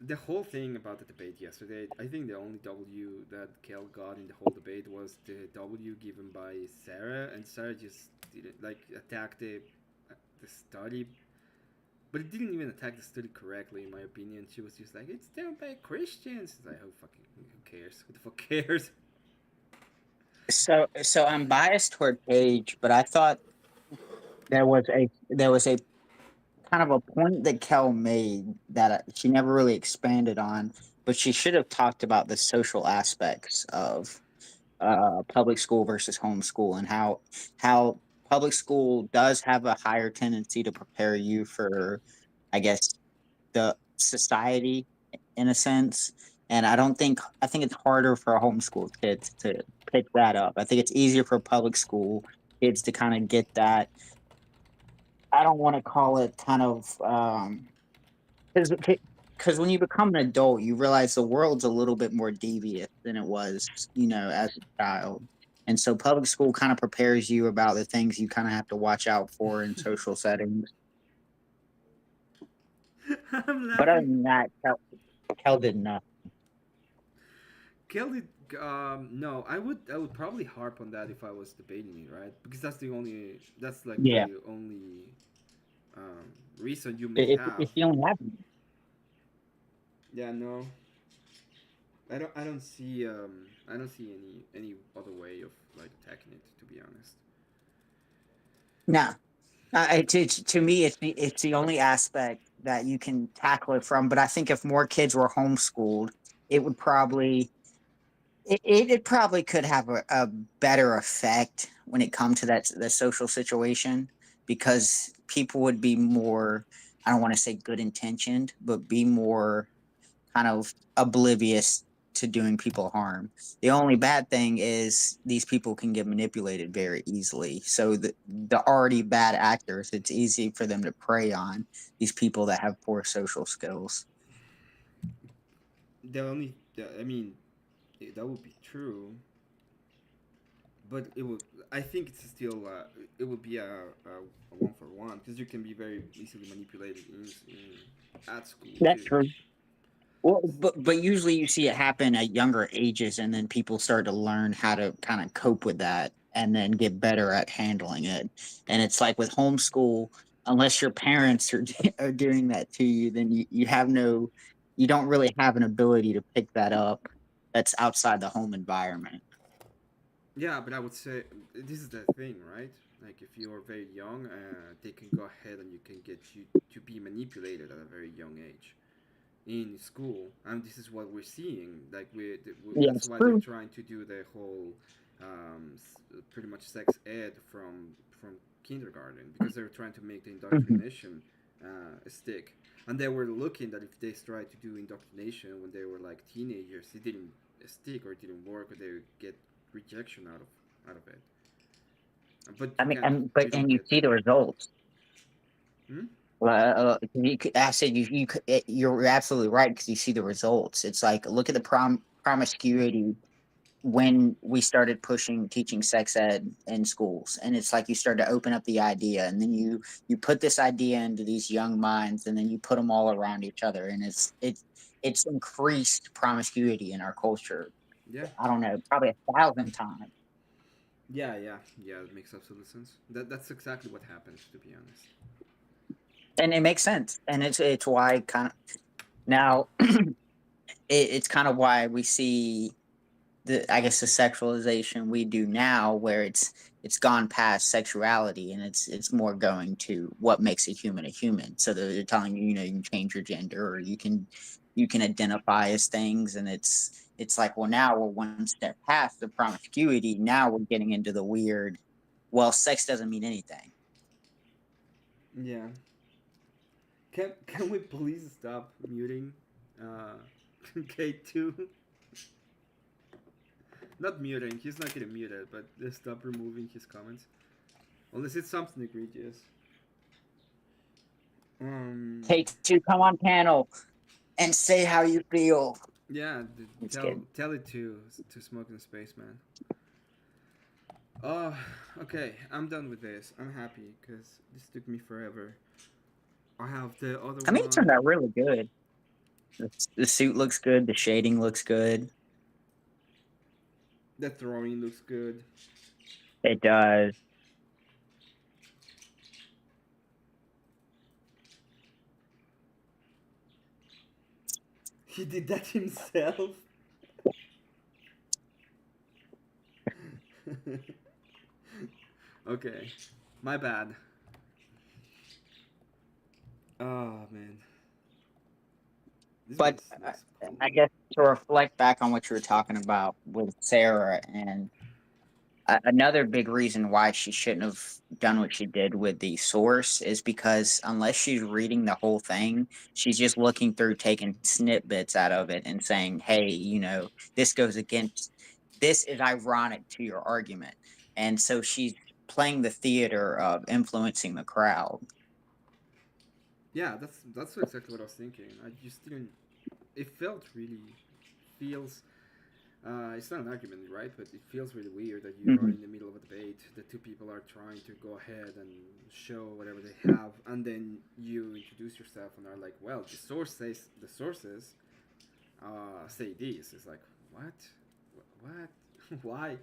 the whole thing about the debate yesterday, I think the only W that Kel got in the whole debate was the W given by Sarah, and Sarah just didn't like attack the study, but it didn't even attack the study correctly, in my opinion. She was just like, it's done by Christians. It's like, who cares? Who the fuck cares? So I'm biased toward Paige, but I thought there was a kind of a point that Kel made that she never really expanded on, but she should have talked about the social aspects of public school versus homeschool and how public school does have a higher tendency to prepare you for, I guess, the society in a sense. And I think it's harder for homeschool kids to pick that up. I think it's easier for public school kids to kind of get that. I don't want to call it kind of because when you become an adult, you realize the world's a little bit more devious than it was, as a child. And so public school kind of prepares you about the things you kind of have to watch out for in social settings. I'm But other laughing. than that, Kel did nothing. Killed it. No, I would probably harp on that if I was debating it, right? Because that's like Yeah, the only reason you may have. if you don't have Yeah, no, I don't see any other way of like attacking it. To be honest. no, to me, it's the only aspect that you can tackle it from. But I think if more kids were homeschooled, it would probably it probably could have a better effect when it comes to the social situation, because people would be more, I don't want to say good intentioned, but be more kind of oblivious to doing people harm. The only bad thing is these people can get manipulated very easily. So the already bad actors, it's easy for them to prey on these people that have poor social skills. I mean, that would be true, but it would. I think it's still. It would be a one for one because you can be very easily manipulated at school That's too. true. Well, but usually you see it happen at younger ages, and then people start to learn how to kind of cope with that, and then get better at handling it. And it's like with homeschool, unless your parents are are doing that to you, then you have no, you don't really have an ability to pick that up. That's outside the home environment. Yeah, but I would say this is the thing, right? Like if you're very young, they can go ahead and you can get you to be manipulated at a very young age in school, and this is what we're seeing. Like Yeah, that's it's why they're true. trying to do the whole, pretty much sex ed from kindergarten because they're trying to make the Mhm. indoctrination stick. And they were looking that if they tried to do indoctrination when they were like teenagers, it didn't stick or it didn't work, or they would get rejection out of it. But I you mean, can't, but you don't and you get see that. the results. Hmm? I said you're absolutely right, because you see the results. It's like, look at the promiscuity when we started pushing teaching sex ed in schools, and it's like you start to open up the idea, and then you put this idea into these young minds, and then you put them all around each other, and it's increased promiscuity in our culture. Yeah. I don't know, probably 1,000 times. Yeah. It makes absolute sense. That's exactly what happens, to be honest. And it makes sense, and it's why kind of now it's kind of why we see the, I guess, the sexualization we do now, where it's gone past sexuality, and it's more going to what makes a human. So they're telling you, you can change your gender, or you can identify as things, and it's like, well, now we're one step past the promiscuity. Now we're getting into the weird. Well, sex doesn't mean anything. Yeah. Can we please stop muting uh K2? Not muting, he's not getting muted, but just stop removing his comments. Unless it's something egregious. Um Take two, come on panel and say how you feel. yeah, It's tell good. tell it to Smoke in Space, man. Oh, okay, I'm done with this. I'm happy because this took me forever. I have the other I mean, it turned one. out really good. The suit looks good. The shading looks good. The throwing looks good. It does. He did that himself. Okay, my bad. Oh man, this one But looks cool. I guess to reflect back on what you were talking about with Sarah, and another big reason why she shouldn't have done what she did with the source is because unless she's reading the whole thing, she's just looking through, taking snippets out of it, and saying, "Hey, this goes against. This is ironic to your argument," and so she's playing the theater of influencing the crowd. Yeah, that's exactly what I was thinking. I just didn't. It felt really feels. It's not an argument, right? But it feels really weird that you are Mhm. in the middle of a debate. The two people are trying to go ahead and show whatever they have, and then you introduce yourself and are like, "Well, the source says the sources say this." It's like, what? What? Why?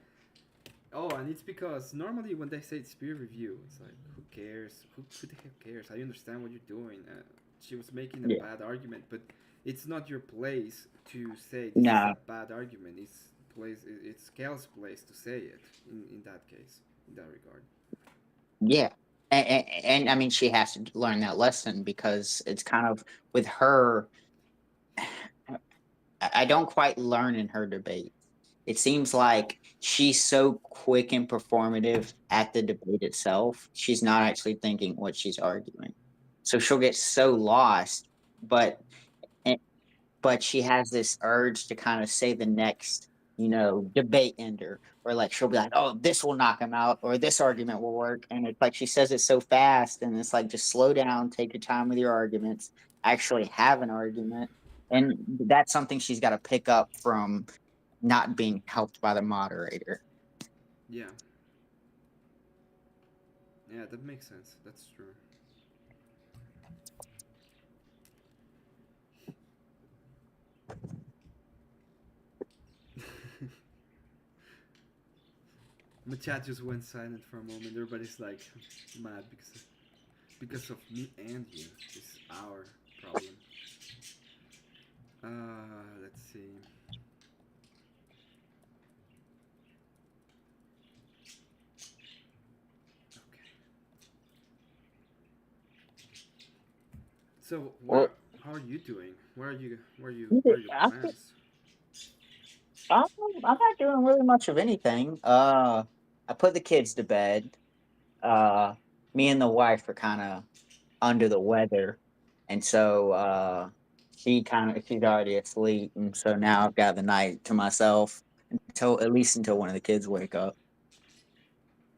Oh, and it's because normally when they say it's peer review, it's like, who cares? Who the heck cares? I understand what you're doing. She was making a Yeah. bad argument, but it's not your place to say this is No. a bad argument. It's Cal's place to say it in that case, in that regard. Yeah. And I mean, she has to learn that lesson because it's kind of with her. I don't quite learn in her debate. It seems like she's so quick and performative at the debate itself. She's not actually thinking what she's arguing. So she'll get so lost, but eh, but she has this urge to kind of say the next, debate ender, or like she'll be like, "Oh, this will knock him out," or "This argument will work," and it's like she says it so fast, and it's like just slow down, take your time with your arguments, actually have an argument, and that's something she's got to pick up from not being helped by the moderator. Yeah. Yeah, that makes sense. That's true. The chat just went silent for a moment. Everybody's like mad because of me and you. It's our problem. Let's see. Okay. So, Well, how are you doing? Where are your I'm, plans? I'm not doing really much of anything. I put the kids to bed. Uh, Me and the wife are kind of under the weather, and so she's already asleep, and so now I've got the night to myself until at least until one of the kids wake up.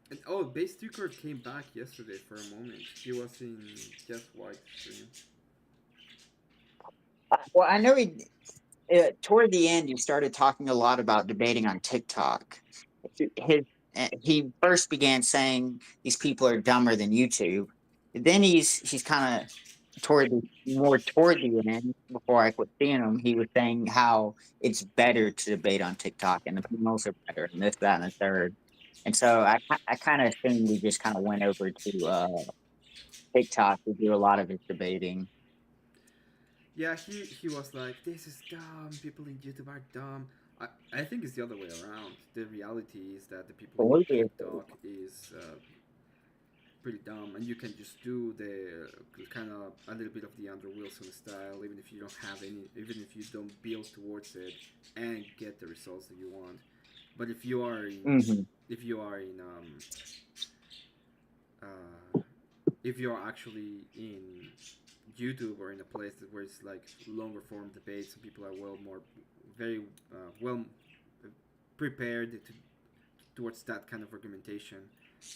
And oh, Base Tucker came back yesterday for a moment. He was in Jeff White's stream. Well, I know toward the end he started talking a lot about debating on TikTok. His He first began saying these people are dumber than YouTube. Then he's kind of toward the end, before I quit seeing him, he was saying how it's better to debate on TikTok and the panels are better and this, that, and the third. And so I kind of assumed he just kind of went over to TikTok to do a lot of his debating. Yeah, he was like, "This is dumb. People in YouTube are dumb." I think it's the other way around. The reality is that the people in Completely. TikTok is pretty dumb, and you can just do the kind of a little bit of the Andrew Wilson style, even if you don't have any, even if you don't build towards it, and get the results that you want. But Mm-hmm. if you are in uh, if you're actually in YouTube or in a place where it's like longer form debates and people are very well prepared towards that kind of argumentation,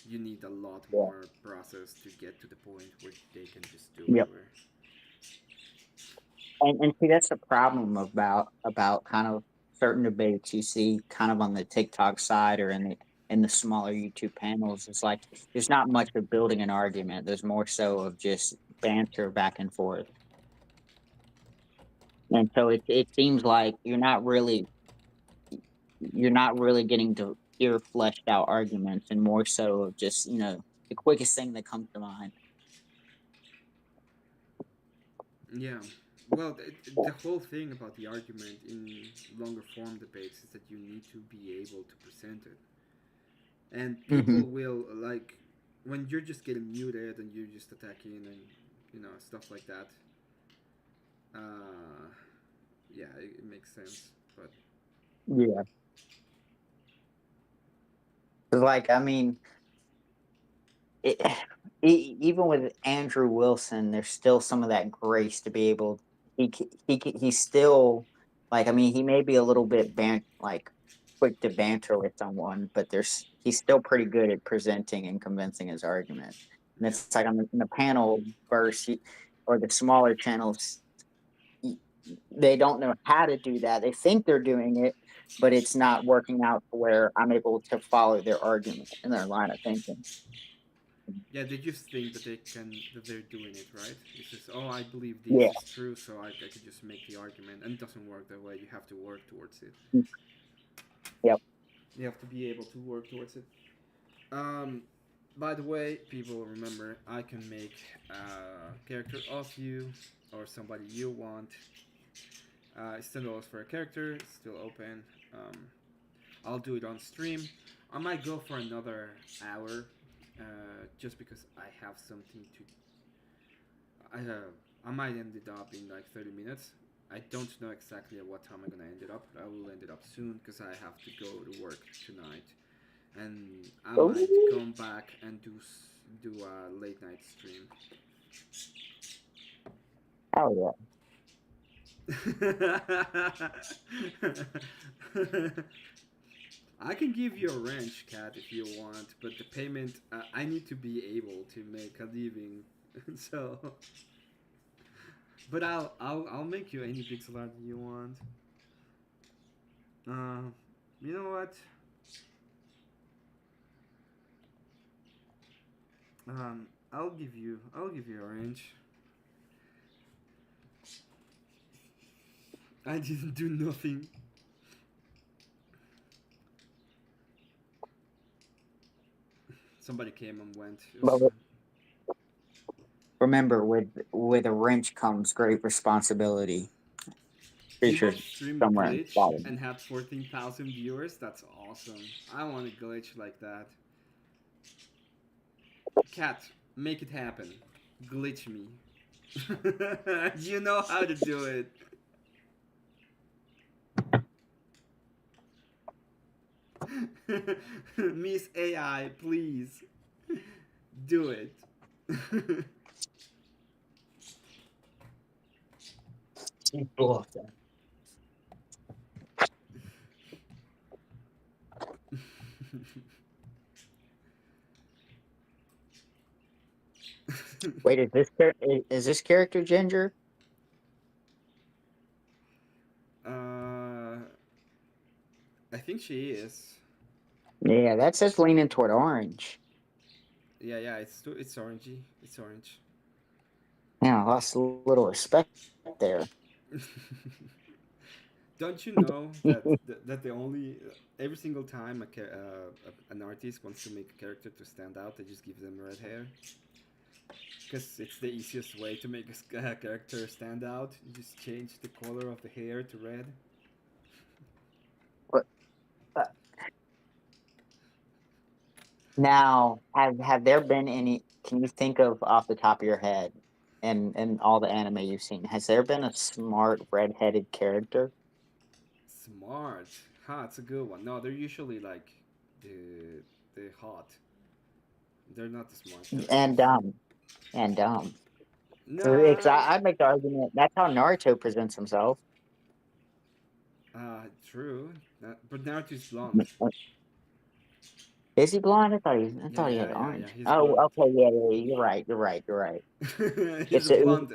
you need a lot Yeah. more process to get to the point where they can just do Yep. whatever. And see, that's the problem about kind of certain debates you see kind of on the TikTok side or in the smaller YouTube panels. It's like there's not much of building an argument. There's more so of just banter back and forth. And so it seems like you're not really getting to hear fleshed out arguments, and more so of just, the quickest thing that comes to mind. Yeah. Well, the whole thing about the argument in longer form debates is that you need to be able to present it. And people Hmm. will, like, when you're just getting muted and you're just attacking and, stuff like that. Uh, yeah, it makes sense. But Yeah. 'Cause, like, I mean, it, even with Andrew Wilson, there's still some of that grace to be able. He's still, like, I mean, he may be a little bit like quick to banter with someone, but he's still pretty good at presenting and convincing his argument. And yeah. it's like on the panel verse, or the smaller channels, y- they don't know how to do that. They think they're doing it, but it's not working out to where I'm able to follow their argument and their line of thinking. Yeah, they just think that they're doing it right. It's just, oh, I believe Yeah. this is true, so I could just make the argument, and it doesn't work that way. You have to work towards it. Yep. You have to be able to work towards it. Um, by the way, people, remember, I can make a character of you or somebody you want. It's $10 for a character. It's still open. I'll do it on stream. I might go for another hour just because I have something to. I might end it up in like 30 minutes. I don't know exactly at what time I'm gonna end it up, but I will end it up soon because I have to go to work tonight, and I might Oh, come back and do a late night stream. hell I can give you a wrench, cat, if you want, but the payment I need to be able to make a living. So, but I'll make you any pixel art you want. Uh, you know what? I'll give you a wrench. I didn't do nothing. Somebody came and went. It was, yeah. Remember, with a wrench comes great responsibility. People Featured stream somewhere in the glitch bottom. and have 14,000 viewers. That's awesome. I want a glitch like that. Cat, make it happen. Glitch me. You know how to do it. Miss AI, please do it. You blew up there. Wait, is this character Ginger? uh, I think she is. Yeah, that says leaning toward orange. Yeah, it's orangey. It's orange. Yeah, I lost a little respect there. Don't you know that the only every single time an artist wants to make a character to stand out, they just give them red hair because it's the easiest way to make a character stand out. You just change the color of the hair to red. But now, have there been any? Can you think of off the top of your head, and all the anime you've seen, has there been a smart redheaded character? Smart, huh? It's a good one. No, they're usually like the hot. They're not the smart And characters. dumb, and dumb. Because Nah, I'd make the argument that's how Naruto presents himself. true. But Naruto's blonde. Is he blonde? I Yeah, thought he yeah, had yeah, yeah. orange. He's Oh, blonde. okay, yeah, you're right. You're right. He's It's a blonde.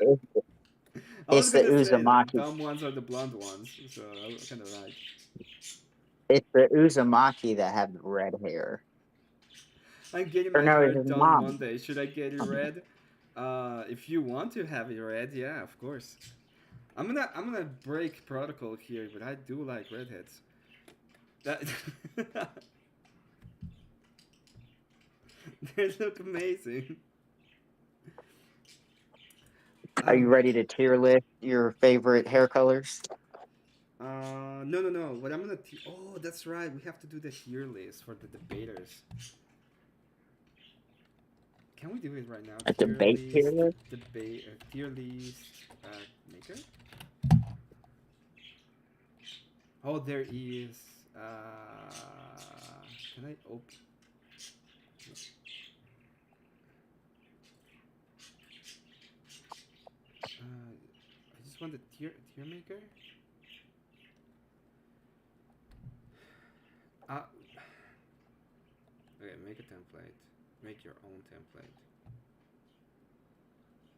I was it's the gonna say the Uzumaki. dumb ones are the blonde ones, so I was kind of right. It's the Uzumaki that have the red hair. I'm getting Or my no, hair it's his done mom. Monday. Should I get it red? If you want to have it red, yeah, of course. I'm gonna break protocol here, but I do like redheads. That they look amazing. Are you ready to tier list your favorite hair colors? No. What I'm gonna. Oh, that's right. We have to do the tier list for the debaters. Can we do it right now? A Tier debate tier list, list? debate, tier list, maker. Oh, there is. Can I open? I just want the tier maker. Uh, okay, make a template. Make your own template.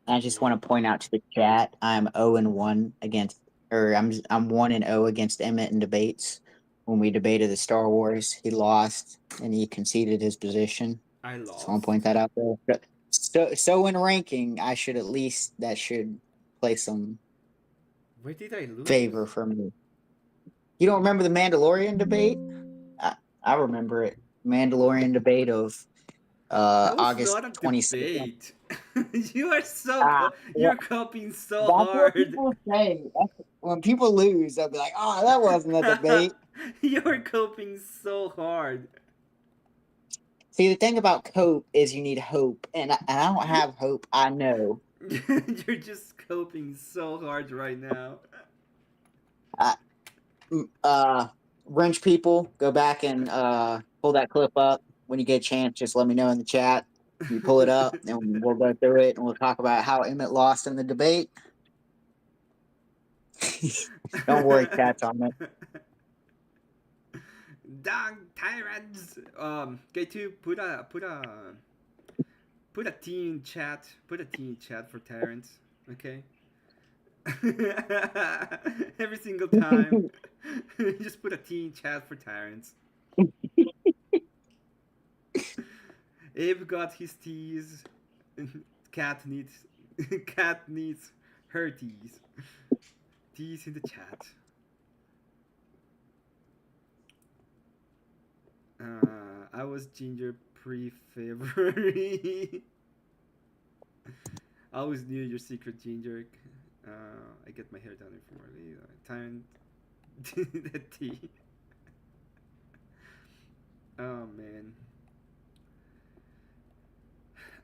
I just want to point out to the chat, I'm 0-1 against, or I'm 1-0 against Emmett in debates. When we debated the Star Wars, he lost and he conceded his position. I So I want to lost. point that out there. So in ranking, I should at least that should play some Where did I lose? favor for me. You don't remember the Mandalorian debate? I remember it. Mandalorian debate of That was August not a 22nd. debate. You are Ah, you're copying so that's what hard. people say. When people lose, they'll be like, "Oh, that wasn't a debate." You're coping so hard. See, the thing about cope is you need hope, and I don't have hope. I know. You're just coping so hard right now. I, Wrench people, go back and pull that clip up when you get a chance. Just let me know in the chat. You pull it up, and we'll go through it, and we'll talk about how Emmett lost in the debate. Don't worry, chat's on it. Dog tyrants. K2, put a teen chat. Put a teen chat for tyrants. Okay. Every single time, just put a teen chat for tyrants. Abe got his teas. Cat needs her teas. Teas in the chat. I was ginger pre-February. I always knew your secret, ginger. I get my hair done informally. Time the tea. Oh man.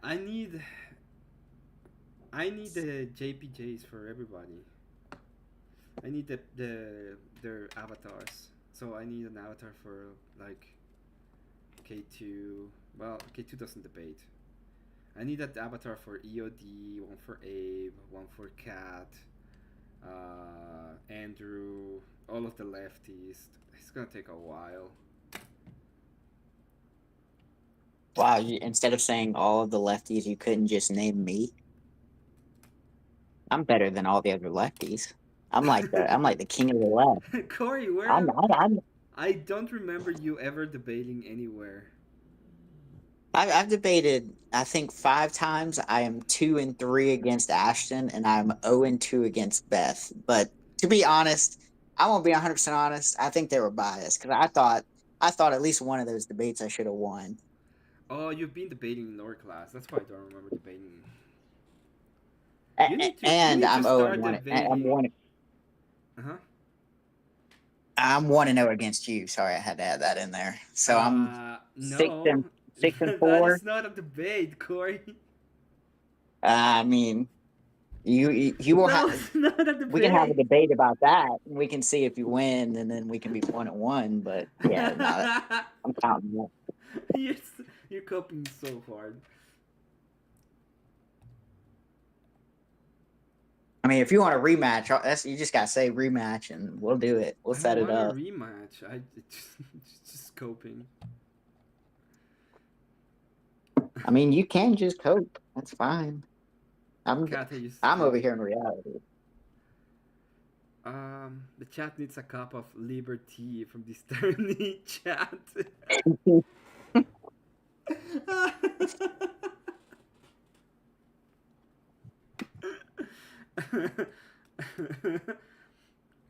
I need the JPJs for everybody. I need their avatars. So I need an avatar for like K2. Well, K2 doesn't debate. I need that avatar for EOD, one for Abe, one for Cat, Andrew, all of the lefties. It's gonna take a while. Wow, instead of saying all of the lefties, you couldn't just name me. I'm better than all the other lefties. I'm like the king of the left. Corey, where? I'm I don't remember you ever debating anywhere. I've debated, I think 5 times. I am 2-3 against Ashton, and I'm 0-2 against Beth. But to be honest, I won't be 100% honest. I think they were biased because I thought at least one of those debates I should have won. Oh, you've been debating in lower class. That's why I don't remember debating. And I'm 0-1. I'm 1. Uh-huh. I'm 1-0 against you. Sorry, I had to add that in there. So I'm no. 6-4. That is not a debate, Corey. I mean, you will No, have. it's not a debate. We can have a debate about that. We can see if you win, and then we can be 1-1. But yeah, no, I'm counting that. You're coping so hard. I mean, if you want a rematch, you just gotta say rematch, and we'll do it. We'll set it up. A rematch. Just coping. I mean, you can just cope. That's fine. I'm over here in reality. The chat needs a cup of liberty from this tiny chat.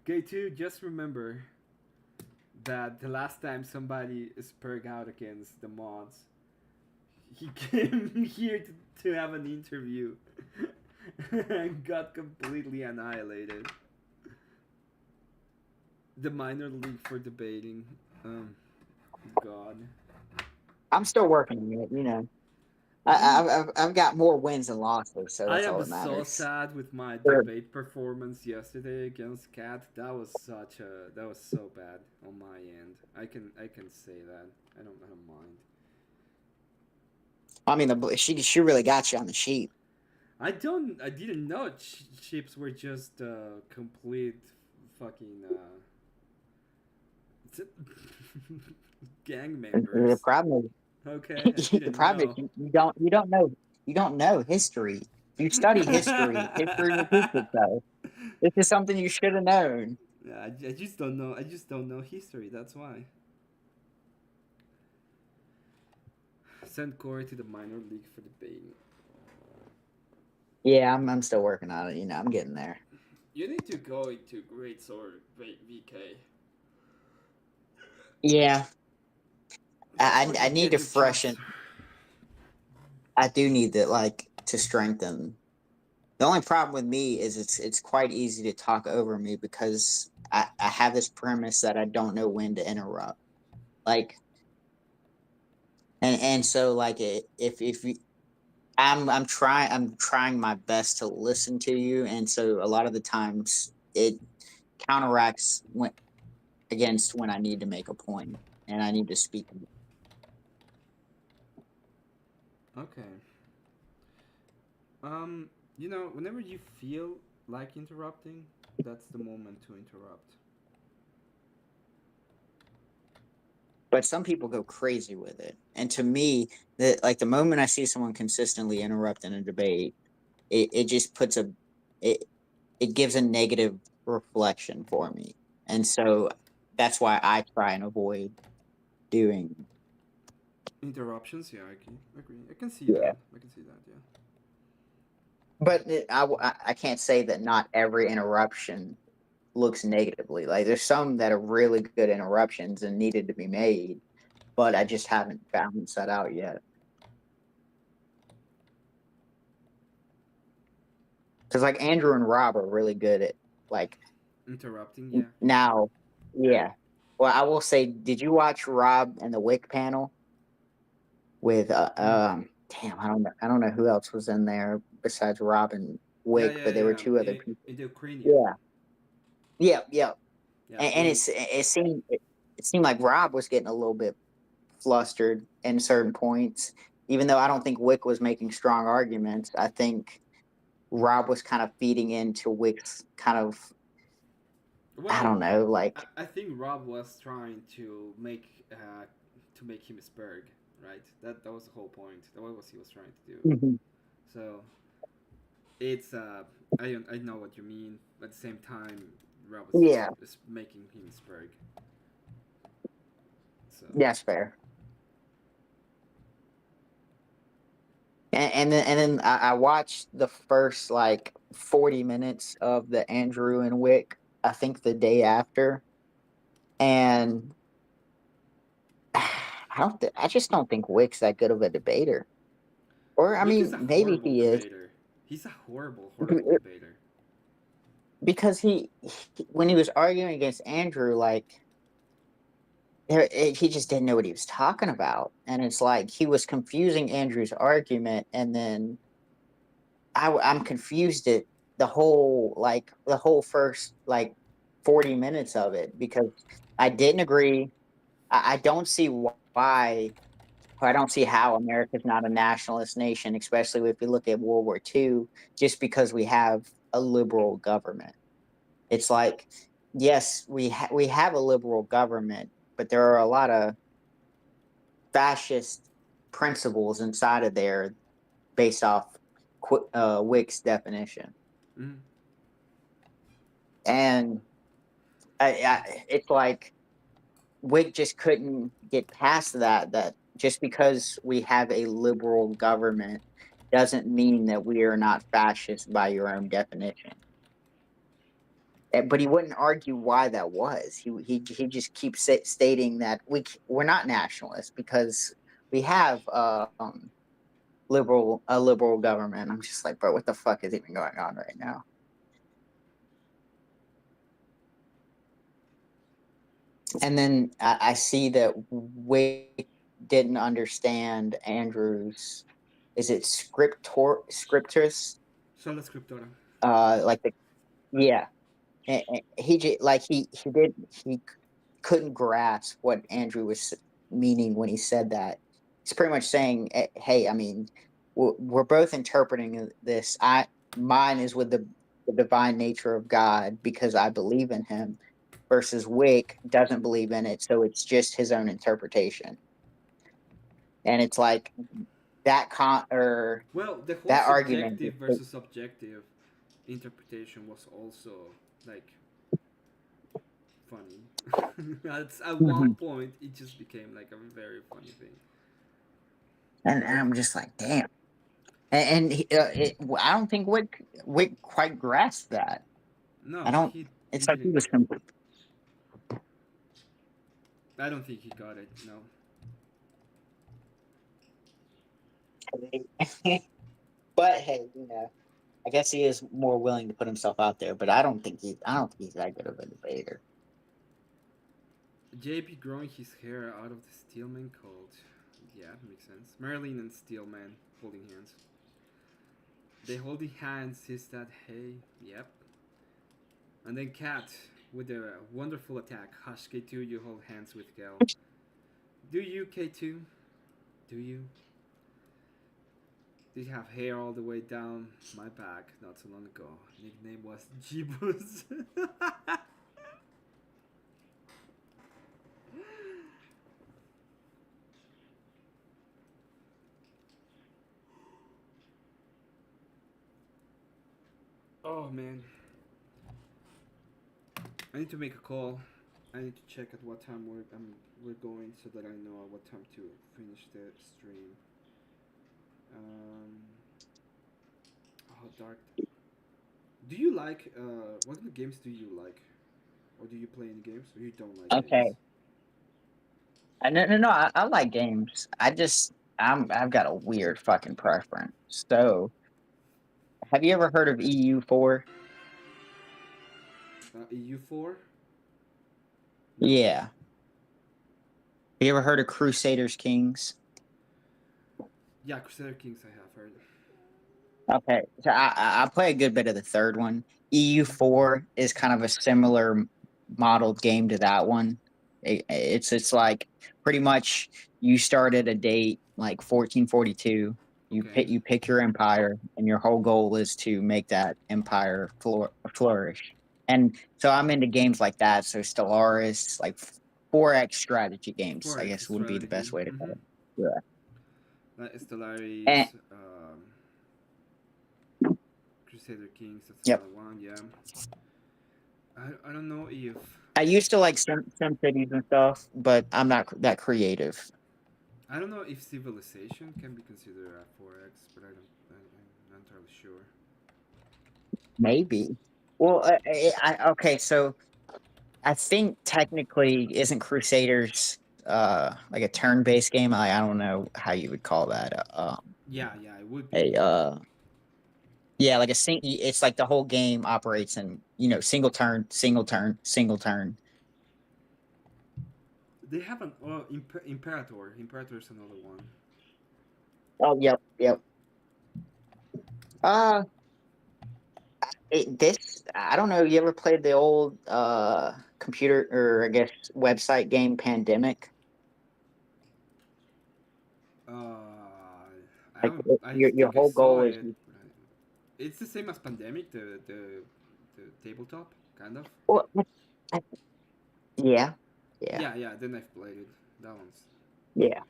K2, just remember that the last time somebody spoke out against the mods, he came here to have an interview and got completely annihilated. The minor league for debating. God. I'm still working on it, you know. I've got more wins than losses, so that's all that matters. I am so sad with my debate performance yesterday against Cat. That was so bad on my end. I can say that. I don't mind. I mean, she really got you on the sheep. I didn't know sheeps were just complete fucking gang members. The problem is, okay. The problem is you don't know history. You study history. History repeats itself. This is something you should have known. Yeah, I just don't know. I just don't know history. That's why. Send Corey to the minor league for debating. Yeah, I'm still working on it. You know, I'm getting there. You need to go into grades or VK. Yeah. I need to freshen. I do need to strengthen. The only problem with me is it's quite easy to talk over me because I have this premise that I don't know when to interrupt. Like, And so like if you, I'm trying my best to listen to you, and so a lot of the times it counteracts against when I need to make a point and I need to speak. Okay. Um, whenever you feel like interrupting, that's the moment to interrupt. But some people go crazy with it, and to me, the moment I see someone consistently interrupting a debate, it just puts it it gives a negative reflection for me, and so that's why I try and avoid doing. Interruptions, yeah, I can agree. I can see Yeah. that. I can see that, yeah. But I can't say that not every interruption looks negatively. Like there's some that are really good interruptions and needed to be made, but I just haven't balanced that out yet. Because like Andrew and Rob are really good at like Interrupting, yeah. now, yeah. Well, I will say, did you watch Rob and the Wick panel with Mm. damn, I don't know who else was in there besides Rob and Yeah, Wick, yeah, but there were yeah. two other people. In the Ukrainian. Yeah, yeah, yeah. Yeah, And when it seemed like Rob was getting a little bit flustered in certain points, even though I don't think Wick was making strong arguments. I think Rob was kind of feeding into Wick's kind of, I well, don't know, like I think Rob was trying to make him Spurg, right? That was the whole point. That was what he was trying to do. Mhm. So it's I know what you mean. At the same time, Rob was Yeah, just making him Spurg. So that's fair. And then I watched the first like 40 minutes of the Andrew and Wick, I think the day after, and I just don't think Wick's that good of a debater. Or I Wick is mean, a maybe horrible he is debater. He's a horrible debater. because when he was arguing against Andrew, like he just didn't know what he was talking about, and it's like he was confusing Andrew's argument, and then I'm confused at the whole first like 40 minutes of it because I didn't agree. I don't see why. I don't see how America's not a nationalist nation, especially if you look at World War II, just because we have a liberal government. It's like, yes, we have a liberal government, but there are a lot of fascist principles inside of there based off Wick's definition. Mm. And it's like Wick just couldn't get past that just because we have a liberal government doesn't mean that we are not fascist by your own definition. But he wouldn't argue why that was. He just keeps stating that we're not nationalists because we have liberal government. I'm just like, bro, what the fuck is even going on right now? And then I see that Wick didn't understand Andrew's. Is it scriptures? Sola scriptura. Like the yeah. He couldn't grasp what Andrew was meaning when he said that. He's pretty much saying, "Hey, I mean, we're both interpreting this. Mine is with the divine nature of God because I believe in Him, versus Wick doesn't believe in it, so it's just his own interpretation." And it's like or Well, the whole that argument. subjective versus objective interpretation was also like funny. At one Mhm. point, it just became like a very funny thing. And Like, I'm just like, damn. I don't think Wick quite grasped that. I no, don't. he It's like he didn't. was. I don't think he got it. No. But hey, I guess he is more willing to put himself out there. But I don't think he's that good of a debater. JP growing his hair out of the Steelman cult. Yeah, makes sense. Marilyn and Steelman holding hands. They holding hands is that hey, yep. And then Cat with a wonderful attack. Hush K2, you hold hands with Kel. Do you K2? Do you? Did you have hair all the way down my back not so long ago? Nickname was Jibus. Oh man. I need to make a call. I need to check at what time we're going so that I know at what time to finish the stream. Oh, dark. Do you like what kind of games do you like, or do you play any games, or you don't like games? Okay. No. I like games. I've got a weird fucking preference. So, have you ever heard of EU4? EU4? Yeah. Have you ever heard of Crusaders Kings? Yeah, Crusader Kings I have heard. Okay, so I play a good bit of the third one. EU4 is kind of a similar modeled game to that one. It's like pretty much you start at a date like 1442. Okay. You pick your empire, and your whole goal is to make that empire flourish. And so I'm into games like that. So Stellaris, like 4X strategy games, I 4X guess would be the best way to strategy. put it. Yeah. Stellaris, And, Crusader Kings, that's yep. another one, yeah. I don't know if... I used to like some cities and stuff, but I'm not that creative. I don't know if Civilization can be considered a 4X, but I'm not entirely sure. Maybe. Well, okay, so I think technically isn't Crusaders like a turn-based game? I don't know how you would call that. Yeah, it would be. Yeah, like it's like the whole game operates in, single turn, single turn, single turn. They have an Imperator. Imperator is another one. Oh, yep. I don't know, you ever played the old computer, or I guess website game Pandemic? I Your think I whole saw goal is it. It's the same as Pandemic, the tabletop, kind of. well, yeah. Yeah. Then I've played it. That one's. Yeah.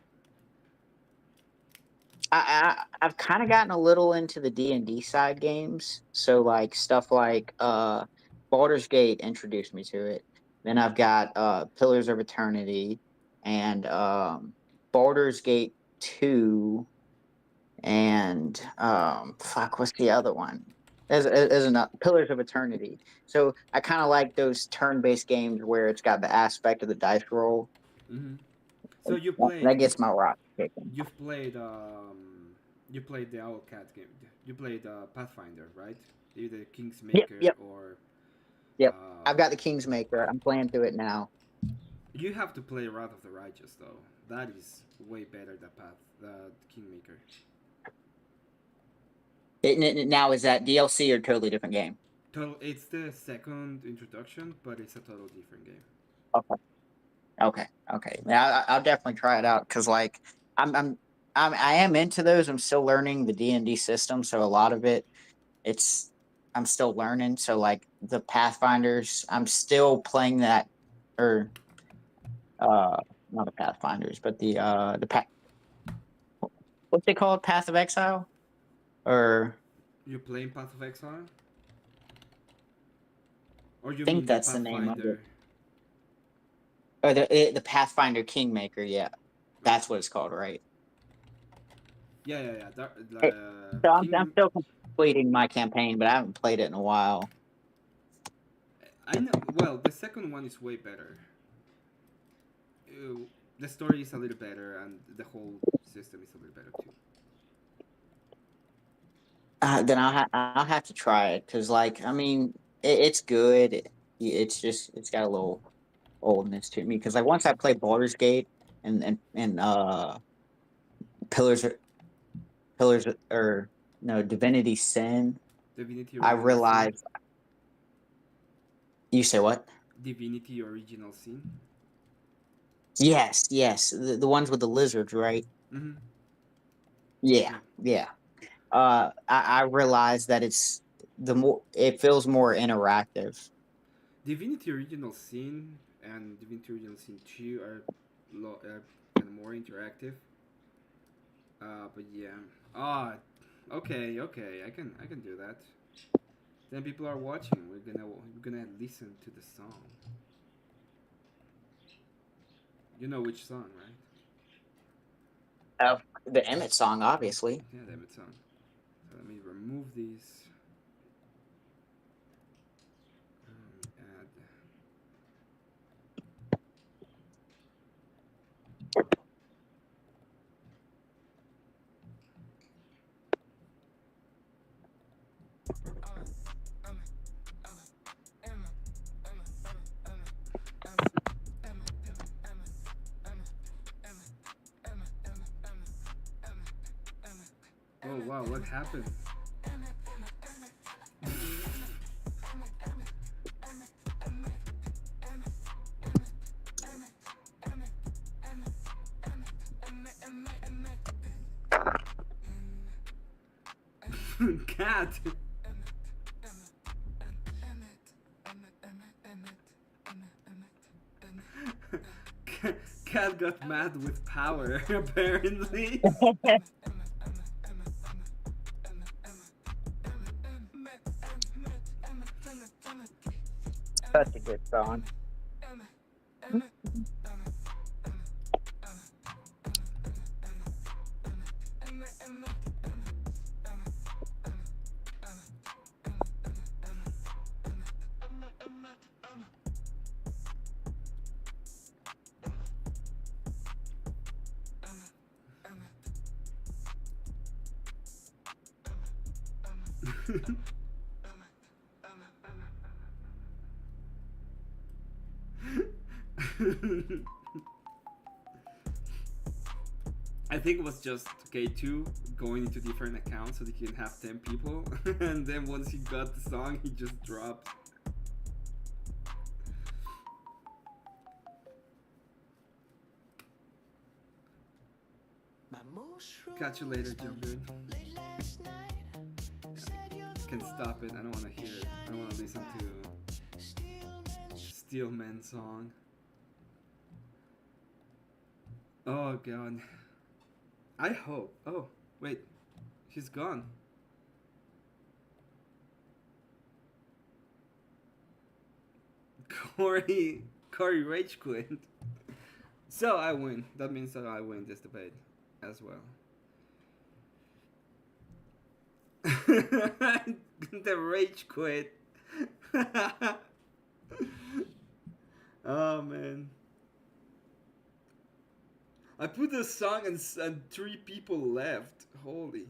I've kind of gotten a little into the D&D side games. So like stuff like Baldur's Gate introduced me to it. Then I've got Pillars of Eternity and Baldur's Gate 2 and what's the other one? As another Pillars of Eternity. So I kind of like those turn-based games where it's got the aspect of the dice roll. Mm-hmm. So you That played. gets my rock kicking. You've played. You played the Owlcat game. You played Pathfinder, right? Either Kingsmaker Yep. or. Yep. I've got the Kingsmaker. I'm playing through it now. You have to play Wrath of the Righteous though. That is way better than the Kingmaker. Now, is that DLC or totally different game? It's the second introduction, but it's a totally different game. Okay. Yeah, I'll definitely try it out because, like, I am into those. I'm still learning the D&D system, so a lot of it, I'm still learning. So, like, the Pathfinders, I'm still playing that, or not the Pathfinders, but the what's they called, Path of Exile, or You're playing Path of Exile? Or you I think mean that's the name of it. Or the Pathfinder Kingmaker, yeah. That's what it's called, right? Yeah. So I'm still completing my campaign, but I haven't played it in a while. I know. Well, the second one is way better. The story is a little better, and the whole system is a little better too. Then I'll have to try it because, like, I mean, it's good. It's got a little oldness to me because, like, once I played Baldur's Gate and Pillars, Pillars, or no, Divinity Sin. Divinity I Original Sin. realized. You say what? Divinity Original Sin. Yes, yes, the ones with the lizards, right? Mm-hmm. Yeah, yeah. I realized that it feels more interactive. Divinity Original Sin and Divinity Original Sin 2 are kind of more interactive. But yeah. Ah, okay, okay. I can do that. Then people are watching. We're gonna listen to the song. You know which song, right? The Emmett song, obviously. Yeah, damn it, song. So let me remove these. Add. Oh wow, what happened? Cat. Cat got mad with power, apparently. Such a good song. I think it was just K2 going into different accounts so that he can have 10 people, and then once he got the song, he just dropped. Catch you later, Jumper. Can stop it. I don't want to hear it. I don't want to listen to Steelman song. Oh god. I hope. Oh, wait. She's gone. Corey rage quit. So I win. That means that I win this debate as well. The rage quit. Oh man. I put the song and 3 people left. Holy.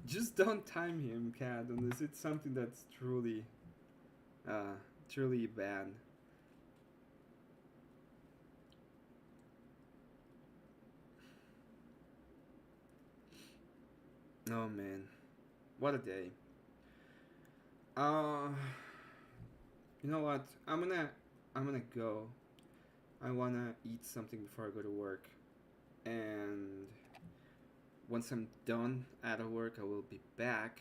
Just don't time him, Cat, unless it's something that's truly bad. Oh man, what a day. You know what? I'm gonna go. I wanna eat something before I go to work, and once I'm done at work, I will be back.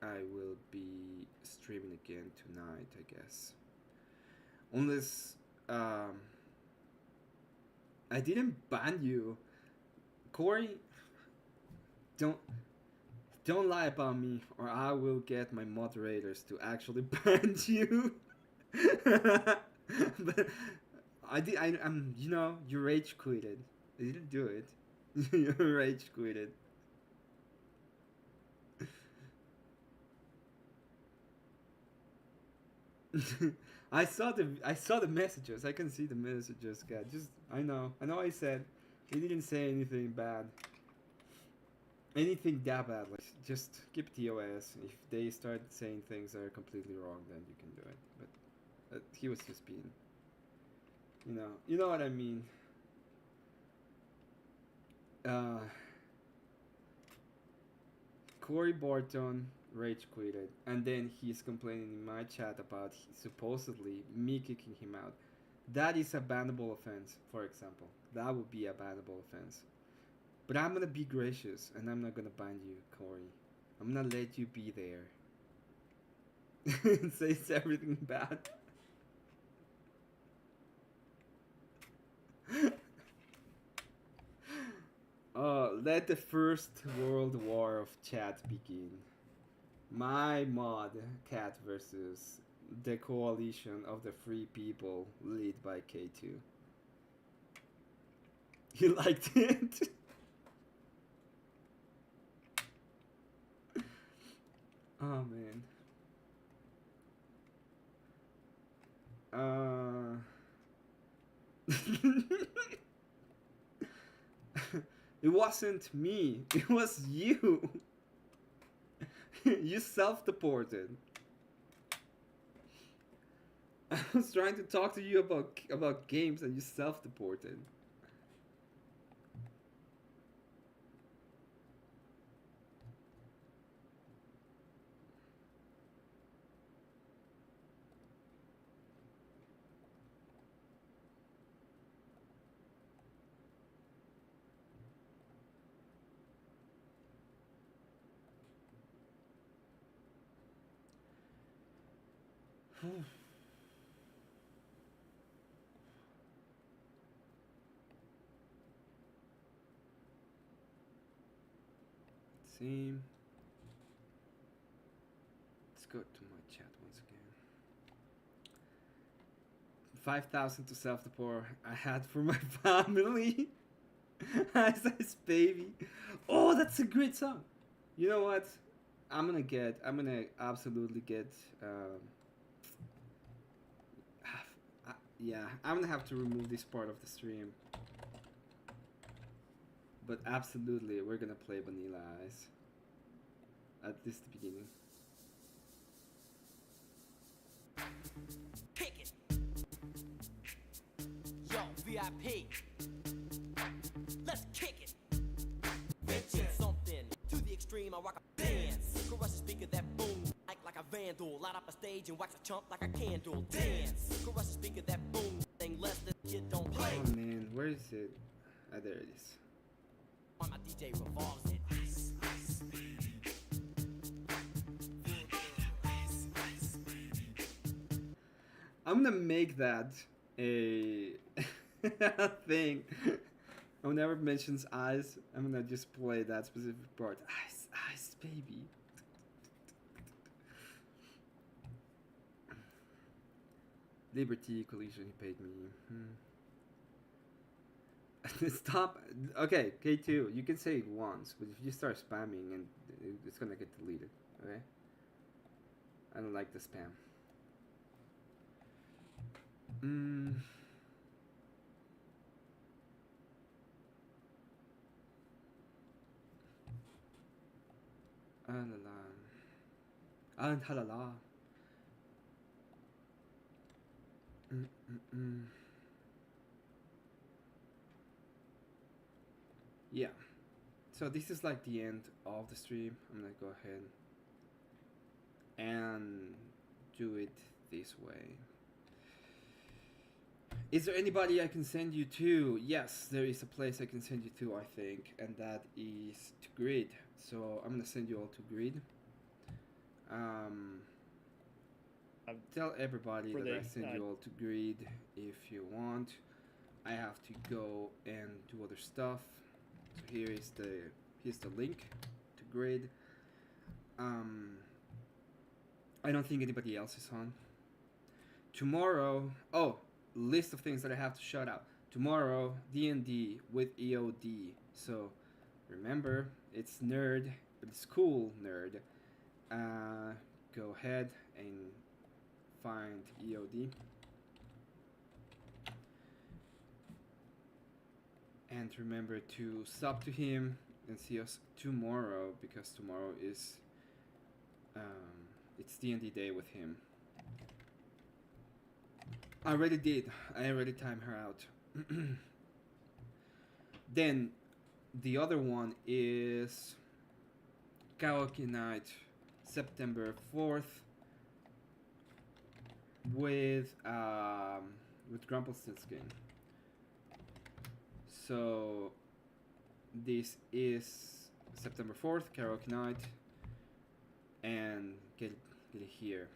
I will be streaming again tonight, I guess. Unless I didn't ban you, Corey. Don't lie about me, or I will get my moderators to actually ban you. But I'm, you rage quitted. You didn't do it. You rage quitted. I saw the messages. I can see the messages, guys. I know I said he didn't say anything bad. anything that bad, like just keep TOS. If they start saying things that are completely wrong, then you can do it. But he was just being, you know what I mean. Uh, Corey Barton rage quitted, and then he's complaining in my chat about supposedly me kicking him out. That is a bannable offense, for example. That would be a bannable offense. But I'm gonna be gracious, and I'm not gonna ban you, Corey. I'm gonna let you be there. And says everything bad. Let the first world war of chat begin. My mod cat versus the coalition of the free people led by K2. You liked it? Oh man. It wasn't me. It was you. You self-deported. I was trying to talk to you about games and you self-deported. Same. Let's go to my chat once again. 5,000 to self-deport I had for my family. Ice Ice Baby. Oh, that's a great song. You know what? I'm gonna absolutely get. Yeah, I'm gonna have to remove this part of the stream. But absolutely, we're gonna play Vanilla Ice. At least the beginning. Kick it. Yo, VIP. Let's kick it. Mention something to the extreme. I rock a dance. Crush the speaker that boom like a vandal. Light up a stage and wax a chump like a candle. Dance. Crush the speaker that boom. Thing less than you don't play. Oh man, where is it? Ah, there it is. My DJ revolves it. I'm gonna make that a thing. Whenever it mentions eyes, I'm gonna just play that specific part. Ice, ice, baby. Liberty collision, he paid me. Stop. Okay, K2, you can say it once, but if you start spamming, and it's gonna get deleted. Okay. I don't like the spam. Ah la la. Ah la la. Yeah. So this is like the end of the stream. I'm gonna go ahead and do it this way. Is there anybody I can send you to? Yes, there is a place I can send you to, I think, and that is to Grid. So I'm gonna send you all to Grid. Tell everybody that I send you all to Grid if you want. I have to go and do other stuff. So here's the link to Grid. I don't think anybody else is on. Tomorrow, list of things that I have to shout out. Tomorrow, D&D with EOD. So remember, it's nerd, but it's cool nerd. Go ahead and find EOD. And remember to sub to him, and see us tomorrow, because tomorrow is it's D&D day with him. I already did. I already timed her out. Then the other one is Karaoke Night, September 4th, with Grumpelstiltskin. So this is September 4th, Karaoke Night, and get it here.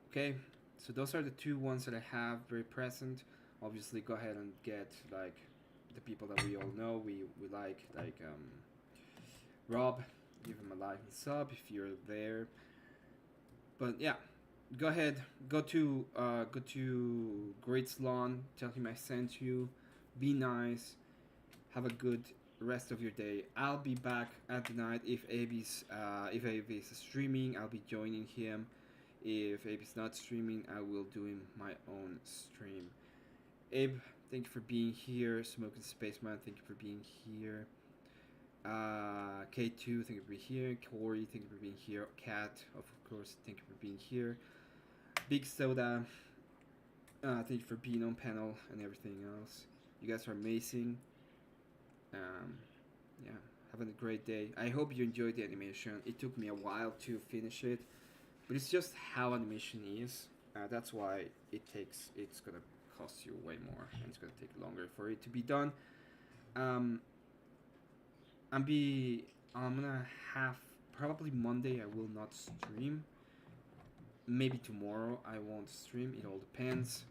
Okay, so those are the two ones that I have very present. Obviously, go ahead and get like the people that we all know we like Rob. Give him a like and sub if you're there. But yeah, go ahead, go to Great Salon. Tell him I sent you. Be nice. Have a good rest of your day. I'll be back at the night if Abe's streaming. I'll be joining him. If Abe's not streaming, I will do my own stream. Abe, thank you for being here. Smoking Spaceman, thank you for being here. K2, thank you for being here. Corey, thank you for being here. Kat, of course, thank you for being here. Big Soda, thank you for being on panel and everything else. You guys are amazing. Yeah, having a great day. I hope you enjoyed the animation. It took me a while to finish it, but it's just how animation is. That's why it's gonna cost you way more, and it's gonna take longer for it to be done. I'm gonna have probably Monday I will not stream. Maybe tomorrow I won't stream. It all depends.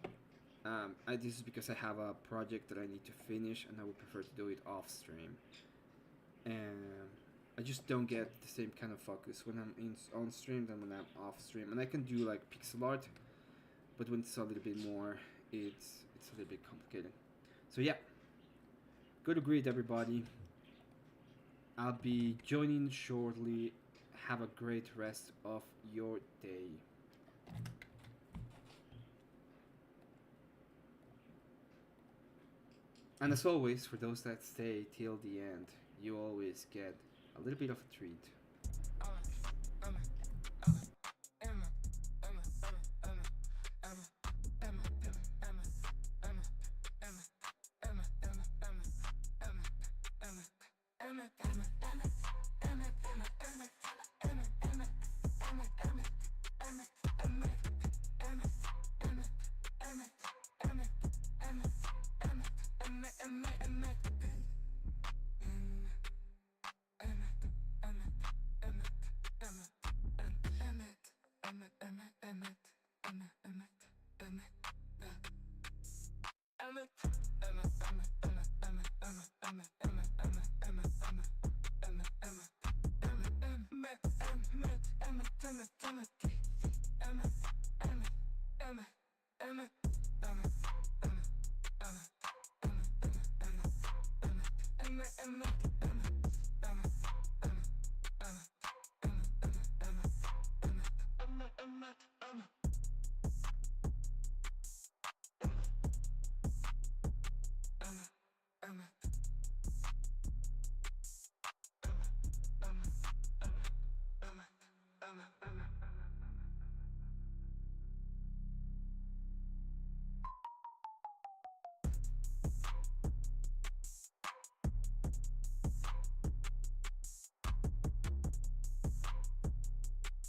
This is because I have a project that I need to finish, and I would prefer to do it off stream. And I just don't get the same kind of focus when I'm on stream than when I'm off stream. And I can do like pixel art, but when it's a little bit more, it's a little bit complicated. So yeah, go to Grid, everybody. I'll be joining shortly. Have a great rest of your day. And as always, for those that stay till the end, you always get a little bit of a treat.